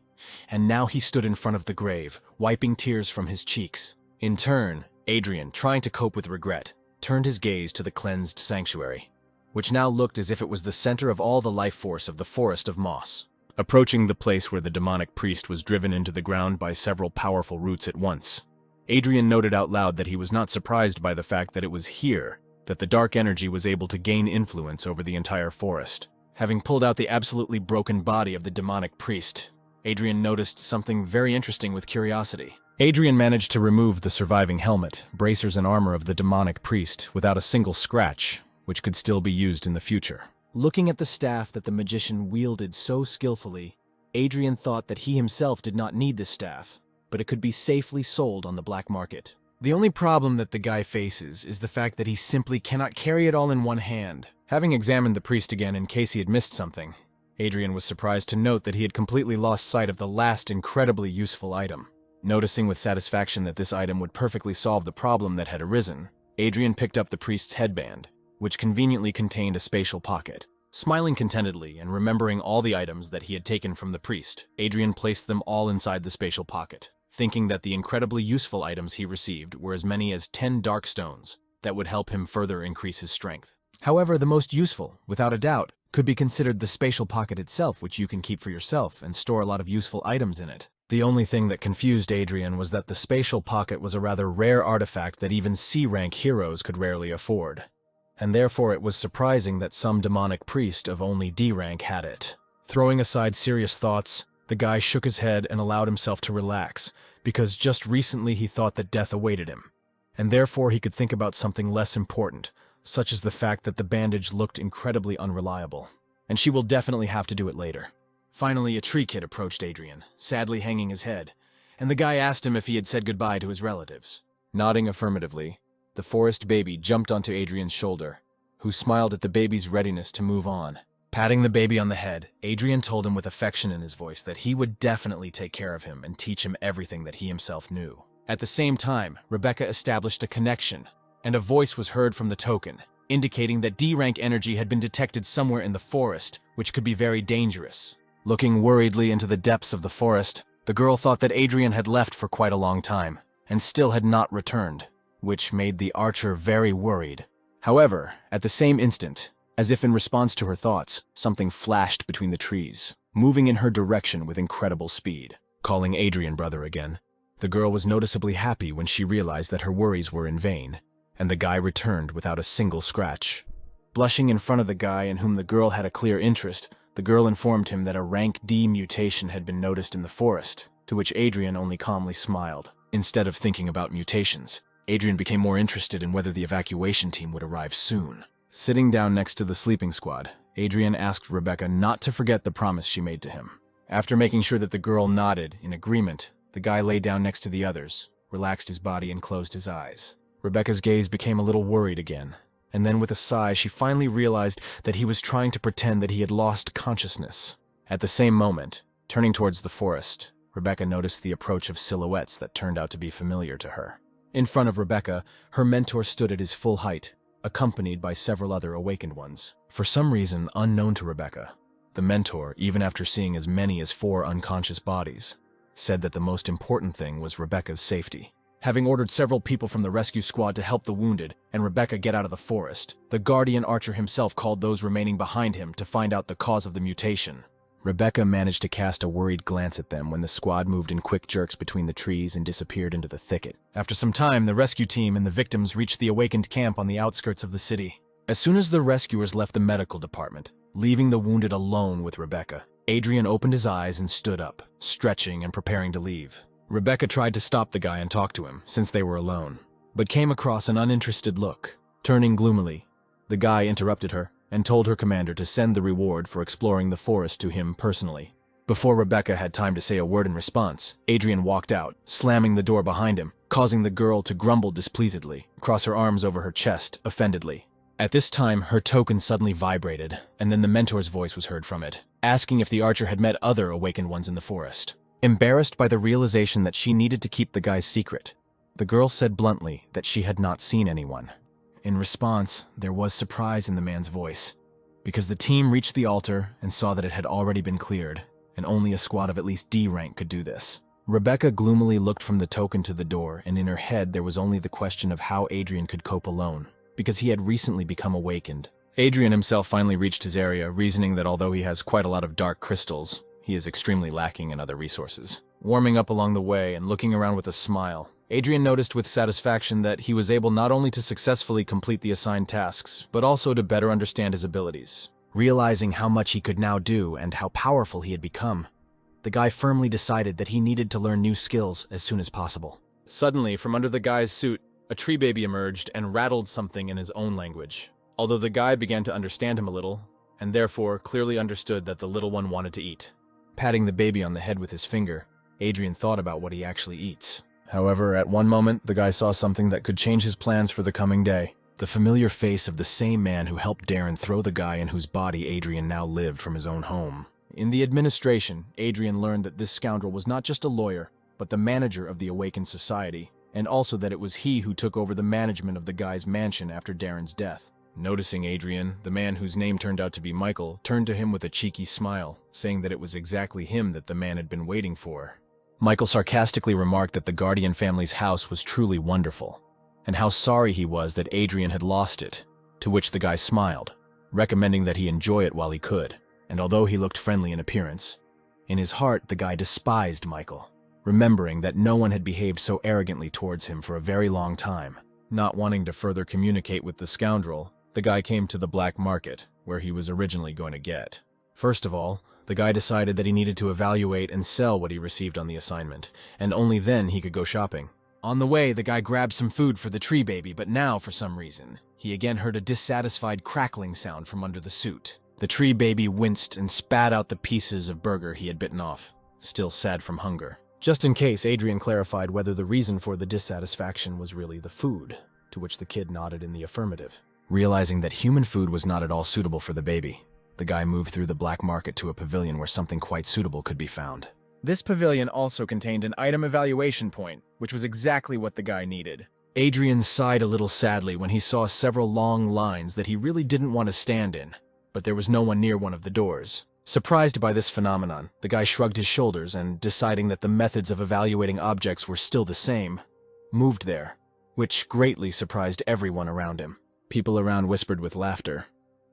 and now he stood in front of the grave, wiping tears from his cheeks. In turn, Adrian, trying to cope with regret, turned his gaze to the cleansed sanctuary, which now looked as if it was the center of all the life force of the forest of moss. Approaching the place where the demonic priest was driven into the ground by several powerful roots at once, Adrian noted out loud that he was not surprised by the fact that it was here that the dark energy was able to gain influence over the entire forest. Having pulled out the absolutely broken body of the demonic priest, Adrian noticed something very interesting with curiosity. Adrian managed to remove the surviving helmet, bracers, and armor of the demonic priest without a single scratch, which could still be used in the future. Looking at the staff that the magician wielded so skillfully, Adrian thought that he himself did not need this staff, but it could be safely sold on the black market. The only problem that the guy faces is the fact that he simply cannot carry it all in one hand. Having examined the priest again in case he had missed something, Adrian was surprised to note that he had completely lost sight of the last incredibly useful item. Noticing with satisfaction that this item would perfectly solve the problem that had arisen, Adrian picked up the priest's headband, which conveniently contained a spatial pocket. Smiling contentedly and remembering all the items that he had taken from the priest, Adrian placed them all inside the spatial pocket, thinking that the incredibly useful items he received were as many as 10 dark stones that would help him further increase his strength. However, the most useful, without a doubt, could be considered the spatial pocket itself, which you can keep for yourself and store a lot of useful items in it. The only thing that confused Adrian was that the spatial pocket was a rather rare artifact that even C-rank heroes could rarely afford, and therefore it was surprising that some demonic priest of only D rank had it. Throwing aside serious thoughts, the guy shook his head and allowed himself to relax, because just recently he thought that death awaited him, and therefore he could think about something less important, such as the fact that the bandage looked incredibly unreliable, and she will definitely have to do it later. Finally, a tree kid approached Adrian, sadly hanging his head, and the guy asked him if he had said goodbye to his relatives. Nodding affirmatively, the forest baby jumped onto Adrian's shoulder, who smiled at the baby's readiness to move on. Patting the baby on the head, Adrian told him with affection in his voice that he would definitely take care of him and teach him everything that he himself knew. At the same time, Rebecca established a connection, and a voice was heard from the token, indicating that D-rank energy had been detected somewhere in the forest, which could be very dangerous. Looking worriedly into the depths of the forest, the girl thought that Adrian had left for quite a long time, and still had not returned, which made the archer very worried. However, at the same instant, as if in response to her thoughts, something flashed between the trees, moving in her direction with incredible speed. Calling Adrian brother again, the girl was noticeably happy when she realized that her worries were in vain, and the guy returned without a single scratch. Blushing in front of the guy in whom the girl had a clear interest, the girl informed him that a rank D mutation had been noticed in the forest, to which Adrian only calmly smiled. Instead of thinking about mutations, Adrian became more interested in whether the evacuation team would arrive soon. Sitting down next to the sleeping squad, Adrian asked Rebecca not to forget the promise she made to him. After making sure that the girl nodded in agreement, the guy lay down next to the others, relaxed his body and closed his eyes. Rebecca's gaze became a little worried again, and then with a sigh she finally realized that he was trying to pretend that he had lost consciousness. At the same moment, turning towards the forest, Rebecca noticed the approach of silhouettes that turned out to be familiar to her. In front of Rebecca, her mentor stood at his full height, accompanied by several other awakened ones. For some reason unknown to Rebecca, the mentor, even after seeing as many as 4 unconscious bodies, said that the most important thing was Rebecca's safety. Having ordered several people from the rescue squad to help the wounded and Rebecca get out of the forest, the guardian archer himself called those remaining behind him to find out the cause of the mutation. Rebecca managed to cast a worried glance at them when the squad moved in quick jerks between the trees and disappeared into the thicket. After some time, the rescue team and the victims reached the awakened camp on the outskirts of the city. As soon as the rescuers left the medical department, leaving the wounded alone with Rebecca, Adrian opened his eyes and stood up, stretching and preparing to leave. Rebecca tried to stop the guy and talk to him, since they were alone, but came across an uninterested look. Turning gloomily, the guy interrupted her and told her commander to send the reward for exploring the forest to him personally. Before Rebecca had time to say a word in response, Adrian walked out, slamming the door behind him, causing the girl to grumble displeasedly, cross her arms over her chest, offendedly. At this time, her token suddenly vibrated, and then the mentor's voice was heard from it, asking if the archer had met other awakened ones in the forest. Embarrassed by the realization that she needed to keep the guy's secret, the girl said bluntly that she had not seen anyone. In response, there was surprise in the man's voice, because the team reached the altar and saw that it had already been cleared, and only a squad of at least D rank could do this. Rebecca gloomily looked from the token to the door, and in her head there was only the question of how Adrian could cope alone, because he had recently become awakened. Adrian himself finally reached his area, reasoning that although he has quite a lot of dark crystals, he is extremely lacking in other resources. Warming up along the way and looking around with a smile, Adrian noticed with satisfaction that he was able not only to successfully complete the assigned tasks, but also to better understand his abilities. Realizing how much he could now do and how powerful he had become, the guy firmly decided that he needed to learn new skills as soon as possible. Suddenly, from under the guy's suit, a tree baby emerged and rattled something in his own language. Although the guy began to understand him a little, and therefore clearly understood that the little one wanted to eat. Patting the baby on the head with his finger, Adrian thought about what he actually eats. However, at one moment, the guy saw something that could change his plans for the coming day. The familiar face of the same man who helped Darren throw the guy in whose body Adrian now lived from his own home. In the administration, Adrian learned that this scoundrel was not just a lawyer, but the manager of the Awakened Society, and also that it was he who took over the management of the guy's mansion after Darren's death. Noticing Adrian, the man whose name turned out to be Michael turned to him with a cheeky smile, saying that it was exactly him that the man had been waiting for. Michael sarcastically remarked that the Guardian family's house was truly wonderful, and how sorry he was that Adrian had lost it, to which the guy smiled, recommending that he enjoy it while he could. And although he looked friendly in appearance, in his heart the guy despised Michael, remembering that no one had behaved so arrogantly towards him for a very long time. Not wanting to further communicate with the scoundrel, the guy came to the black market, where he was originally going to get. First of all, the guy decided that he needed to evaluate and sell what he received on the assignment, and only then he could go shopping. On the way, the guy grabbed some food for the tree baby, but now, for some reason, he again heard a dissatisfied crackling sound from under the suit. The tree baby winced and spat out the pieces of burger he had bitten off, still sad from hunger. Just in case, Adrian clarified whether the reason for the dissatisfaction was really the food, to which the kid nodded in the affirmative. Realizing that human food was not at all suitable for the baby, the guy moved through the black market to a pavilion where something quite suitable could be found. This pavilion also contained an item evaluation point, which was exactly what the guy needed. Adrian sighed a little sadly when he saw several long lines that he really didn't want to stand in, but there was no one near one of the doors. Surprised by this phenomenon, the guy shrugged his shoulders and, deciding that the methods of evaluating objects were still the same, moved there, which greatly surprised everyone around him. People around whispered with laughter,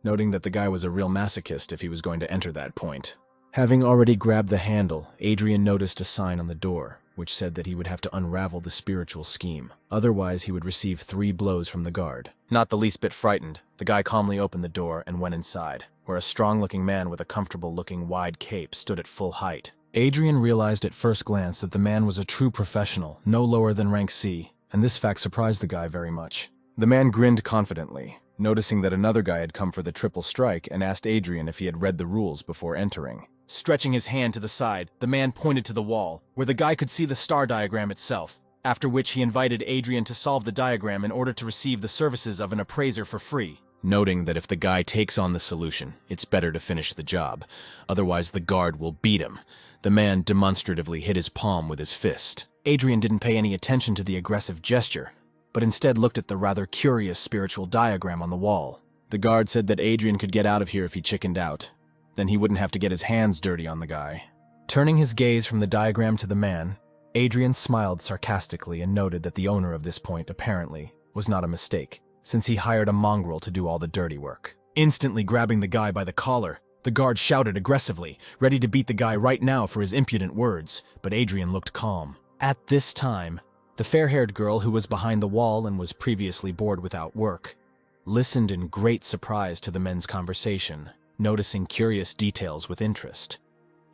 noting that the guy was a real masochist if he was going to enter that point. Having already grabbed the handle, Adrian noticed a sign on the door, which said that he would have to unravel the spiritual scheme. Otherwise, he would receive 3 blows from the guard. Not the least bit frightened, the guy calmly opened the door and went inside, where a strong-looking man with a comfortable-looking wide cape stood at full height. Adrian realized at first glance that the man was a true professional, no lower than rank C, and this fact surprised the guy very much. The man grinned confidently, noticing that another guy had come for the triple strike and asked Adrian if he had read the rules before entering. Stretching his hand to the side, the man pointed to the wall, where the guy could see the star diagram itself, after which he invited Adrian to solve the diagram in order to receive the services of an appraiser for free. Noting that if the guy takes on the solution, it's better to finish the job, otherwise the guard will beat him. The man demonstratively hit his palm with his fist. Adrian didn't pay any attention to the aggressive gesture, but instead looked at the rather curious spiritual diagram on the wall. The guard said that Adrian could get out of here if he chickened out. Then he wouldn't have to get his hands dirty on the guy. Turning his gaze from the diagram to the man, Adrian smiled sarcastically and noted that the owner of this point, apparently, was not a mistake, since he hired a mongrel to do all the dirty work. Instantly grabbing the guy by the collar, the guard shouted aggressively, ready to beat the guy right now for his impudent words, but Adrian looked calm. At this time, the fair-haired girl who was behind the wall and was previously bored without work listened in great surprise to the men's conversation, noticing curious details with interest.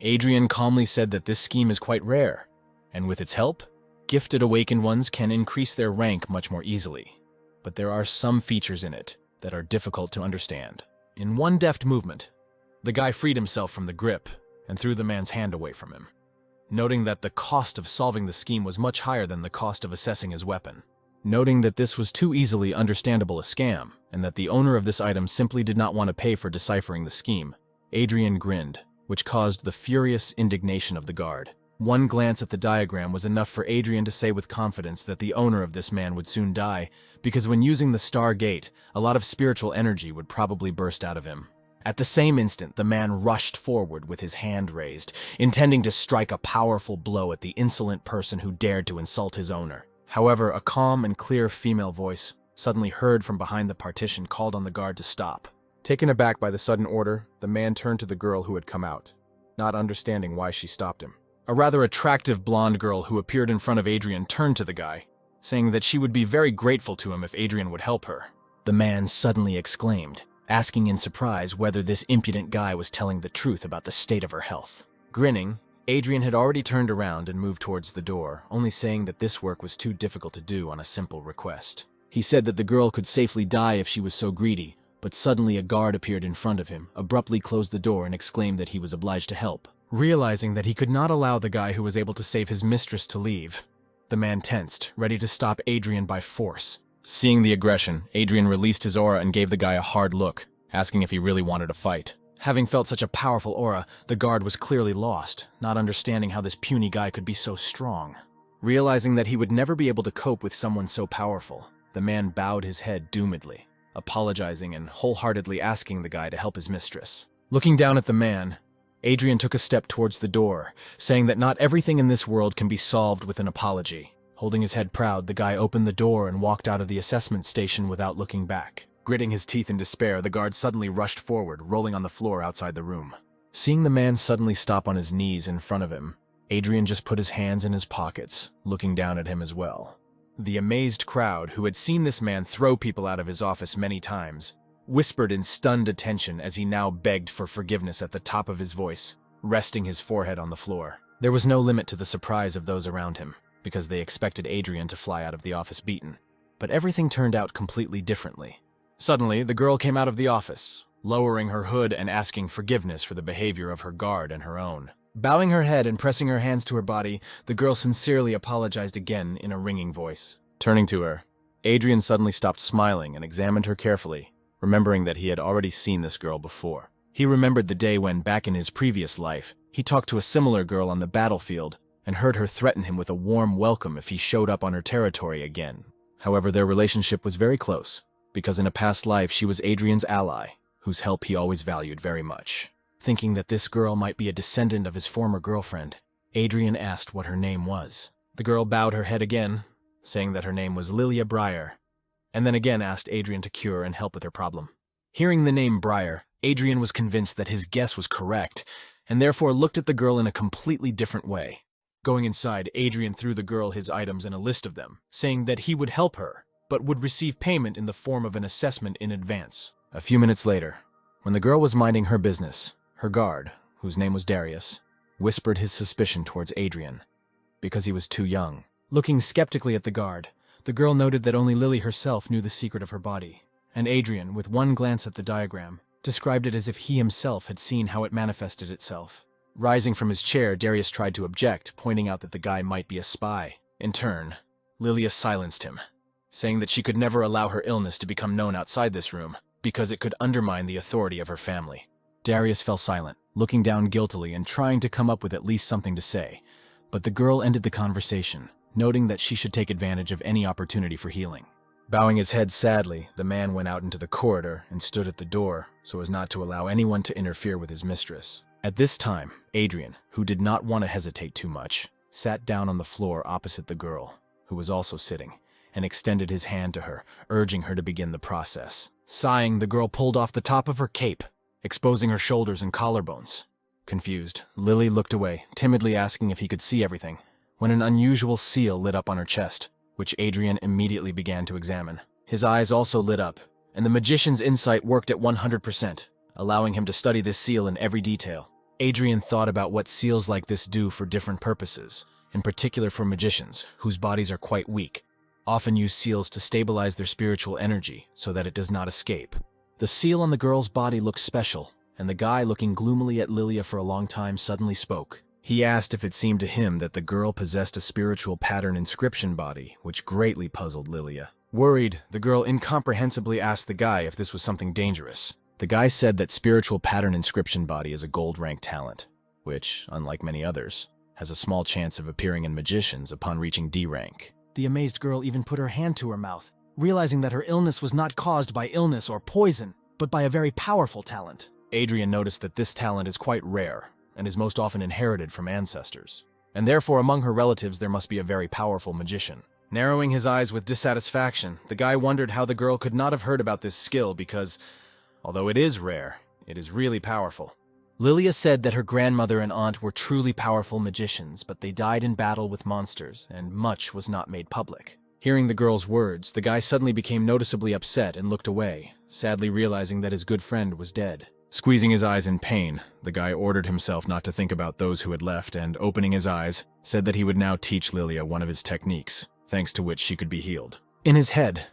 Adrian calmly said that this scheme is quite rare, and with its help, gifted awakened ones can increase their rank much more easily. But there are some features in it that are difficult to understand. In one deft movement, the guy freed himself from the grip and threw the man's hand away from him, noting that the cost of solving the scheme was much higher than the cost of assessing his weapon. Noting that this was too easily understandable a scam, and that the owner of this item simply did not want to pay for deciphering the scheme, Adrian grinned, which caused the furious indignation of the guard. One glance at the diagram was enough for Adrian to say with confidence that the owner of this man would soon die, because when using the Star Gate, a lot of spiritual energy would probably burst out of him. At the same instant, the man rushed forward with his hand raised, intending to strike a powerful blow at the insolent person who dared to insult his owner. However, a calm and clear female voice, suddenly heard from behind the partition, called on the guard to stop. Taken aback by the sudden order, the man turned to the girl who had come out, not understanding why she stopped him. A rather attractive blonde girl who appeared in front of Adrian turned to the guy, saying that she would be very grateful to him if Adrian would help her. The man suddenly exclaimed, asking in surprise whether this impudent guy was telling the truth about the state of her health. Grinning, Adrian had already turned around and moved towards the door, only saying that this work was too difficult to do on a simple request. He said that the girl could safely die if she was so greedy, but suddenly a guard appeared in front of him, abruptly closed the door and exclaimed that he was obliged to help. Realizing that he could not allow the guy who was able to save his mistress to leave, the man tensed, ready to stop Adrian by force. Seeing the aggression, Adrian released his aura and gave the guy a hard look, asking if he really wanted to fight. Having felt such a powerful aura, the guard was clearly lost, not understanding how this puny guy could be so strong. Realizing that he would never be able to cope with someone so powerful, the man bowed his head doomedly, apologizing and wholeheartedly asking the guy to help his mistress. Looking down at the man, Adrian took a step towards the door, saying that not everything in this world can be solved with an apology. Holding his head proud, the guy opened the door and walked out of the assessment station without looking back. Gritting his teeth in despair, the guard suddenly rushed forward, rolling on the floor outside the room. Seeing the man suddenly stop on his knees in front of him, Adrian just put his hands in his pockets, looking down at him as well. The amazed crowd, who had seen this man throw people out of his office many times, whispered in stunned attention as he now begged for forgiveness at the top of his voice, resting his forehead on the floor. There was no limit to the surprise of those around him, because they expected Adrian to fly out of the office beaten. But everything turned out completely differently. Suddenly, the girl came out of the office, lowering her hood and asking forgiveness for the behavior of her guard and her own. Bowing her head and pressing her hands to her body, the girl sincerely apologized again in a ringing voice. Turning to her, Adrian suddenly stopped smiling and examined her carefully, remembering that he had already seen this girl before. He remembered the day when, back in his previous life, He talked to a similar girl on the battlefield and heard her threaten him with a warm welcome if he showed up on her territory again. However, their relationship was very close, because in a past life she was Adrian's ally, whose help he always valued very much. Thinking that this girl might be a descendant of his former girlfriend, Adrian asked what her name was. The girl bowed her head again, saying that her name was Lilia Breyer, and then again asked Adrian to cure and help with her problem. Hearing the name Breyer, Adrian was convinced that his guess was correct, and therefore looked at the girl in a completely different way. Going inside, Adrian threw the girl his items and a list of them, saying that he would help her, but would receive payment in the form of an assessment in advance. A few minutes later, when the girl was minding her business, her guard, whose name was Darius, whispered his suspicion towards Adrian, because he was too young. Looking skeptically at the guard, the girl noted that only Lily herself knew the secret of her body, and Adrian, with one glance at the diagram, described it as if he himself had seen how it manifested itself. Rising from his chair, Darius tried to object, pointing out that the guy might be a spy. In turn, Lilia silenced him, saying that she could never allow her illness to become known outside this room, because it could undermine the authority of her family. Darius fell silent, looking down guiltily and trying to come up with at least something to say, but the girl ended the conversation, noting that she should take advantage of any opportunity for healing. Bowing his head sadly, the man went out into the corridor and stood at the door so as not to allow anyone to interfere with his mistress. At this time, Adrian, who did not want to hesitate too much, sat down on the floor opposite the girl, who was also sitting, and extended his hand to her, urging her to begin the process. Sighing, the girl pulled off the top of her cape, exposing her shoulders and collarbones. Confused, Lily looked away, timidly asking if he could see everything, when an unusual seal lit up on her chest, which Adrian immediately began to examine. His eyes also lit up, and the magician's insight worked at 100%, allowing him to study this seal in every detail. Adrian thought about what seals like this do for different purposes, in particular for magicians, whose bodies are quite weak, often use seals to stabilize their spiritual energy so that it does not escape. The seal on the girl's body looked special, and the guy looking gloomily at Lilia for a long time suddenly spoke. He asked if it seemed to him that the girl possessed a spiritual pattern inscription body, which greatly puzzled Lilia. Worried, the girl incomprehensibly asked the guy if this was something dangerous. The guy said that spiritual pattern inscription body is a gold rank talent, which, unlike many others, has a small chance of appearing in magicians upon reaching D rank. The amazed girl even put her hand to her mouth, realizing that her illness was not caused by illness or poison, but by a very powerful talent. Adrian noticed that this talent is quite rare, and is most often inherited from ancestors, and therefore among her relatives there must be a very powerful magician. Narrowing his eyes with dissatisfaction, the guy wondered how the girl could not have heard about this skill because, although it is rare, it is really powerful. Lilia said that her grandmother and aunt were truly powerful magicians, but they died in battle with monsters, and much was not made public. Hearing the girl's words, the guy suddenly became noticeably upset and looked away, sadly realizing that his good friend was dead. Squeezing his eyes in pain, the guy ordered himself not to think about those who had left and, opening his eyes, said that he would now teach Lilia one of his techniques, thanks to which she could be healed. In his head,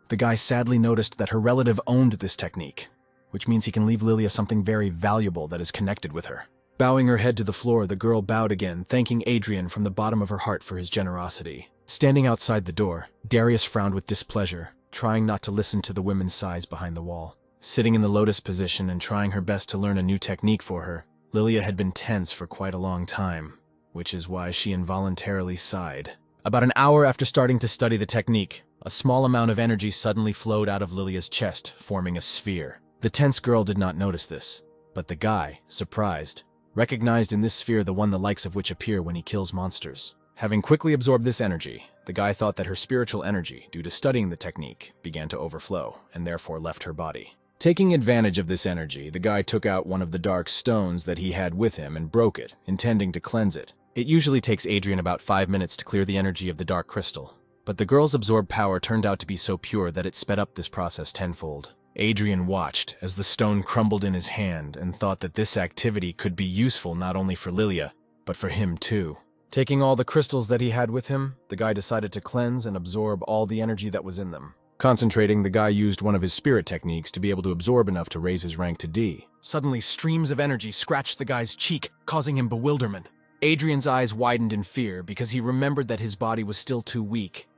the guy sadly noticed that her relative owned this technique, which means he can leave Lilia something very valuable that is connected with her. Bowing her head to the floor, the girl bowed again, thanking Adrian from the bottom of her heart for his generosity. Standing outside the door, Darius frowned with displeasure, trying not to listen to the women's sighs behind the wall. Sitting in the lotus position and trying her best to learn a new technique for her, Lilia had been tense for quite a long time, which is why she involuntarily sighed. About an hour after starting to study the technique, a small amount of energy suddenly flowed out of Lilia's chest, forming a sphere. The tense girl did not notice this, but the guy, surprised, recognized in this sphere the one the likes of which appear when he kills monsters. Having quickly absorbed this energy, the guy thought that her spiritual energy, due to studying the technique, began to overflow, and therefore left her body. Taking advantage of this energy, the guy took out one of the dark stones that he had with him and broke it, intending to cleanse it. It usually takes Adrian about 5 minutes to clear the energy of the dark crystal, but the girl's absorbed power turned out to be so pure that it sped up this process tenfold. Adrian watched as the stone crumbled in his hand and thought that this activity could be useful not only for Lilia, but for him too. Taking all the crystals that he had with him, the guy decided to cleanse and absorb all the energy that was in them. Concentrating, the guy used one of his spirit techniques to be able to absorb enough to raise his rank to D. Suddenly, streams of energy scratched the guy's cheek, causing him bewilderment. Adrian's eyes widened in fear because he remembered that his body was still too weak,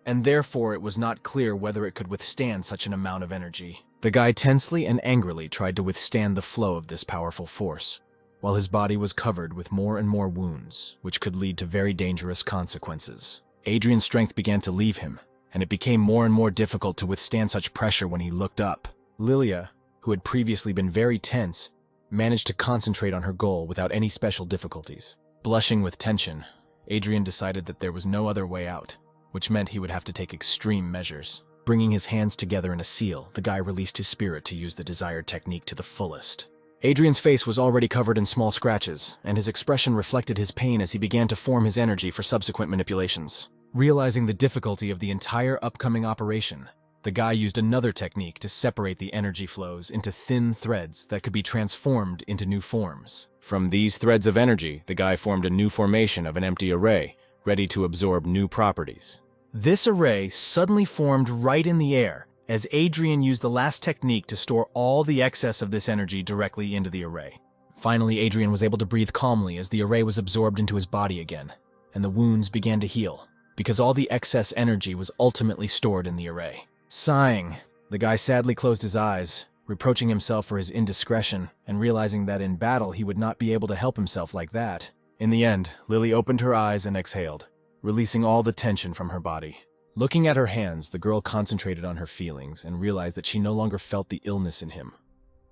and therefore it was not clear whether it could withstand such an amount of energy. The guy tensely and angrily tried to withstand the flow of this powerful force. while his body was covered with more and more wounds, which could lead to very dangerous consequences. Adrian's strength began to leave him, and it became more and more difficult to withstand such pressure when he looked up. Lilia, who had previously been very tense, managed to concentrate on her goal without any special difficulties. Blushing with tension, Adrian decided that there was no other way out, which meant he would have to take extreme measures. Bringing his hands together in a seal, the guy released his spirit to use the desired technique to the fullest. Adrian's face was already covered in small scratches, and his expression reflected his pain as he began to form his energy for subsequent manipulations. Realizing the difficulty of the entire upcoming operation, the guy used another technique to separate the energy flows into thin threads that could be transformed into new forms. From these threads of energy, the guy formed a new formation of an empty array, ready to absorb new properties. This array suddenly formed right in the air, as Adrian used the last technique to store all the excess of this energy directly into the array. Finally, Adrian was able to breathe calmly as the array was absorbed into his body again, and the wounds began to heal, because all the excess energy was ultimately stored in the array. Sighing, the guy sadly closed his eyes, reproaching himself for his indiscretion, and realizing that in battle he would not be able to help himself like that. In the end, Lily opened her eyes and exhaled, releasing all the tension from her body. Looking at her hands, the girl concentrated on her feelings and realized that she no longer felt the illness in him,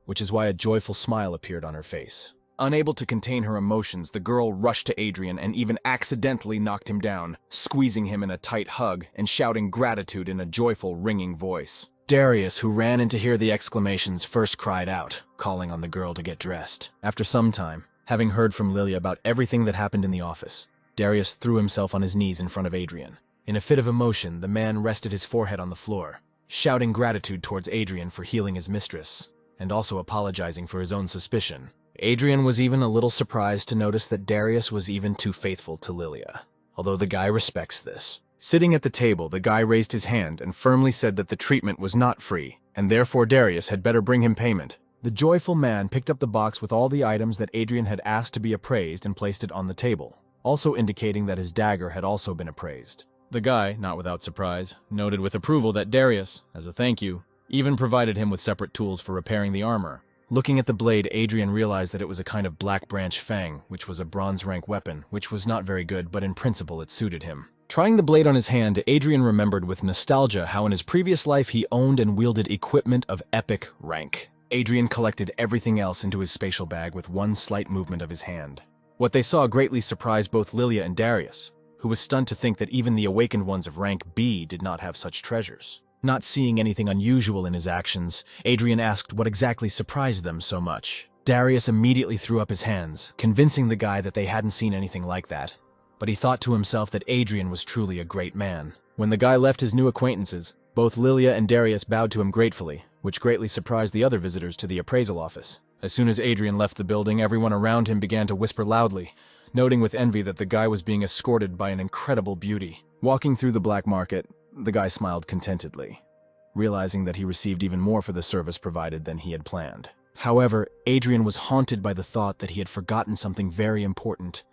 which is why a joyful smile appeared on her face. Unable to contain her emotions, the girl rushed to Adrian and even accidentally knocked him down, squeezing him in a tight hug and shouting gratitude in a joyful, ringing voice. Darius, who ran in to hear the exclamations, first cried out, calling on the girl to get dressed. After some time, having heard from Lilia about everything that happened in the office, Darius threw himself on his knees in front of Adrian. In a fit of emotion, the man rested his forehead on the floor, shouting gratitude towards Adrian for healing his mistress, and also apologizing for his own suspicion. Adrian was even a little surprised to notice that Darius was even too faithful to Lilia, although the guy respects this. Sitting at the table, the guy raised his hand and firmly said that the treatment was not free, and therefore Darius had better bring him payment. The joyful man picked up the box with all the items that Adrian had asked to be appraised and placed it on the table, also indicating that his dagger had also been appraised. The guy, not without surprise, noted with approval that Darius, as a thank you, even provided him with separate tools for repairing the armor. Looking at the blade, Adrian realized that it was a kind of black branch fang, which was a bronze rank weapon, which was not very good, but in principle it suited him. Trying the blade on his hand, Adrian remembered with nostalgia how in his previous life he owned and wielded equipment of epic rank. Adrian collected everything else into his spatial bag with one slight movement of his hand. What they saw greatly surprised both Lilia and Darius, who was stunned to think that even the awakened ones of rank B did not have such treasures. Not seeing anything unusual in his actions, Adrian asked what exactly surprised them so much. Darius immediately threw up his hands, convincing the guy that they hadn't seen anything like that. But he thought to himself that Adrian was truly a great man. When the guy left his new acquaintances, both Lilia and Darius bowed to him gratefully, which greatly surprised the other visitors to the appraisal office. As soon as Adrian left the building, everyone around him began to whisper loudly, noting with envy that the guy was being escorted by an incredible beauty. Walking through the black market, the guy smiled contentedly, realizing that he received even more for the service provided than he had planned. However, Adrian was haunted by the thought that he had forgotten something very important,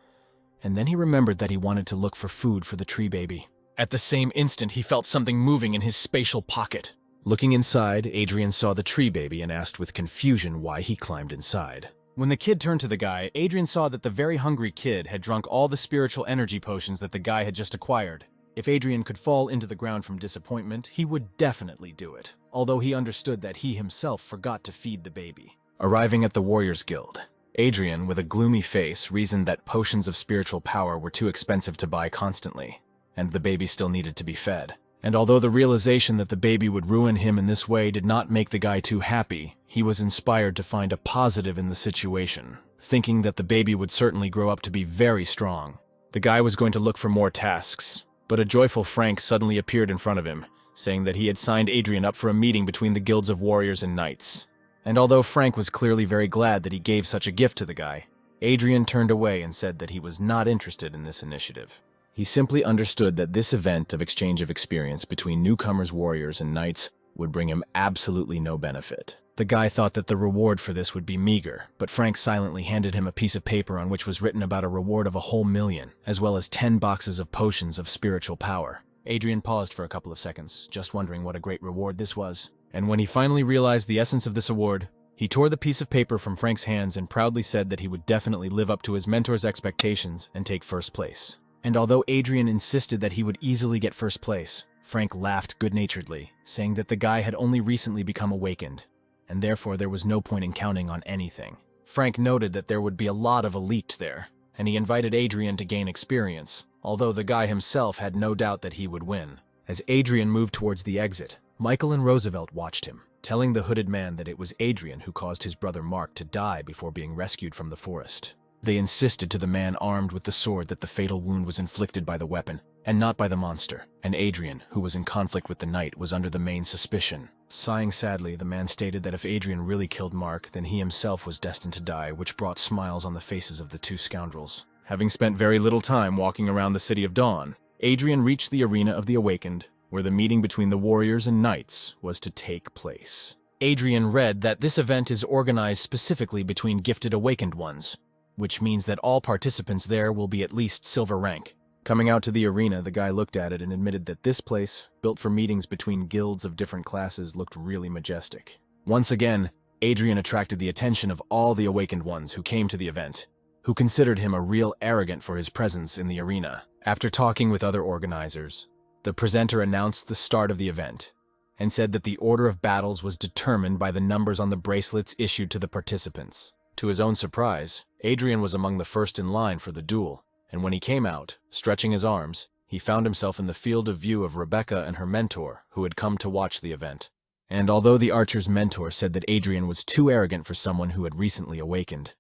and then he remembered that he wanted to look for food for the tree baby. At the same instant, he felt something moving in his spatial pocket. Looking inside, Adrian saw the tree baby and asked with confusion why he climbed inside. When the kid turned to the guy, Adrian saw that the very hungry kid had drunk all the spiritual energy potions that the guy had just acquired. If Adrian could fall into the ground from disappointment, he would definitely do it, although he understood that he himself forgot to feed the baby. Arriving at the Warriors Guild, Adrian, with a gloomy face, reasoned that potions of spiritual power were too expensive to buy constantly, and the baby still needed to be fed. And although the realization that the baby would ruin him in this way did not make the guy too happy, he was inspired to find a positive in the situation, thinking that the baby would certainly grow up to be very strong. The guy was going to look for more tasks, but a joyful Frank suddenly appeared in front of him, saying that he had signed Adrian up for a meeting between the guilds of warriors and knights. And although Frank was clearly very glad that he gave such a gift to the guy, Adrian turned away and said that he was not interested in this initiative. He simply understood that this event of exchange of experience between newcomers, warriors, and knights would bring him absolutely no benefit. The guy thought that the reward for this would be meager, but Frank silently handed him a piece of paper on which was written about a reward of 1,000,000, as well as 10 boxes of potions of spiritual power. Adrian paused for a couple of seconds, just wondering what a great reward this was. And when he finally realized the essence of this award, He tore the piece of paper from Frank's hands and proudly said that he would definitely live up to his mentor's expectations and take first place. And although Adrian insisted that he would easily get first place, Frank laughed good-naturedly, saying that the guy had only recently become awakened, and therefore there was no point in counting on anything. Frank noted that there would be a lot of elite there, and he invited Adrian to gain experience, although the guy himself had no doubt that he would win. As Adrian moved towards the exit, Michael and Roosevelt watched him, telling the hooded man that it was Adrian who caused his brother Mark to die before being rescued from the forest. They insisted to the man armed with the sword that the fatal wound was inflicted by the weapon, and not by the monster, and Adrian, who was in conflict with the knight, was under the main suspicion. Sighing sadly, the man stated that if Adrian really killed Mark, then he himself was destined to die, which brought smiles on the faces of the two scoundrels. Having spent very little time walking around the City of Dawn, Adrian reached the arena of the Awakened, where the meeting between the warriors and knights was to take place. Adrian read that this event is organized specifically between gifted awakened ones, which means that all participants there will be at least silver rank. Coming out to the arena, the guy looked at it and admitted that this place, built for meetings between guilds of different classes, looked really majestic. Once again, Adrian attracted the attention of all the awakened ones who came to the event, who considered him a real arrogant for his presence in the arena. After talking with other organizers, the presenter announced the start of the event, and said that the order of battles was determined by the numbers on the bracelets issued to the participants. To his own surprise, Adrian was among the first in line for the duel, and when he came out, stretching his arms, he found himself in the field of view of Rebecca and her mentor, who had come to watch the event. And although the archer's mentor said that Adrian was too arrogant for someone who had recently awakened,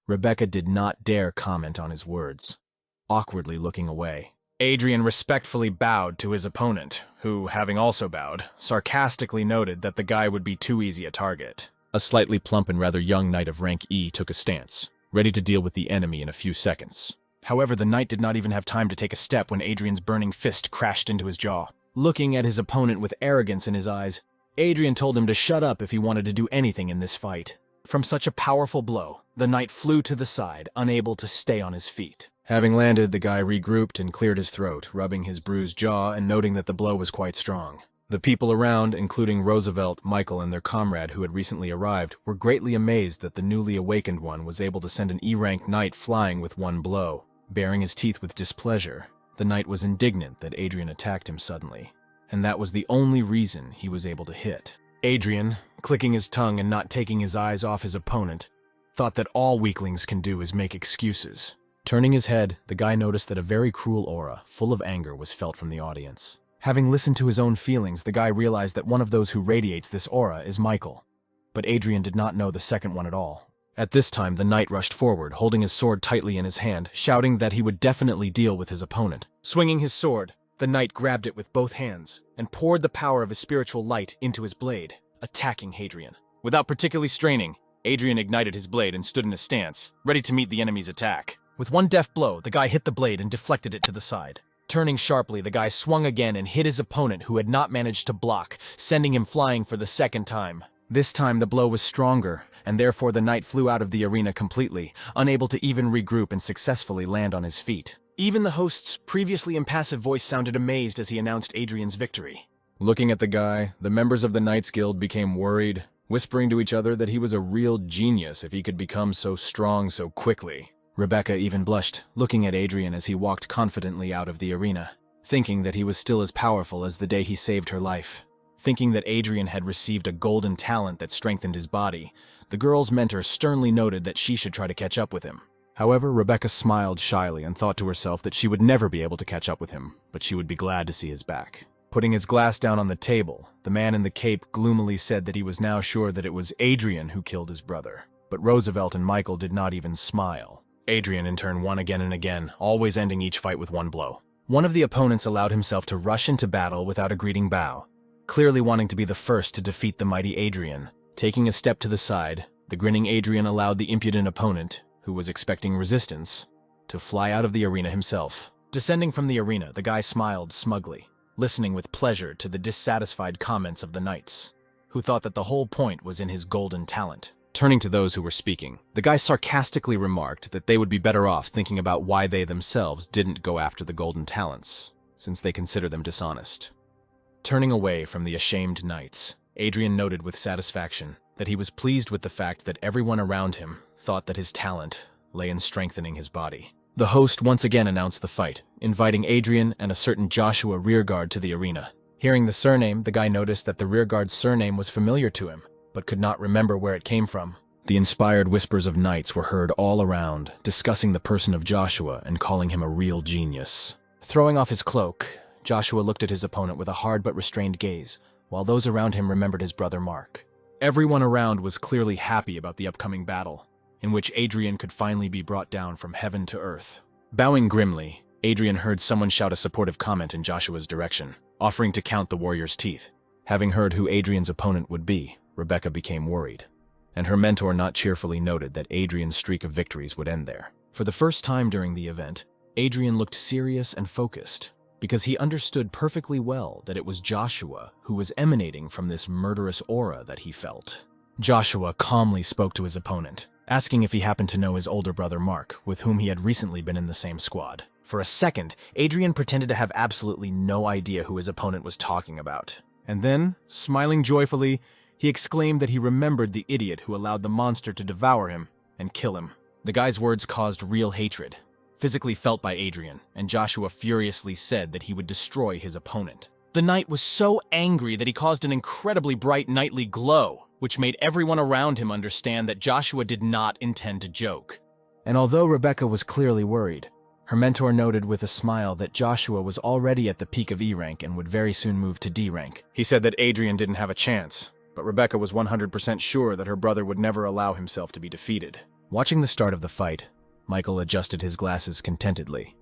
Rebecca did not dare comment on his words, awkwardly looking away. Adrian respectfully bowed to his opponent, who, having also bowed, sarcastically noted that the guy would be too easy a target. A slightly plump and rather young knight of rank E took a stance, ready to deal with the enemy in a few seconds. However, the knight did not even have time to take a step when Adrian's burning fist crashed into his jaw. Looking at his opponent with arrogance in his eyes, Adrian told him to shut up if he wanted to do anything in this fight. From such a powerful blow, the knight flew to the side, unable to stay on his feet. Having landed, the guy regrouped and cleared his throat, rubbing his bruised jaw and noting that the blow was quite strong. The people around, including Roosevelt, Michael, and their comrade who had recently arrived, were greatly amazed that the newly awakened one was able to send an E-rank knight flying with one blow. Baring his teeth with displeasure, the knight was indignant that Adrian attacked him suddenly, and that was the only reason he was able to hit. Adrian, clicking his tongue and not taking his eyes off his opponent, thought that all weaklings can do is make excuses. Turning his head, the guy noticed that a very cruel aura, full of anger, was felt from the audience. Having listened to his own feelings, the guy realized that one of those who radiates this aura is Michael, but Adrian did not know the second one at all. At this time, the knight rushed forward, holding his sword tightly in his hand, shouting that he would definitely deal with his opponent. Swinging his sword, the knight grabbed it with both hands and poured the power of his spiritual light into his blade, attacking Adrian. Without particularly straining, Adrian ignited his blade and stood in a stance, ready to meet the enemy's attack. With one deft blow, the guy hit the blade and deflected it to the side. Turning sharply, the guy swung again and hit his opponent, who had not managed to block, sending him flying for the second time. This time the blow was stronger, and therefore the knight flew out of the arena completely, unable to even regroup and successfully land on his feet. Even the host's previously impassive voice sounded amazed as he announced Adrian's victory. Looking at the guy, the members of the Knights Guild became worried, whispering to each other that he was a real genius if he could become so strong so quickly. Rebecca even blushed, looking at Adrian as he walked confidently out of the arena, thinking that he was still as powerful as the day he saved her life. Thinking that Adrian had received a golden talent that strengthened his body, the girl's mentor sternly noted that she should try to catch up with him. However, Rebecca smiled shyly and thought to herself that she would never be able to catch up with him, but she would be glad to see his back. Putting his glass down on the table, the man in the cape gloomily said that he was now sure that it was Adrian who killed his brother. But Roosevelt and Michael did not even smile. Adrian in turn won again and again, always ending each fight with one blow. One of the opponents allowed himself to rush into battle without a greeting bow, clearly wanting to be the first to defeat the mighty Adrian. Taking a step to the side, the grinning Adrian allowed the impudent opponent, who was expecting resistance, to fly out of the arena himself. Descending from the arena, the guy smiled smugly, listening with pleasure to the dissatisfied comments of the knights, who thought that the whole point was in his golden talent. Turning to those who were speaking, the guy sarcastically remarked that they would be better off thinking about why they themselves didn't go after the golden talents, since they consider them dishonest. Turning away from the ashamed knights, Adrian noted with satisfaction that he was pleased with the fact that everyone around him thought that his talent lay in strengthening his body. The host once again announced the fight, inviting Adrian and a certain Joshua rearguard to the arena. Hearing the surname, the guy noticed that the rearguard's surname was familiar to him, but could not remember where it came from. The inspired whispers of knights were heard all around, discussing the person of Joshua and calling him a real genius. Throwing off his cloak, Joshua looked at his opponent with a hard but restrained gaze, while those around him remembered his brother Mark. Everyone around was clearly happy about the upcoming battle, in which Adrian could finally be brought down from heaven to earth. Bowing grimly, Adrian heard someone shout a supportive comment in Joshua's direction, offering to count the warrior's teeth. Having heard who Adrian's opponent would be, Rebecca became worried, and her mentor not cheerfully noted that Adrian's streak of victories would end there. For the first time during the event, Adrian looked serious and focused, because he understood perfectly well that it was Joshua who was emanating from this murderous aura that he felt. Joshua calmly spoke to his opponent, asking if he happened to know his older brother Mark, with whom he had recently been in the same squad. For a second, Adrian pretended to have absolutely no idea who his opponent was talking about. And then, smiling joyfully, he exclaimed that he remembered the idiot who allowed the monster to devour him and kill him. The guy's words caused real hatred, physically felt by Adrian, and Joshua furiously said that he would destroy his opponent. The knight was so angry that he caused an incredibly bright nightly glow, which made everyone around him understand that Joshua did not intend to joke. And although Rebecca was clearly worried, her mentor noted with a smile that Joshua was already at the peak of E rank and would very soon move to D rank. He said that Adrian didn't have a chance, but Rebecca was 100% sure that her brother would never allow himself to be defeated. Watching the start of the fight, Michael adjusted his glasses contentedly,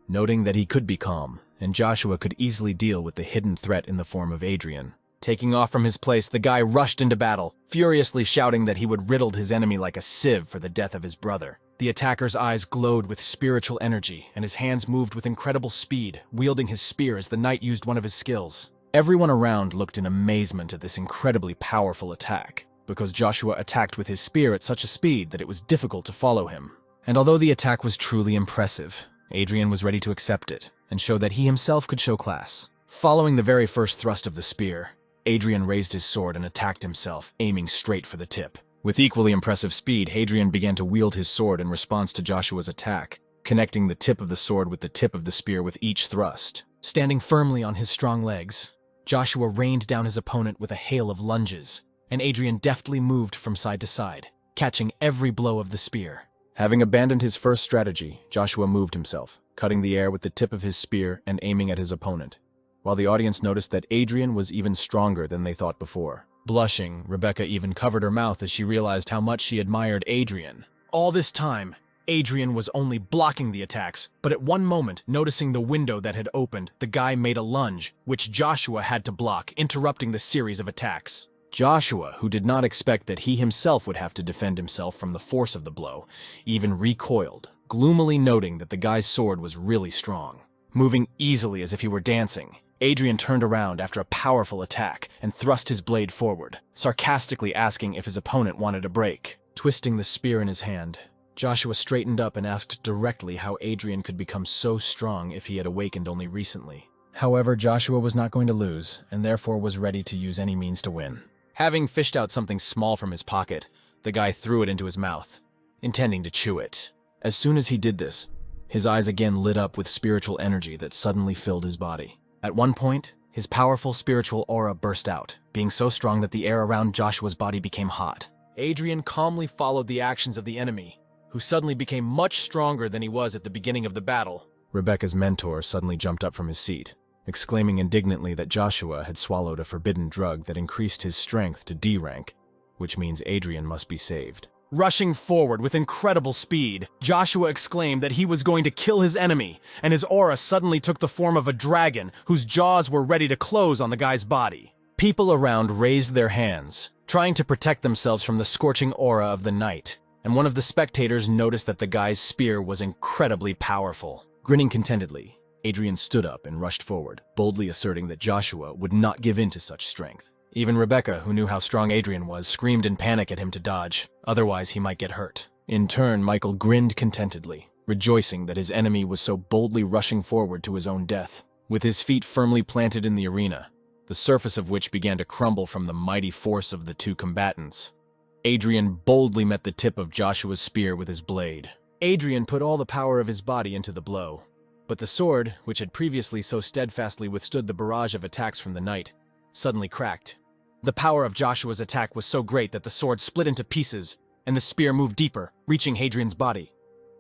noting that he could be calm, and Joshua could easily deal with the hidden threat in the form of Adrian. Taking off from his place, the guy rushed into battle, furiously shouting that he would riddle his enemy like a sieve for the death of his brother. The attacker's eyes glowed with spiritual energy, and his hands moved with incredible speed, wielding his spear as the knight used one of his skills. Everyone around looked in amazement at this incredibly powerful attack, because Joshua attacked with his spear at such a speed that it was difficult to follow him. And although the attack was truly impressive, Adrian was ready to accept it, and show that he himself could show class. Following the very first thrust of the spear, Adrian raised his sword and attacked himself, aiming straight for the tip. With equally impressive speed, Adrian began to wield his sword in response to Joshua's attack, connecting the tip of the sword with the tip of the spear with each thrust. Standing firmly on his strong legs, Joshua rained down his opponent with a hail of lunges, and Adrian deftly moved from side to side, catching every blow of the spear. Having abandoned his first strategy, Joshua moved himself, cutting the air with the tip of his spear and aiming at his opponent, while the audience noticed that Adrian was even stronger than they thought before. Blushing, Rebecca even covered her mouth as she realized how much she admired Adrian. All this time, Adrian was only blocking the attacks, but at one moment, noticing the window that had opened, the guy made a lunge, which Joshua had to block, interrupting the series of attacks. Joshua, who did not expect that he himself would have to defend himself from the force of the blow, even recoiled, gloomily noting that the guy's sword was really strong. Moving easily as if he were dancing, Adrian turned around after a powerful attack and thrust his blade forward, sarcastically asking if his opponent wanted a break. Twisting the spear in his hand, Joshua straightened up and asked directly how Adrian could become so strong if he had awakened only recently. However, Joshua was not going to lose, and therefore was ready to use any means to win. Having fished out something small from his pocket, the guy threw it into his mouth, intending to chew it. As soon as he did this, his eyes again lit up with spiritual energy that suddenly filled his body. At one point, his powerful spiritual aura burst out, being so strong that the air around Joshua's body became hot. Adrian calmly followed the actions of the enemy, who suddenly became much stronger than he was at the beginning of the battle. Rebecca's mentor suddenly jumped up from his seat, exclaiming indignantly that Joshua had swallowed a forbidden drug that increased his strength to D rank, which means Adrian must be saved. Rushing forward with incredible speed, Joshua exclaimed that he was going to kill his enemy, and his aura suddenly took the form of a dragon whose jaws were ready to close on the guy's body. People around raised their hands, trying to protect themselves from the scorching aura of the knight, and one of the spectators noticed that the guy's spear was incredibly powerful. Grinning contentedly, Adrian stood up and rushed forward, boldly asserting that Joshua would not give in to such strength. Even Rebecca, who knew how strong Adrian was, screamed in panic at him to dodge, otherwise he might get hurt. In turn, Michael grinned contentedly, rejoicing that his enemy was so boldly rushing forward to his own death. With his feet firmly planted in the arena, the surface of which began to crumble from the mighty force of the two combatants, Adrian boldly met the tip of Joshua's spear with his blade. Adrian put all the power of his body into the blow. But the sword, which had previously so steadfastly withstood the barrage of attacks from the knight, suddenly cracked. The power of Joshua's attack was so great that the sword split into pieces, and the spear moved deeper, reaching Adrian's body.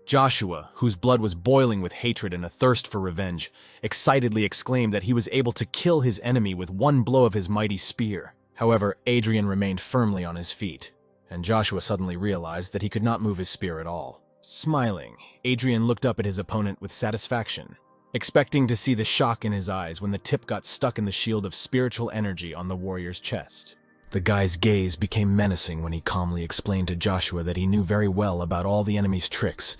Joshua, whose blood was boiling with hatred and a thirst for revenge, excitedly exclaimed that he was able to kill his enemy with one blow of his mighty spear. However, Adrian remained firmly on his feet, and Joshua suddenly realized that he could not move his spear at all. Smiling, Adrian looked up at his opponent with satisfaction, expecting to see the shock in his eyes when the tip got stuck in the shield of spiritual energy on the warrior's chest. The guy's gaze became menacing when he calmly explained to Joshua that he knew very well about all the enemy's tricks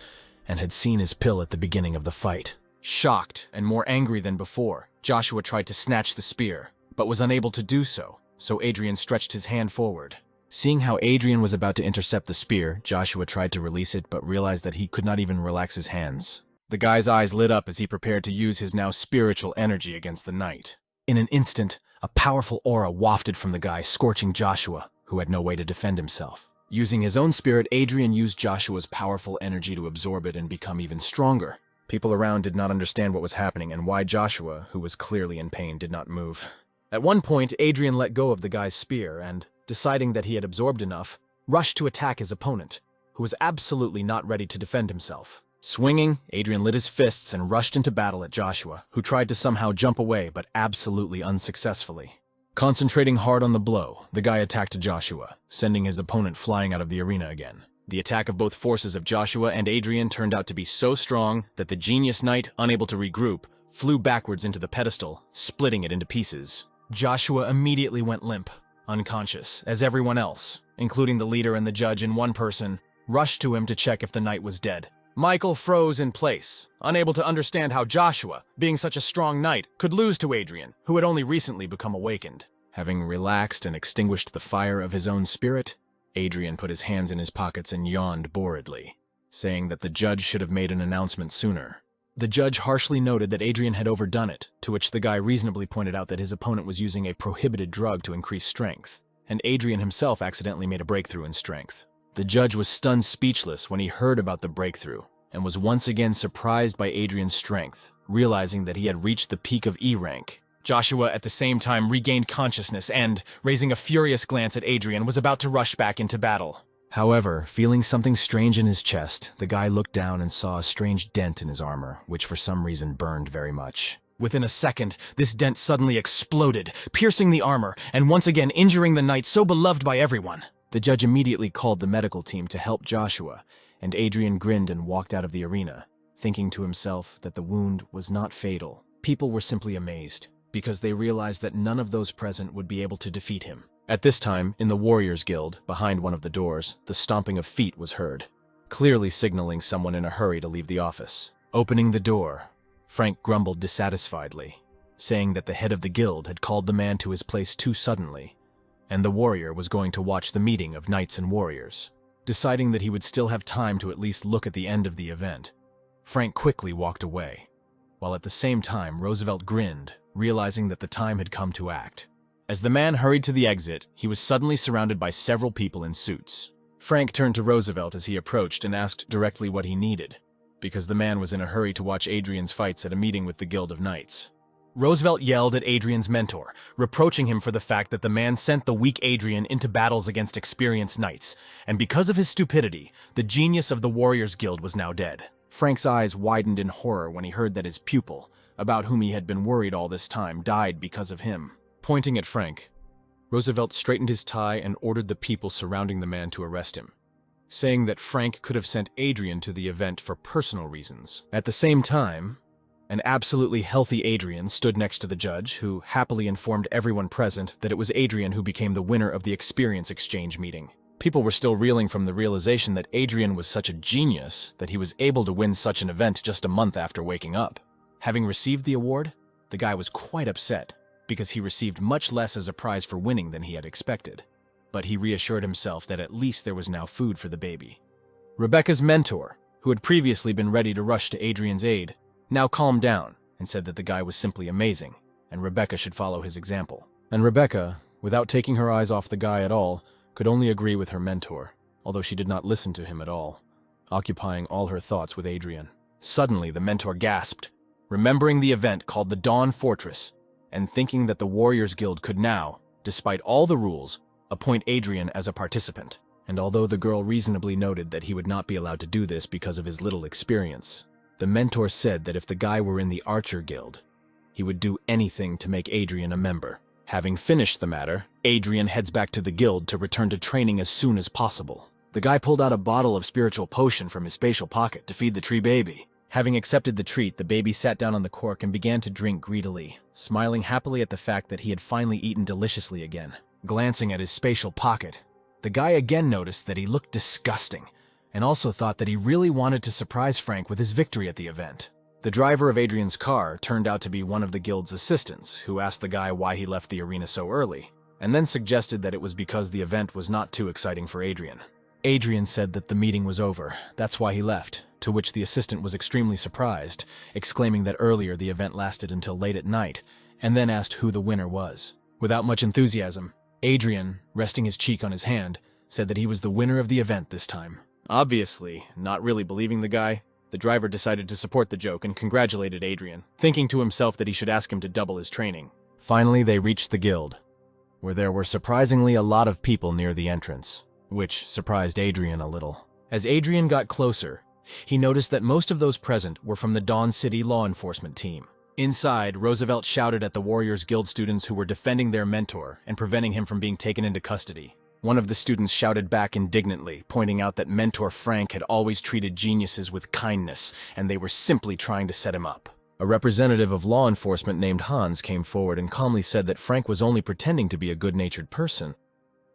and had seen his pill at the beginning of the fight. Shocked and more angry than before, Joshua tried to snatch the spear, but was unable to do so, so Adrian stretched his hand forward. Seeing how Adrian was about to intercept the spear, Joshua tried to release it but realized that he could not even relax his hands. The guy's eyes lit up as he prepared to use his now spiritual energy against the knight. In an instant, a powerful aura wafted from the guy, scorching Joshua, who had no way to defend himself. Using his own spirit, Adrian used Joshua's powerful energy to absorb it and become even stronger. People around did not understand what was happening and why Joshua, who was clearly in pain, did not move. At one point, Adrian let go of the guy's spear and, deciding that he had absorbed enough, rushed to attack his opponent, who was absolutely not ready to defend himself. Swinging, Adrian lit his fists and rushed into battle at Joshua, who tried to somehow jump away but absolutely unsuccessfully. Concentrating hard on the blow, the guy attacked Joshua, sending his opponent flying out of the arena again. The attack of both forces of Joshua and Adrian turned out to be so strong that the genius knight, unable to regroup, flew backwards into the pedestal, splitting it into pieces. Joshua immediately went limp, unconscious, as everyone else, including the leader and the judge in one person, rushed to him to check if the knight was dead. Michael froze in place, unable to understand how Joshua, being such a strong knight, could lose to Adrian, who had only recently become awakened. Having relaxed and extinguished the fire of his own spirit, Adrian put his hands in his pockets and yawned boredly, saying that the judge should have made an announcement sooner. The judge harshly noted that Adrian had overdone it, to which the guy reasonably pointed out that his opponent was using a prohibited drug to increase strength, and Adrian himself accidentally made a breakthrough in strength. The judge was stunned speechless when he heard about the breakthrough, and was once again surprised by Adrian's strength, realizing that he had reached the peak of E rank. Joshua at the same time regained consciousness and, raising a furious glance at Adrian, was about to rush back into battle. However, feeling something strange in his chest, the guy looked down and saw a strange dent in his armor, which for some reason burned very much. Within a second, this dent suddenly exploded, piercing the armor, and once again injuring the knight so beloved by everyone. The judge immediately called the medical team to help Joshua, and Adrian grinned and walked out of the arena, thinking to himself that the wound was not fatal. People were simply amazed, because they realized that none of those present would be able to defeat him. At this time, in the Warriors Guild, behind one of the doors, the stomping of feet was heard, clearly signaling someone in a hurry to leave the office. Opening the door, Frank grumbled dissatisfiedly, saying that the head of the guild had called the man to his place too suddenly, and the warrior was going to watch the meeting of knights and warriors. Deciding that he would still have time to at least look at the end of the event, Frank quickly walked away, while at the same time Roosevelt grinned, realizing that the time had come to act. As the man hurried to the exit, he was suddenly surrounded by several people in suits. Frank turned to Roosevelt as he approached and asked directly what he needed, because the man was in a hurry to watch Adrian's fights at a meeting with the Guild of Knights. Roosevelt yelled at Adrian's mentor, reproaching him for the fact that the man sent the weak Adrian into battles against experienced knights, and because of his stupidity, the genius of the Warriors Guild was now dead. Frank's eyes widened in horror when he heard that his pupil, about whom he had been worried all this time, died because of him. Pointing at Frank, Roosevelt straightened his tie and ordered the people surrounding the man to arrest him, saying that Frank could have sent Adrian to the event for personal reasons. At the same time, an absolutely healthy Adrian stood next to the judge, who happily informed everyone present that it was Adrian who became the winner of the experience exchange meeting. People were still reeling from the realization that Adrian was such a genius that he was able to win such an event just a month after waking up. Having received the award, the guy was quite upset, because he received much less as a prize for winning than he had expected. But he reassured himself that at least there was now food for the baby. Rebecca's mentor, who had previously been ready to rush to Adrian's aid, now calmed down and said that the guy was simply amazing, and Rebecca should follow his example. And Rebecca, without taking her eyes off the guy at all, could only agree with her mentor, although she did not listen to him at all, occupying all her thoughts with Adrian. Suddenly, the mentor gasped, remembering the event called the Dawn Fortress, and thinking that the Warriors Guild could now, despite all the rules, appoint Adrian as a participant. And although the girl reasonably noted that he would not be allowed to do this because of his little experience, the mentor said that if the guy were in the Archer Guild, he would do anything to make Adrian a member. Having finished the matter, Adrian heads back to the guild to return to training as soon as possible. The guy pulled out a bottle of spiritual potion from his spatial pocket to feed the tree baby. Having accepted the treat, the baby sat down on the cork and began to drink greedily, smiling happily at the fact that he had finally eaten deliciously again. Glancing at his spatial pocket, the guy again noticed that he looked disgusting, and also thought that he really wanted to surprise Frank with his victory at the event. The driver of Adrian's car turned out to be one of the guild's assistants, who asked the guy why he left the arena so early, and then suggested that it was because the event was not too exciting for Adrian. Adrian said that the meeting was over, that's why he left, to which the assistant was extremely surprised, exclaiming that earlier the event lasted until late at night, and then asked who the winner was. Without much enthusiasm, Adrian, resting his cheek on his hand, said that he was the winner of the event this time. Obviously, not really believing the guy, the driver decided to support the joke and congratulated Adrian, thinking to himself that he should ask him to double his training. Finally, they reached the guild, where there were surprisingly a lot of people near the entrance, which surprised Adrian a little. As Adrian got closer, he noticed that most of those present were from the Dawn City law enforcement team. Inside, Roosevelt shouted at the Warriors Guild students who were defending their mentor and preventing him from being taken into custody. One of the students shouted back indignantly, pointing out that mentor Frank had always treated geniuses with kindness, and they were simply trying to set him up. A representative of law enforcement named Hans came forward and calmly said that Frank was only pretending to be a good-natured person,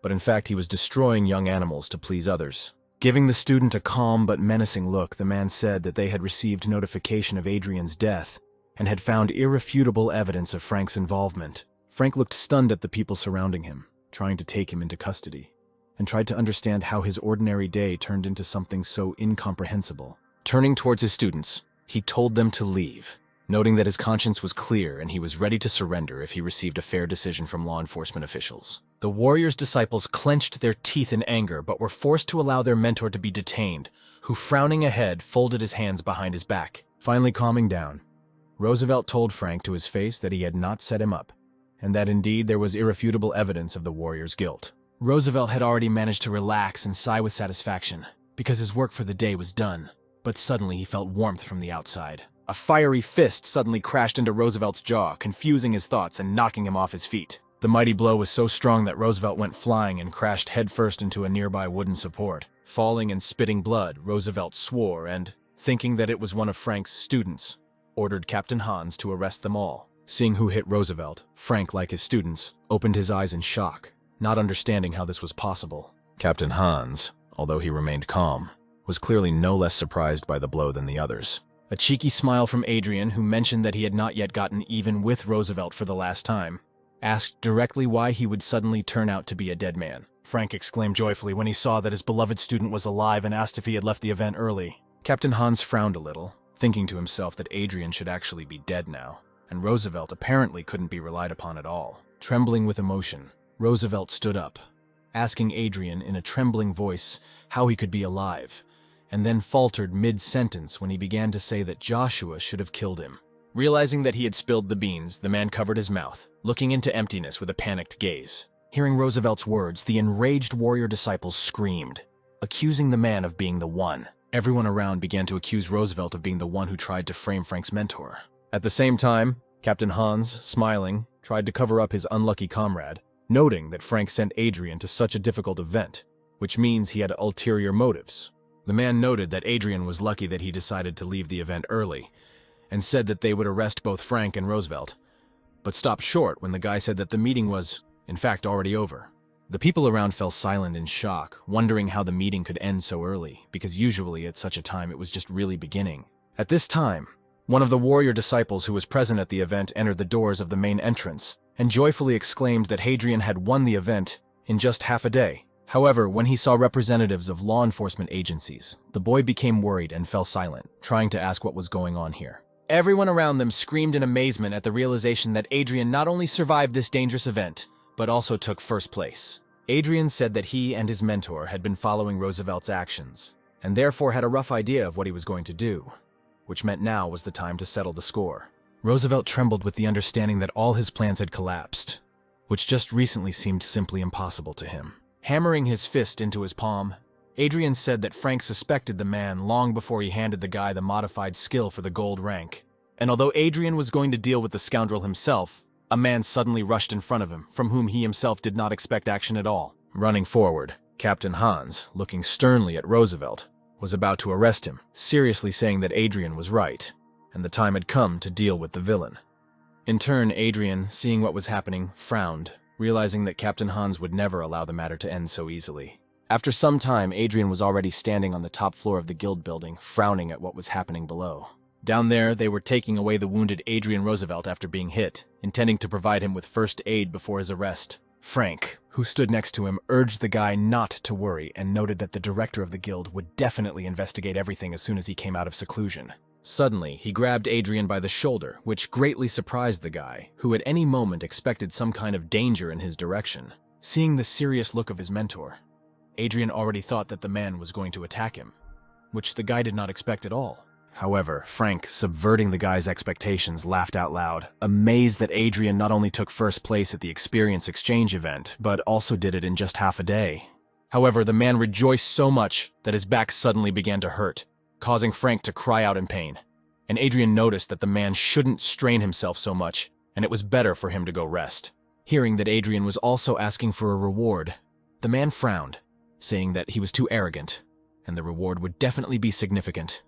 but in fact he was destroying young animals to please others. Giving the student a calm but menacing look, the man said that they had received notification of Adrian's death and had found irrefutable evidence of Frank's involvement. Frank looked stunned at the people surrounding him, trying to take him into custody, and tried to understand how his ordinary day turned into something so incomprehensible. Turning towards his students, he told them to leave, noting that his conscience was clear and he was ready to surrender if he received a fair decision from law enforcement officials. The Warriors' disciples clenched their teeth in anger but were forced to allow their mentor to be detained, who, frowning ahead, folded his hands behind his back. Finally calming down, Roosevelt told Frank to his face that he had not set him up, and that indeed there was irrefutable evidence of the Warriors' guilt. Roosevelt had already managed to relax and sigh with satisfaction, because his work for the day was done. But suddenly he felt warmth from the outside. A fiery fist suddenly crashed into Roosevelt's jaw, confusing his thoughts and knocking him off his feet. The mighty blow was so strong that Roosevelt went flying and crashed headfirst into a nearby wooden support. Falling and spitting blood, Roosevelt swore and, thinking that it was one of Frank's students, ordered Captain Hans to arrest them all. Seeing who hit Roosevelt, Frank, like his students, opened his eyes in shock, not understanding how this was possible. Captain Hans, although he remained calm, was clearly no less surprised by the blow than the others. A cheeky smile from Adrian, who mentioned that he had not yet gotten even with Roosevelt for the last time, asked directly why he would suddenly turn out to be a dead man. Frank exclaimed joyfully when he saw that his beloved student was alive and asked if he had left the event early. Captain Hans frowned a little, thinking to himself that Adrian should actually be dead now, and Roosevelt apparently couldn't be relied upon at all. Trembling with emotion, Roosevelt stood up, asking Adrian in a trembling voice how he could be alive, and then faltered mid-sentence when he began to say that Joshua should have killed him. Realizing that he had spilled the beans, the man covered his mouth, looking into emptiness with a panicked gaze. Hearing Roosevelt's words, the enraged warrior disciples screamed, accusing the man of being the one. Everyone around began to accuse Roosevelt of being the one who tried to frame Frank's mentor. At the same time, Captain Hans, smiling, tried to cover up his unlucky comrade, noting that Frank sent Adrian to such a difficult event, which means he had ulterior motives. The man noted that Adrian was lucky that he decided to leave the event early, and said that they would arrest both Frank and Roosevelt, but stopped short when the guy said that the meeting was, in fact, already over. The people around fell silent in shock, wondering how the meeting could end so early, because usually at such a time it was just really beginning. At this time, one of the warrior disciples who was present at the event entered the doors of the main entrance, and joyfully exclaimed that Hadrian had won the event in just half a day. However, when he saw representatives of law enforcement agencies, the boy became worried and fell silent, trying to ask what was going on here. Everyone around them screamed in amazement at the realization that Adrian not only survived this dangerous event, but also took first place. Adrian said that he and his mentor had been following Roosevelt's actions, and therefore had a rough idea of what he was going to do, which meant now was the time to settle the score. Roosevelt trembled with the understanding that all his plans had collapsed, which just recently seemed simply impossible to him. Hammering his fist into his palm, Adrian said that Frank suspected the man long before he handed the guy the modified skill for the gold rank. And although Adrian was going to deal with the scoundrel himself, a man suddenly rushed in front of him, from whom he himself did not expect action at all. Running forward, Captain Hans, looking sternly at Roosevelt, was about to arrest him, seriously saying that Adrian was right, and the time had come to deal with the villain. In turn, Adrian, seeing what was happening, frowned, realizing that Captain Hans would never allow the matter to end so easily. After some time, Adrian was already standing on the top floor of the guild building, frowning at what was happening below. Down there, they were taking away the wounded Adrian Roosevelt after being hit, intending to provide him with first aid before his arrest. Frank, who stood next to him, urged the guy not to worry and noted that the director of the guild would definitely investigate everything as soon as he came out of seclusion. Suddenly, he grabbed Adrian by the shoulder, which greatly surprised the guy, who at any moment expected some kind of danger in his direction. Seeing the serious look of his mentor, Adrian already thought that the man was going to attack him, which the guy did not expect at all. However, Frank, subverting the guy's expectations, laughed out loud, amazed that Adrian not only took first place at the experience exchange event, but also did it in just half a day. However, the man rejoiced so much that his back suddenly began to hurt, causing Frank to cry out in pain. And Adrian noticed that the man shouldn't strain himself so much, and it was better for him to go rest. Hearing that Adrian was also asking for a reward, the man frowned, saying that he was too arrogant, and the reward would definitely be significant.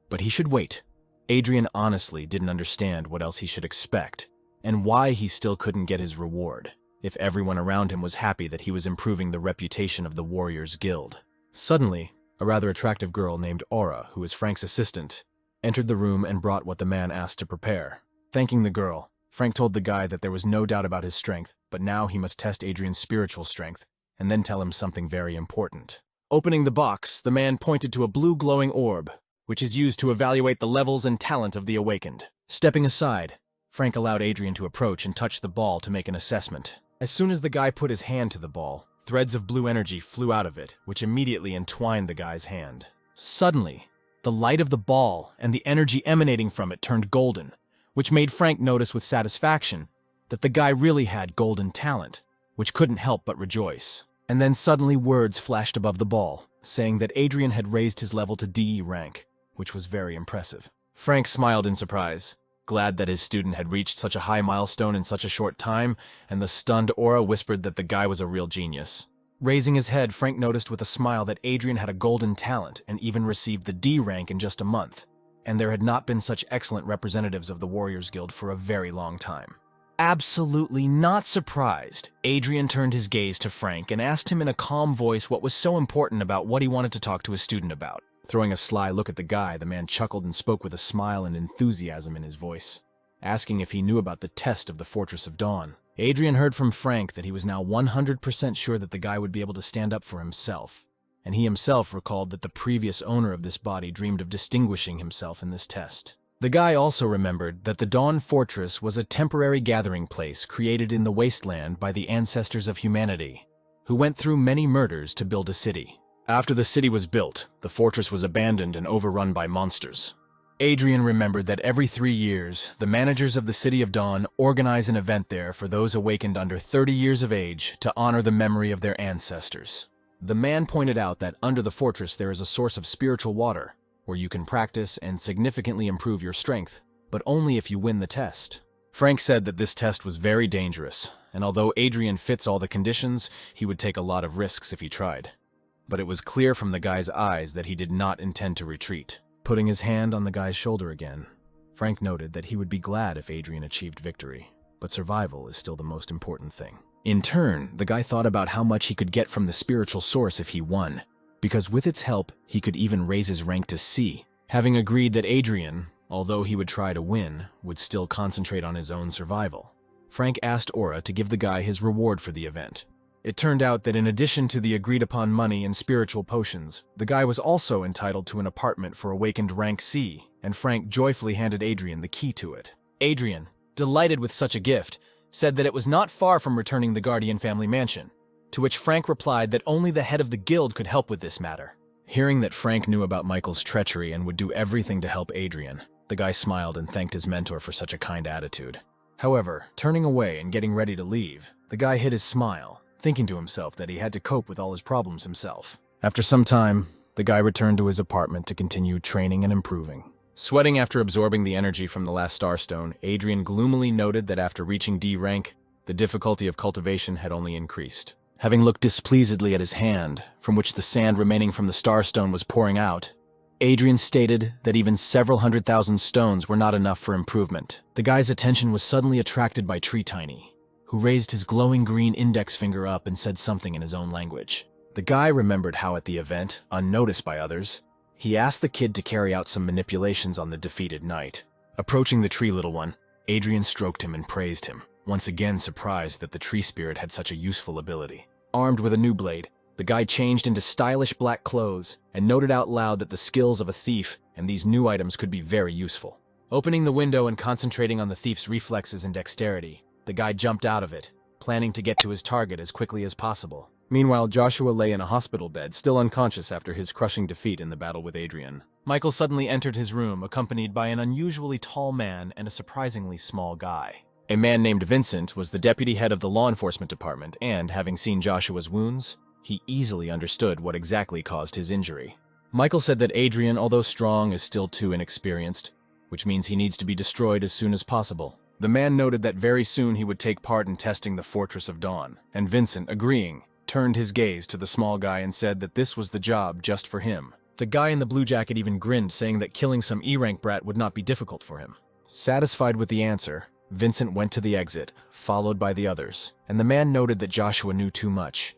But he should wait. Adrian honestly didn't understand what else he should expect, and why he still couldn't get his reward, if everyone around him was happy that he was improving the reputation of the Warriors Guild. Suddenly, a rather attractive girl named Aura, who was Frank's assistant, entered the room and brought what the man asked to prepare. Thanking the girl, Frank told the guy that there was no doubt about his strength, but now he must test Adrian's spiritual strength, and then tell him something very important. Opening the box, the man pointed to a blue glowing orb, which is used to evaluate the levels and talent of the Awakened. Stepping aside, Frank allowed Adrian to approach and touch the ball to make an assessment. As soon as the guy put his hand to the ball, threads of blue energy flew out of it, which immediately entwined the guy's hand. Suddenly, the light of the ball and the energy emanating from it turned golden, which made Frank notice with satisfaction that the guy really had golden talent, which couldn't help but rejoice. And then suddenly words flashed above the ball, saying that Adrian had raised his level to DE rank, which was very impressive. Frank smiled in surprise, glad that his student had reached such a high milestone in such a short time, and the stunned Aura whispered that the guy was a real genius. Raising his head, Frank noticed with a smile that Adrian had a golden talent and even received the D rank in just a month, and there had not been such excellent representatives of the Warriors Guild for a very long time. Absolutely not surprised, Adrian turned his gaze to Frank and asked him in a calm voice what was so important about what he wanted to talk to his student about. Throwing a sly look at the guy, the man chuckled and spoke with a smile and enthusiasm in his voice, asking if he knew about the test of the Fortress of Dawn. Adrian heard from Frank that he was now 100% sure that the guy would be able to stand up for himself, and he himself recalled that the previous owner of this body dreamed of distinguishing himself in this test. The guy also remembered that the Dawn Fortress was a temporary gathering place created in the wasteland by the ancestors of humanity, who went through many murders to build a city. After the city was built, the fortress was abandoned and overrun by monsters. Adrian remembered that every 3 years, the managers of the City of Dawn organize an event there for those awakened under 30 years of age to honor the memory of their ancestors. The man pointed out that under the fortress there is a source of spiritual water, where you can practice and significantly improve your strength, but only if you win the test. Frank said that this test was very dangerous, and although Adrian fits all the conditions, he would take a lot of risks if he tried. But it was clear from the guy's eyes that he did not intend to retreat. Putting his hand on the guy's shoulder again, Frank noted that he would be glad if Adrian achieved victory, but survival is still the most important thing. In turn, the guy thought about how much he could get from the spiritual source if he won, because with its help, he could even raise his rank to C. Having agreed that Adrian, although he would try to win, would still concentrate on his own survival, Frank asked Aura to give the guy his reward for the event. It turned out that in addition to the agreed-upon money and spiritual potions, the guy was also entitled to an apartment for awakened rank C, and Frank joyfully handed Adrian the key to it. Adrian, delighted with such a gift, said that it was not far from returning the Guardian family mansion, to which Frank replied that only the head of the guild could help with this matter. Hearing that Frank knew about Michael's treachery and would do everything to help Adrian, the guy smiled and thanked his mentor for such a kind attitude. However, turning away and getting ready to leave, the guy hid his smile, thinking to himself that he had to cope with all his problems himself. After some time, the guy returned to his apartment to continue training and improving. Sweating after absorbing the energy from the last starstone, Adrian gloomily noted that after reaching D rank, the difficulty of cultivation had only increased. Having looked displeasedly at his hand, from which the sand remaining from the starstone was pouring out, Adrian stated that even several 100,000 stones were not enough for improvement. The guy's attention was suddenly attracted by Tree Tiny, who raised his glowing green index finger up and said something in his own language. The guy remembered how at the event, unnoticed by others, he asked the kid to carry out some manipulations on the defeated knight. Approaching the tree little one, Adrian stroked him and praised him, once again surprised that the tree spirit had such a useful ability. Armed with a new blade, the guy changed into stylish black clothes and noted out loud that the skills of a thief and these new items could be very useful. Opening the window and concentrating on the thief's reflexes and dexterity, the guy jumped out of it, planning to get to his target as quickly as possible. Meanwhile, Joshua lay in a hospital bed, still unconscious after his crushing defeat in the battle with Adrian. Michael suddenly entered his room, accompanied by an unusually tall man and a surprisingly small guy. A man named Vincent was the deputy head of the law enforcement department, and, having seen Joshua's wounds, he easily understood what exactly caused his injury. Michael said that Adrian, although strong, is still too inexperienced, which means he needs to be destroyed as soon as possible. The man noted that very soon he would take part in testing the Fortress of Dawn, and Vincent, agreeing, turned his gaze to the small guy and said that this was the job just for him. The guy in the blue jacket even grinned, saying that killing some E-rank brat would not be difficult for him. Satisfied with the answer, Vincent went to the exit, followed by the others, and the man noted that Joshua knew too much,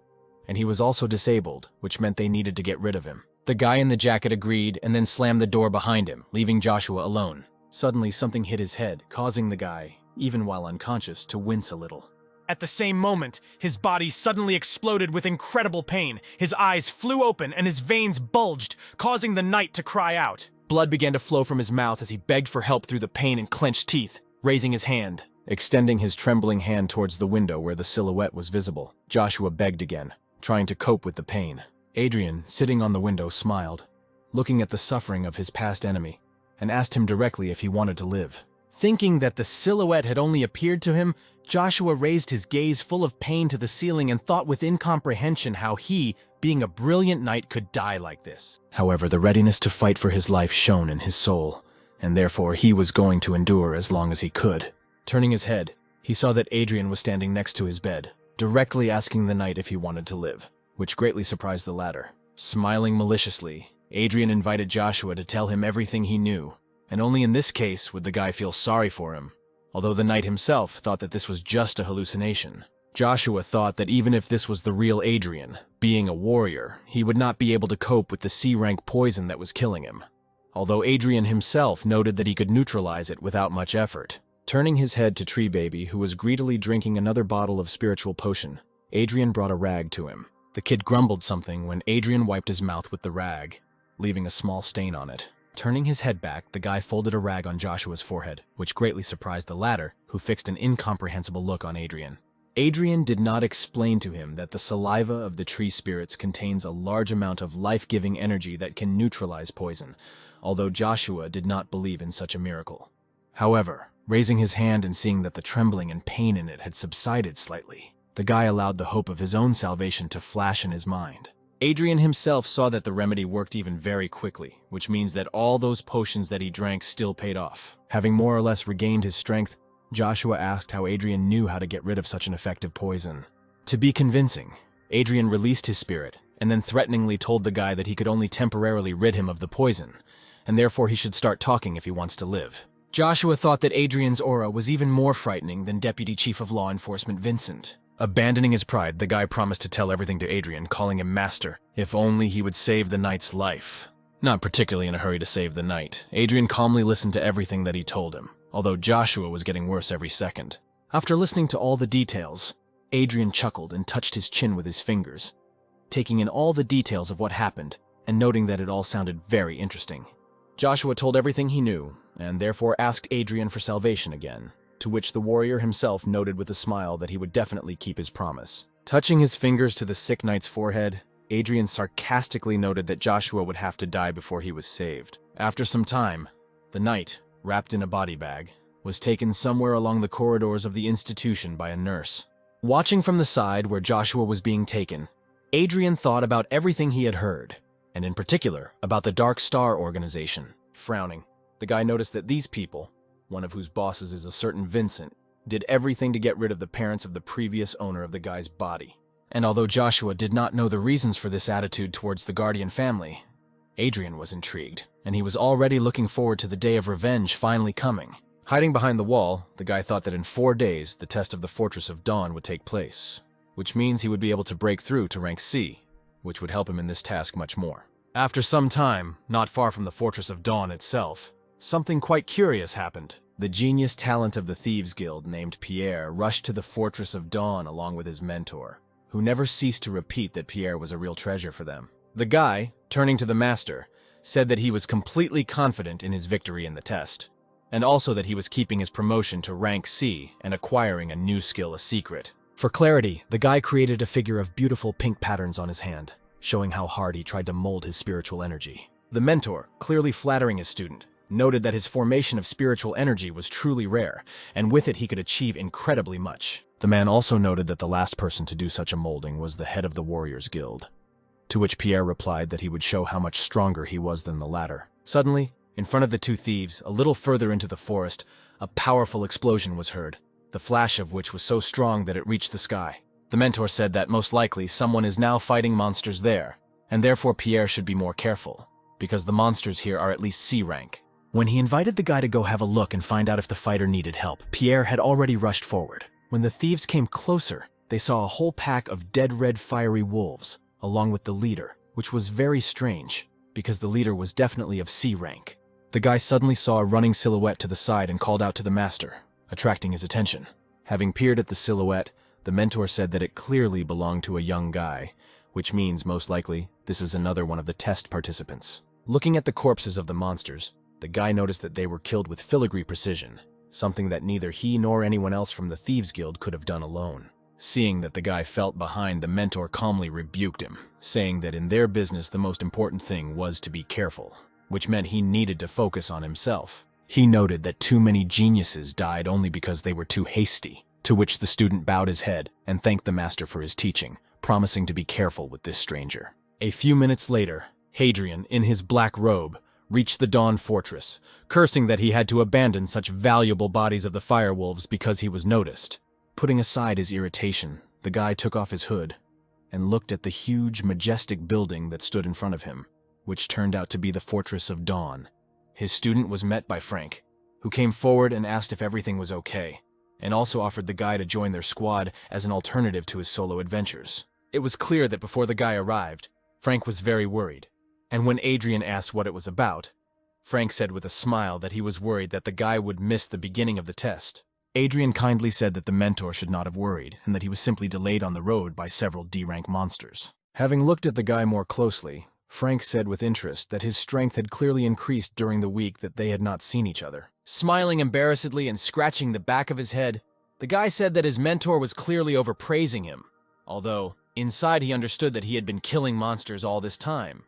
and he was also disabled, which meant they needed to get rid of him. The guy in the jacket agreed and then slammed the door behind him, leaving Joshua alone. Suddenly, something hit his head, causing the guy, even while unconscious, to wince a little. At the same moment, his body suddenly exploded with incredible pain. His eyes flew open and his veins bulged, causing the knight to cry out. Blood began to flow from his mouth as he begged for help through the pain and clenched teeth, raising his hand. Extending his trembling hand towards the window where the silhouette was visible, Joshua begged again, trying to cope with the pain. Adrian, sitting on the window, smiled, looking at the suffering of his past enemy, and asked him directly if he wanted to live. Thinking that the silhouette had only appeared to him, Joshua raised his gaze full of pain to the ceiling and thought with incomprehension how he, being a brilliant knight, could die like this. However, the readiness to fight for his life shone in his soul, and therefore he was going to endure as long as he could. Turning his head, he saw that Adrian was standing next to his bed, directly asking the knight if he wanted to live, which greatly surprised the latter. Smiling maliciously, Adrian invited Joshua to tell him everything he knew, and only in this case would the guy feel sorry for him, although the knight himself thought that this was just a hallucination. Joshua thought that even if this was the real Adrian, being a warrior, he would not be able to cope with the C-rank poison that was killing him, although Adrian himself noted that he could neutralize it without much effort. Turning his head to Tree Baby, who was greedily drinking another bottle of spiritual potion, Adrian brought a rag to him. The kid grumbled something when Adrian wiped his mouth with the rag, leaving a small stain on it. Turning his head back, the guy folded a rag on Joshua's forehead, which greatly surprised the latter, who fixed an incomprehensible look on Adrian. Adrian did not explain to him that the saliva of the tree spirits contains a large amount of life-giving energy that can neutralize poison, although Joshua did not believe in such a miracle. However, raising his hand and seeing that the trembling and pain in it had subsided slightly, the guy allowed the hope of his own salvation to flash in his mind. Adrian himself saw that the remedy worked even very quickly, which means that all those potions that he drank still paid off. Having more or less regained his strength, Joshua asked how Adrian knew how to get rid of such an effective poison. To be convincing, Adrian released his spirit, and then threateningly told the guy that he could only temporarily rid him of the poison, and therefore he should start talking if he wants to live. Joshua thought that Adrian's aura was even more frightening than Deputy Chief of Law Enforcement Vincent. Abandoning his pride, the guy promised to tell everything to Adrian, calling him master, if only he would save the knight's life. Not particularly in a hurry to save the knight, Adrian calmly listened to everything that he told him, although Joshua was getting worse every second. After listening to all the details, Adrian chuckled and touched his chin with his fingers, taking in all the details of what happened and noting that it all sounded very interesting. Joshua told everything he knew, and therefore asked Adrian for salvation again, to which the warrior himself noted with a smile that he would definitely keep his promise. Touching his fingers to the sick knight's forehead, Adrian sarcastically noted that Joshua would have to die before he was saved. After some time, the knight, wrapped in a body bag, was taken somewhere along the corridors of the institution by a nurse. Watching from the side where Joshua was being taken, Adrian thought about everything he had heard, and in particular about the Dark Star organization. Frowning, the guy noticed that these people, one of whose bosses is a certain Vincent, did everything to get rid of the parents of the previous owner of the guy's body. And although Joshua did not know the reasons for this attitude towards the Guardian family, Adrian was intrigued, and he was already looking forward to the day of revenge finally coming. Hiding behind the wall, the guy thought that in 4 days, the test of the Fortress of Dawn would take place, which means he would be able to break through to rank C, which would help him in this task much more. After some time, not far from the Fortress of Dawn itself, something quite curious happened. The genius talent of the Thieves Guild named Pierre rushed to the Fortress of Dawn along with his mentor, who never ceased to repeat that Pierre was a real treasure for them. The guy, turning to the master, said that he was completely confident in his victory in the test, and also that he was keeping his promotion to rank C and acquiring a new skill a secret. For clarity, the guy created a figure of beautiful pink patterns on his hand, showing how hard he tried to mold his spiritual energy. The mentor, clearly flattering his student, noted that his formation of spiritual energy was truly rare, and with it he could achieve incredibly much. The man also noted that the last person to do such a molding was the head of the Warriors Guild, to which Pierre replied that he would show how much stronger he was than the latter. Suddenly, in front of the two thieves, a little further into the forest, a powerful explosion was heard, the flash of which was so strong that it reached the sky. The mentor said that most likely someone is now fighting monsters there, and therefore Pierre should be more careful, because the monsters here are at least C rank. When he invited the guy to go have a look and find out if the fighter needed help, Pierre had already rushed forward. When the thieves came closer, they saw a whole pack of dead red fiery wolves, along with the leader, which was very strange, because the leader was definitely of C rank. The guy suddenly saw a running silhouette to the side and called out to the master, attracting his attention. Having peered at the silhouette, the mentor said that it clearly belonged to a young guy, which means, most likely, this is another one of the test participants. Looking at the corpses of the monsters, the guy noticed that they were killed with filigree precision, something that neither he nor anyone else from the Thieves Guild could have done alone. Seeing that the guy felt behind, the mentor calmly rebuked him, saying that in their business the most important thing was to be careful, which meant he needed to focus on himself. He noted that too many geniuses died only because they were too hasty, to which the student bowed his head and thanked the master for his teaching, promising to be careful with this stranger. A few minutes later, Hadrian, in his black robe, reached the Dawn Fortress, cursing that he had to abandon such valuable bodies of the firewolves because he was noticed. Putting aside his irritation, the guy took off his hood and looked at the huge, majestic building that stood in front of him, which turned out to be the Fortress of Dawn. His student was met by Frank, who came forward and asked if everything was okay, and also offered the guy to join their squad as an alternative to his solo adventures. It was clear that before the guy arrived, Frank was very worried, and when Adrian asked what it was about, Frank said with a smile that he was worried that the guy would miss the beginning of the test. Adrian kindly said that the mentor should not have worried, and that he was simply delayed on the road by several D-rank monsters. Having looked at the guy more closely, Frank said with interest that his strength had clearly increased during the week that they had not seen each other. Smiling embarrassedly and scratching the back of his head, the guy said that his mentor was clearly overpraising him, although inside he understood that he had been killing monsters all this time,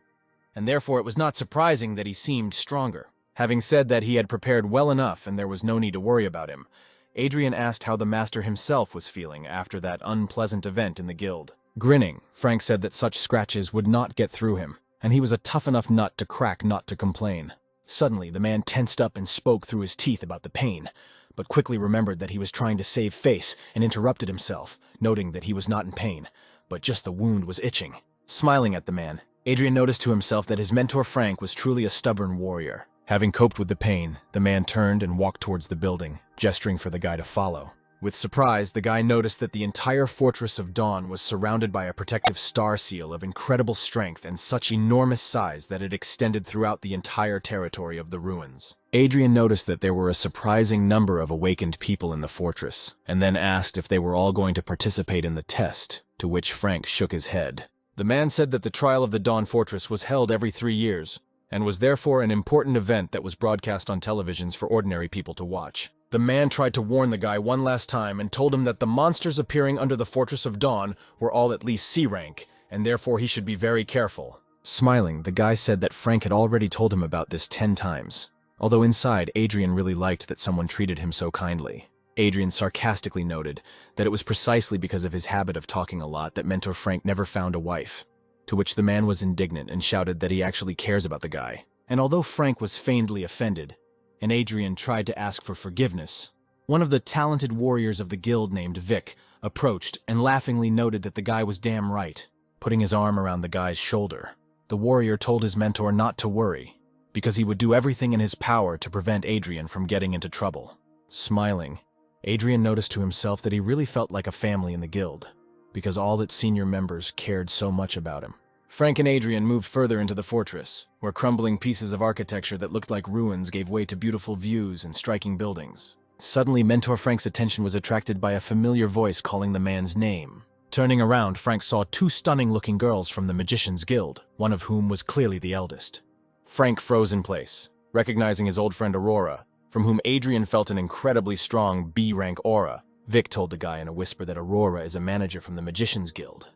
and therefore it was not surprising that he seemed stronger. Having said that he had prepared well enough and there was no need to worry about him, Adrian asked how the master himself was feeling after that unpleasant event in the guild. Grinning, Frank said that such scratches would not get through him, and he was a tough enough nut to crack not to complain. Suddenly, the man tensed up and spoke through his teeth about the pain, but quickly remembered that he was trying to save face and interrupted himself, noting that he was not in pain, but just the wound was itching. Smiling at the man, Adrian noticed to himself that his mentor Frank was truly a stubborn warrior. Having coped with the pain, the man turned and walked towards the building, gesturing for the guy to follow. With surprise, the guy noticed that the entire Fortress of Dawn was surrounded by a protective star seal of incredible strength and such enormous size that it extended throughout the entire territory of the ruins. Adrian noticed that there were a surprising number of awakened people in the fortress, and then asked if they were all going to participate in the test, to which Frank shook his head. The man said that the trial of the Dawn Fortress was held every 3 years, and was therefore an important event that was broadcast on televisions for ordinary people to watch. The man tried to warn the guy one last time and told him that the monsters appearing under the Fortress of Dawn were all at least C rank, and therefore he should be very careful. Smiling, the guy said that Frank had already told him about this 10 times. Although inside, Adrian really liked that someone treated him so kindly. Adrian sarcastically noted that it was precisely because of his habit of talking a lot that Mentor Frank never found a wife, to which the man was indignant and shouted that he actually cares about the guy. And although Frank was feignedly offended, and Adrian tried to ask for forgiveness, one of the talented warriors of the guild named Vic approached and laughingly noted that the guy was damn right. Putting his arm around the guy's shoulder, the warrior told his mentor not to worry, because he would do everything in his power to prevent Adrian from getting into trouble. Smiling, Adrian noticed to himself that he really felt like a family in the guild, because all its senior members cared so much about him. Frank and Adrian moved further into the fortress, where crumbling pieces of architecture that looked like ruins gave way to beautiful views and striking buildings. Suddenly, Mentor Frank's attention was attracted by a familiar voice calling the man's name. Turning around, Frank saw 2 stunning-looking girls from the Magician's Guild, one of whom was clearly the eldest. Frank froze in place, recognizing his old friend Aurora, from whom Adrian felt an incredibly strong B-rank aura. Vic told the guy in a whisper that Aurora is a manager from the Magician's Guild,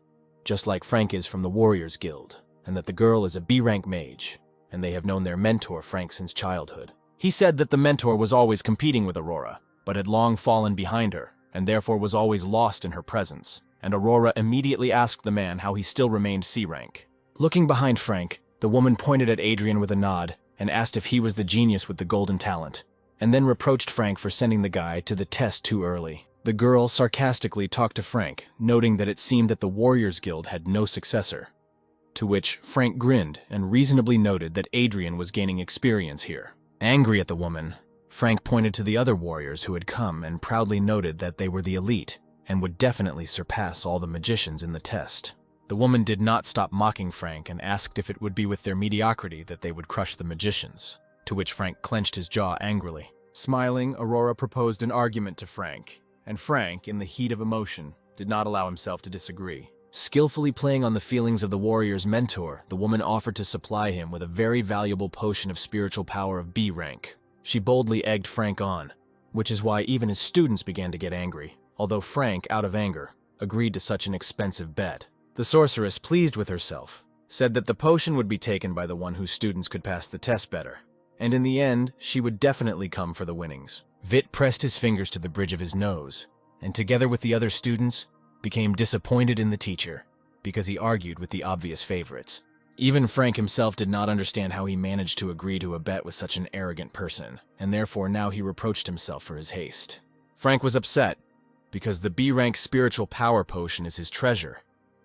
just like Frank is from the Warriors Guild, and that the girl is a B-rank mage, and they have known their mentor Frank since childhood. He said that the mentor was always competing with Aurora, but had long fallen behind her, and therefore was always lost in her presence, and Aurora immediately asked the man how he still remained C-rank. Looking behind Frank, the woman pointed at Adrian with a nod and asked if he was the genius with the golden talent, and then reproached Frank for sending the guy to the test too early. The girl sarcastically talked to Frank, noting that it seemed that the Warriors Guild had no successor, to which Frank grinned and reasonably noted that Adrian was gaining experience here. Angry at the woman, Frank pointed to the other warriors who had come and proudly noted that they were the elite and would definitely surpass all the magicians in the test. The woman did not stop mocking Frank and asked if it would be with their mediocrity that they would crush the magicians, to which Frank clenched his jaw angrily. Smiling, Aurora proposed an argument to Frank, and Frank, in the heat of emotion, did not allow himself to disagree. Skillfully playing on the feelings of the warrior's mentor, the woman offered to supply him with a very valuable potion of spiritual power of B rank. She boldly egged Frank on, which is why even his students began to get angry, although Frank, out of anger, agreed to such an expensive bet. The sorceress, pleased with herself, said that the potion would be taken by the one whose students could pass the test better, and in the end, she would definitely come for the winnings. Vit pressed his fingers to the bridge of his nose, and together with the other students, became disappointed in the teacher, because he argued with the obvious favorites. Even Frank himself did not understand how he managed to agree to a bet with such an arrogant person, and therefore now he reproached himself for his haste. Frank was upset, because the B-rank spiritual power potion is his treasure,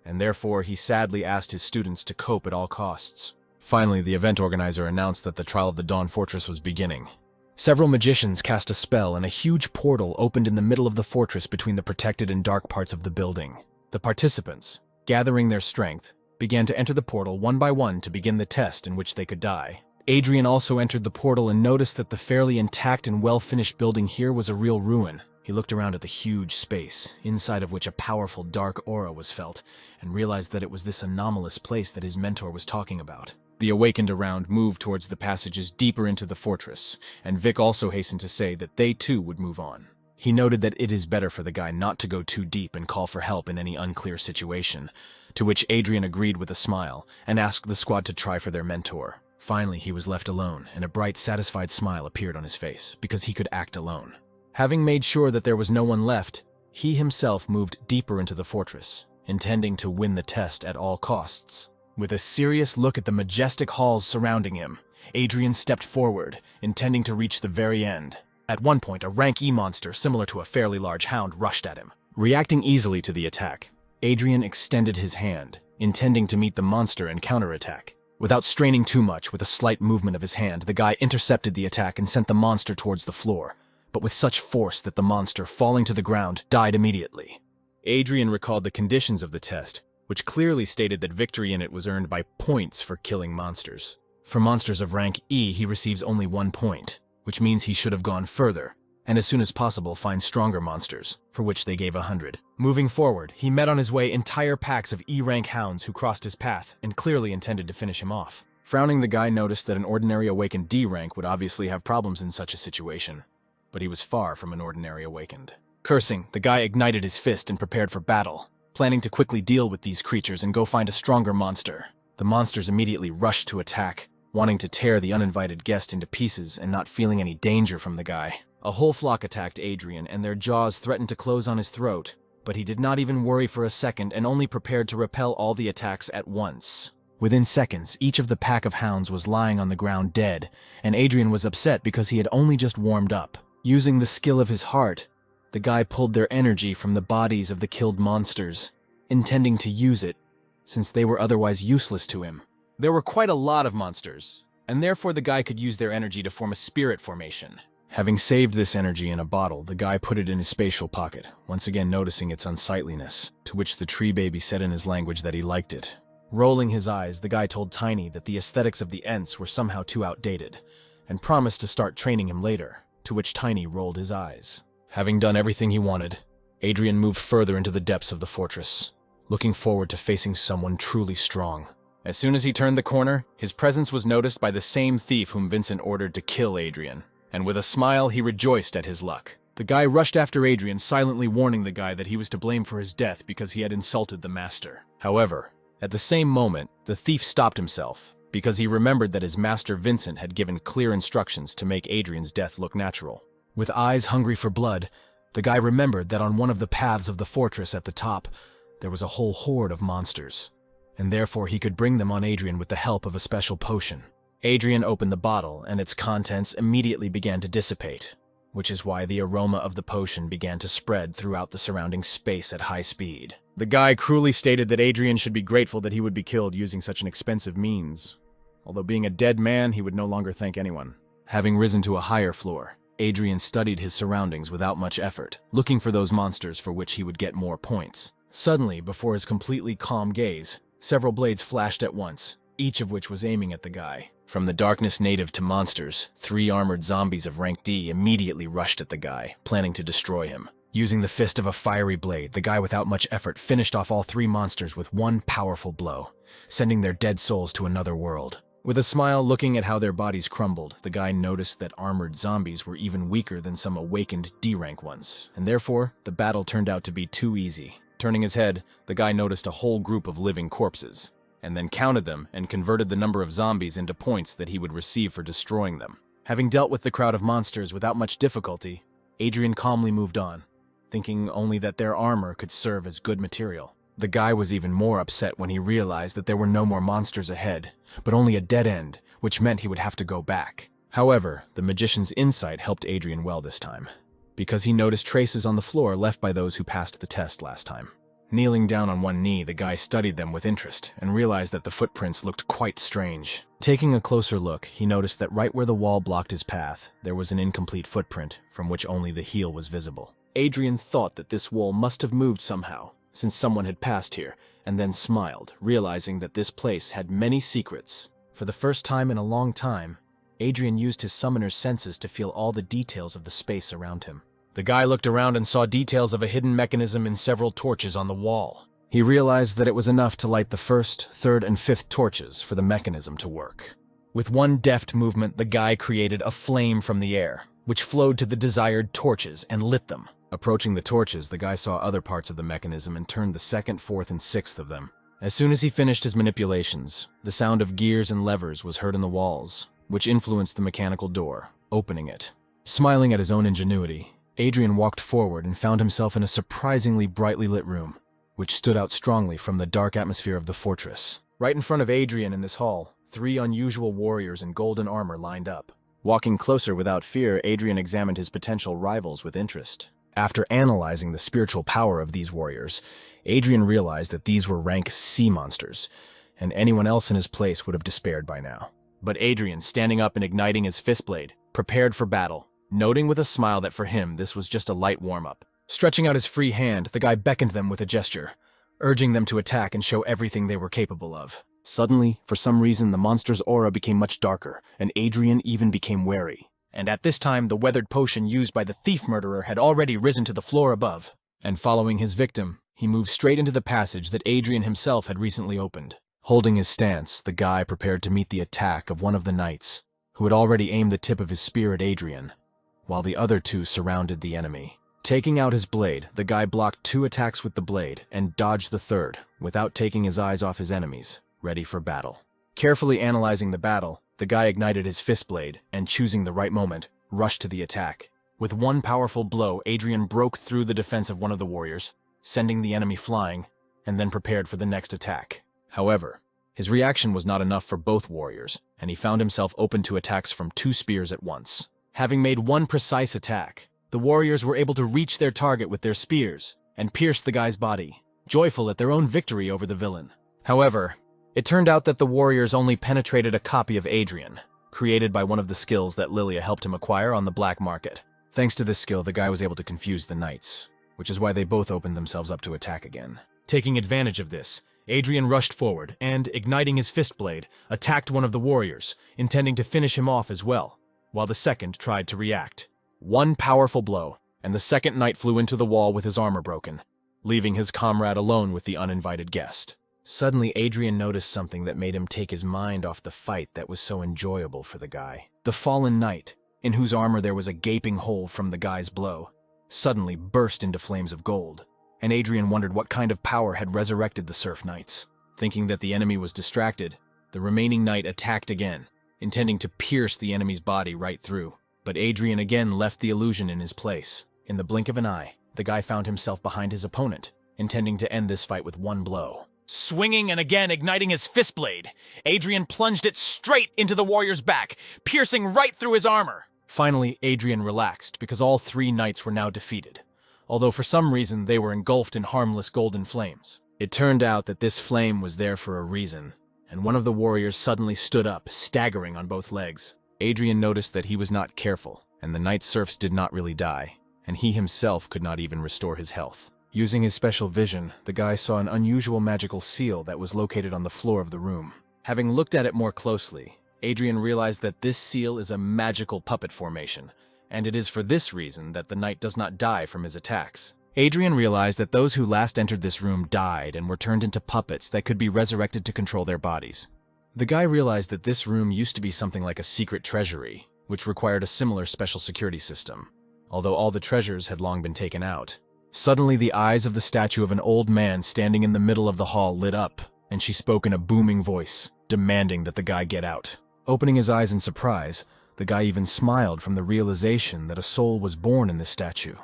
and therefore he sadly asked his students to cope at all costs. Finally, the event organizer announced that the trial of the Dawn Fortress was beginning. Several magicians cast a spell and a huge portal opened in the middle of the fortress between the protected and dark parts of the building. The participants, gathering their strength, began to enter the portal one by one to begin the test in which they could die. Adrian also entered the portal and noticed that the fairly intact and well-finished building here was a real ruin. He looked around at the huge space, inside of which a powerful dark aura was felt, and realized that it was this anomalous place that his mentor was talking about. The awakened around moved towards the passages deeper into the fortress, and Vic also hastened to say that they too would move on. He noted that it is better for the guy not to go too deep and call for help in any unclear situation, to which Adrian agreed with a smile and asked the squad to try for their mentor. Finally, he was left alone, and a bright, satisfied smile appeared on his face, because he could act alone. Having made sure that there was no one left, he himself moved deeper into the fortress, intending to win the test at all costs. With a serious look at the majestic halls surrounding him, Adrian stepped forward, intending to reach the very end. At one point, a rank E monster similar to a fairly large hound rushed at him. Reacting easily to the attack, Adrian extended his hand, intending to meet the monster and counterattack. Without straining too much, with a slight movement of his hand, the guy intercepted the attack and sent the monster towards the floor, but with such force that the monster, falling to the ground, died immediately. Adrian recalled the conditions of the test, which clearly stated that victory in it was earned by points for killing monsters. For monsters of rank E, he receives only 1 point, which means he should have gone further, and as soon as possible find stronger monsters, for which they gave 100. Moving forward, he met on his way entire packs of E-rank hounds who crossed his path and clearly intended to finish him off. Frowning, the guy noticed that an ordinary awakened D rank would obviously have problems in such a situation. but he was far from an ordinary awakened. Cursing, the guy ignited his fist and prepared for battle, planning to quickly deal with these creatures and go find a stronger monster. The monsters immediately rushed to attack, wanting to tear the uninvited guest into pieces and not feeling any danger from the guy. A whole flock attacked Adrian, and their jaws threatened to close on his throat, but he did not even worry for a second and only prepared to repel all the attacks at once. Within seconds, each of the pack of hounds was lying on the ground dead, and Adrian was upset because he had only just warmed up. Using the skill of his heart, the guy pulled their energy from the bodies of the killed monsters, intending to use it, since they were otherwise useless to him. There were quite a lot of monsters, and therefore the guy could use their energy to form a spirit formation. Having saved this energy in a bottle, the guy put it in his spatial pocket, once again noticing its unsightliness, to which the tree baby said in his language that he liked it. Rolling his eyes, the guy told Tiny that the aesthetics of the Ents were somehow too outdated, and promised to start training him later, to which Tiny rolled his eyes. Having done everything he wanted, Adrian moved further into the depths of the fortress, looking forward to facing someone truly strong. As soon as he turned the corner, his presence was noticed by the same thief whom Vincent ordered to kill Adrian, and with a smile he rejoiced at his luck. The guy rushed after Adrian, silently warning the guy that he was to blame for his death because he had insulted the master. However, at the same moment, the thief stopped himself, because he remembered that his master Vincent had given clear instructions to make Adrian's death look natural. With eyes hungry for blood, the guy remembered that on one of the paths of the fortress at the top, there was a whole horde of monsters, and therefore he could bring them on Adrian with the help of a special potion. Adrian opened the bottle, and its contents immediately began to dissipate, which is why the aroma of the potion began to spread throughout the surrounding space at high speed. The guy cruelly stated that Adrian should be grateful that he would be killed using such an expensive means. Although being a dead man, he would no longer thank anyone. Having risen to a higher floor, Adrian studied his surroundings without much effort, looking for those monsters for which he would get more points. Suddenly, before his completely calm gaze, several blades flashed at once, each of which was aiming at the guy. From the darkness native to monsters, 3 armored zombies of rank D immediately rushed at the guy, planning to destroy him. Using the fist of a fiery blade, the guy without much effort finished off all 3 monsters with one powerful blow, sending their dead souls to another world. With a smile looking at how their bodies crumbled, the guy noticed that armored zombies were even weaker than some awakened D-rank ones, and therefore, the battle turned out to be too easy. Turning his head, the guy noticed a whole group of living corpses, and then counted them and converted the number of zombies into points that he would receive for destroying them. Having dealt with the crowd of monsters without much difficulty, Adrian calmly moved on, thinking only that their armor could serve as good material. The guy was even more upset when he realized that there were no more monsters ahead, but only a dead end, which meant he would have to go back. However, the magician's insight helped Adrian well this time, because he noticed traces on the floor left by those who passed the test last time. Kneeling down on one knee, the guy studied them with interest and realized that the footprints looked quite strange. Taking a closer look, he noticed that right where the wall blocked his path, there was an incomplete footprint from which only the heel was visible. Adrian thought that this wall must have moved somehow, since someone had passed here, and then smiled, realizing that this place had many secrets. For the first time in a long time, Adrian used his summoner's senses to feel all the details of the space around him. The guy looked around and saw details of a hidden mechanism in several torches on the wall. He realized that it was enough to light the 1st, 3rd, and 5th torches for the mechanism to work. With one deft movement, the guy created a flame from the air, which flowed to the desired torches and lit them. Approaching the torches, the guy saw other parts of the mechanism and turned the 2nd, 4th, and 6th of them. As soon as he finished his manipulations, the sound of gears and levers was heard in the walls, which influenced the mechanical door, opening it. Smiling at his own ingenuity, Adrian walked forward and found himself in a surprisingly brightly lit room, which stood out strongly from the dark atmosphere of the fortress. Right in front of Adrian in this hall, 3 unusual warriors in golden armor lined up. Walking closer without fear, Adrian examined his potential rivals with interest. After analyzing the spiritual power of these warriors, Adrian realized that these were rank C monsters, and anyone else in his place would have despaired by now. But Adrian, standing up and igniting his fist blade, prepared for battle, noting with a smile that for him this was just a light warm-up. Stretching out his free hand, the guy beckoned them with a gesture, urging them to attack and show everything they were capable of. Suddenly, for some reason, the monster's aura became much darker, and Adrian even became wary. And at this time, the weathered potion used by the thief-murderer had already risen to the floor above. And following his victim, he moved straight into the passage that Adrian himself had recently opened. Holding his stance, the guy prepared to meet the attack of one of the knights, who had already aimed the tip of his spear at Adrian. while the other two surrounded the enemy. Taking out his blade, the guy blocked 2 attacks with the blade and dodged the third, without taking his eyes off his enemies, ready for battle. Carefully analyzing the battle, the guy ignited his fist blade and, choosing the right moment, rushed to the attack. With one powerful blow, Adrian broke through the defense of one of the warriors, sending the enemy flying, and then prepared for the next attack. However, his reaction was not enough for both warriors, and he found himself open to attacks from 2 spears at once. Having made one precise attack, the warriors were able to reach their target with their spears and pierce the guy's body, joyful at their own victory over the villain. However, it turned out that the warriors only penetrated a copy of Adrian, created by one of the skills that Lilia helped him acquire on the black market. Thanks to this skill, the guy was able to confuse the knights, which is why they both opened themselves up to attack again. Taking advantage of this, Adrian rushed forward and, igniting his fist blade, attacked one of the warriors, intending to finish him off as well, while the second tried to react. One powerful blow, and the second knight flew into the wall with his armor broken, leaving his comrade alone with the uninvited guest. Suddenly, Adrian noticed something that made him take his mind off the fight that was so enjoyable for the guy. The fallen knight, in whose armor there was a gaping hole from the guy's blow, suddenly burst into flames of gold, and Adrian wondered what kind of power had resurrected the Surf Knights. Thinking that the enemy was distracted, the remaining knight attacked again, intending to pierce the enemy's body right through. But Adrian again left the illusion in his place. In the blink of an eye, the guy found himself behind his opponent, intending to end this fight with one blow. Swinging and again igniting his fist blade, Adrian plunged it straight into the warrior's back, piercing right through his armor. Finally, Adrian relaxed because all 3 knights were now defeated, although for some reason they were engulfed in harmless golden flames. It turned out that this flame was there for a reason, and one of the warriors suddenly stood up, staggering on both legs. Adrian noticed that he was not careful, and the knight serfs did not really die, and he himself could not even restore his health. Using his special vision, the guy saw an unusual magical seal that was located on the floor of the room. Having looked at it more closely, Adrian realized that this seal is a magical puppet formation, and it is for this reason that the knight does not die from his attacks. Adrian realized that those who last entered this room died and were turned into puppets that could be resurrected to control their bodies. The guy realized that this room used to be something like a secret treasury, which required a similar special security system, although all the treasures had long been taken out. Suddenly, the eyes of the statue of an old man standing in the middle of the hall lit up, and she spoke in a booming voice, demanding that the guy get out. Opening his eyes in surprise, the guy even smiled from the realization that a soul was born in this statue,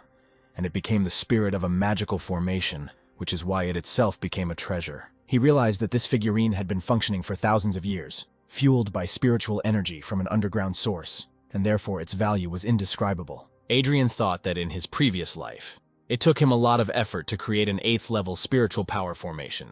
and it became the spirit of a magical formation, which is why it itself became a treasure. He realized that this figurine had been functioning for thousands of years, fueled by spiritual energy from an underground source, and therefore its value was indescribable. Adrian thought that in his previous life, it took him a lot of effort to create an 8th-level spiritual power formation.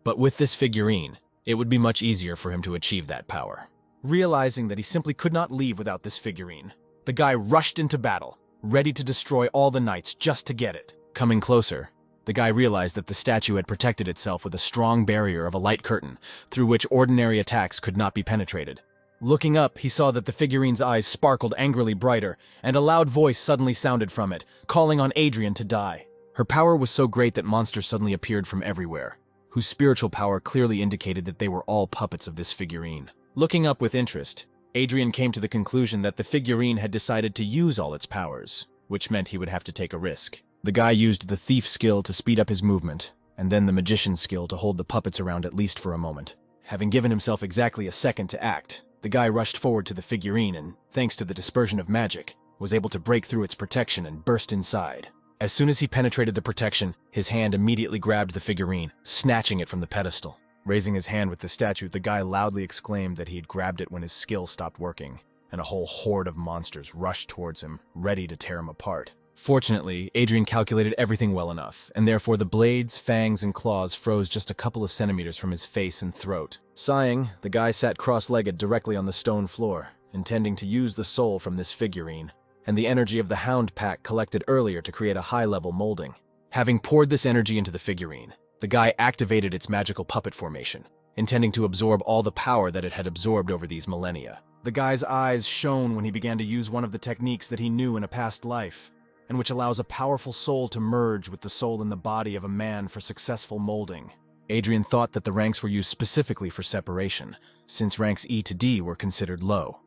But with this figurine, it would be much easier for him to achieve that power. Realizing that he simply could not leave without this figurine, the guy rushed into battle, ready to destroy all the knights just to get it. Coming closer, the guy realized that the statue had protected itself with a strong barrier of a light curtain, through which ordinary attacks could not be penetrated. Looking up, he saw that the figurine's eyes sparkled angrily brighter, and a loud voice suddenly sounded from it, calling on Adrian to die. Her power was so great that monsters suddenly appeared from everywhere, whose spiritual power clearly indicated that they were all puppets of this figurine. Looking up with interest, Adrian came to the conclusion that the figurine had decided to use all its powers, which meant he would have to take a risk. The guy used the thief skill to speed up his movement, and then the magician's skill to hold the puppets around at least for a moment. Having given himself exactly a second to act, the guy rushed forward to the figurine and, thanks to the dispersion of magic, was able to break through its protection and burst inside. As soon as he penetrated the protection, his hand immediately grabbed the figurine, snatching it from the pedestal. Raising his hand with the statue, the guy loudly exclaimed that he had grabbed it when his skill stopped working, and a whole horde of monsters rushed towards him, ready to tear him apart. Fortunately, Adrian calculated everything well enough, and therefore the blades, fangs, and claws froze just a couple of centimeters from his face and throat. Sighing, the guy sat cross-legged directly on the stone floor, intending to use the soul from this figurine, and the energy of the hound pack collected earlier to create a high-level molding. Having poured this energy into the figurine, the guy activated its magical puppet formation, intending to absorb all the power that it had absorbed over these millennia. The guy's eyes shone when he began to use one of the techniques that he knew in a past life, and which allows a powerful soul to merge with the soul in the body of a man for successful molding. Adrian thought that the ranks were used specifically for separation, since ranks E to D were considered low.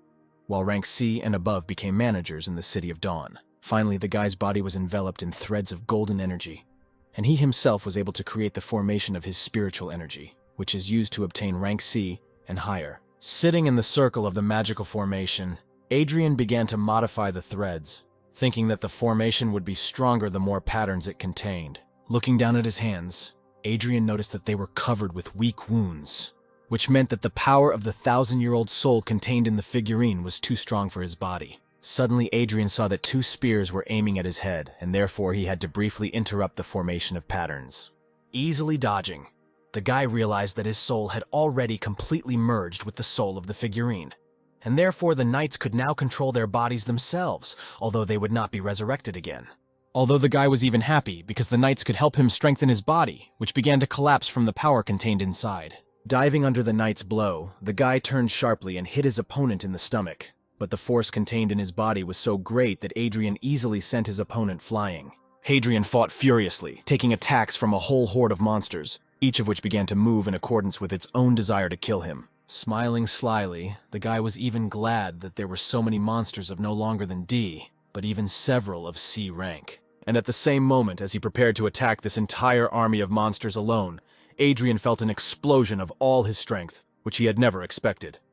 while rank C and above became managers in the City of Dawn. Finally, the guy's body was enveloped in threads of golden energy, and he himself was able to create the formation of his spiritual energy, which is used to obtain rank C and higher. Sitting in the circle of the magical formation, Adrian began to modify the threads, thinking that the formation would be stronger the more patterns it contained. Looking down at his hands, Adrian noticed that they were covered with weak wounds, which meant that the power of the 1,000-year-old soul contained in the figurine was too strong for his body. Suddenly, Adrian saw that 2 spears were aiming at his head, and therefore he had to briefly interrupt the formation of patterns. Easily dodging, the guy realized that his soul had already completely merged with the soul of the figurine, and therefore the knights could now control their bodies themselves, although they would not be resurrected again. Although the guy was even happy because the knights could help him strengthen his body, which began to collapse from the power contained inside. Diving under the knight's blow, the guy turned sharply and hit his opponent in the stomach, but the force contained in his body was so great that Adrian easily sent his opponent flying. Hadrian fought furiously, taking attacks from a whole horde of monsters, each of which began to move in accordance with its own desire to kill him. Smiling slyly, the guy was even glad that there were so many monsters of no longer than D, but even several of C rank. And at the same moment, as he prepared to attack this entire army of monsters alone, Adrian felt an explosion of all his strength, which he had never expected.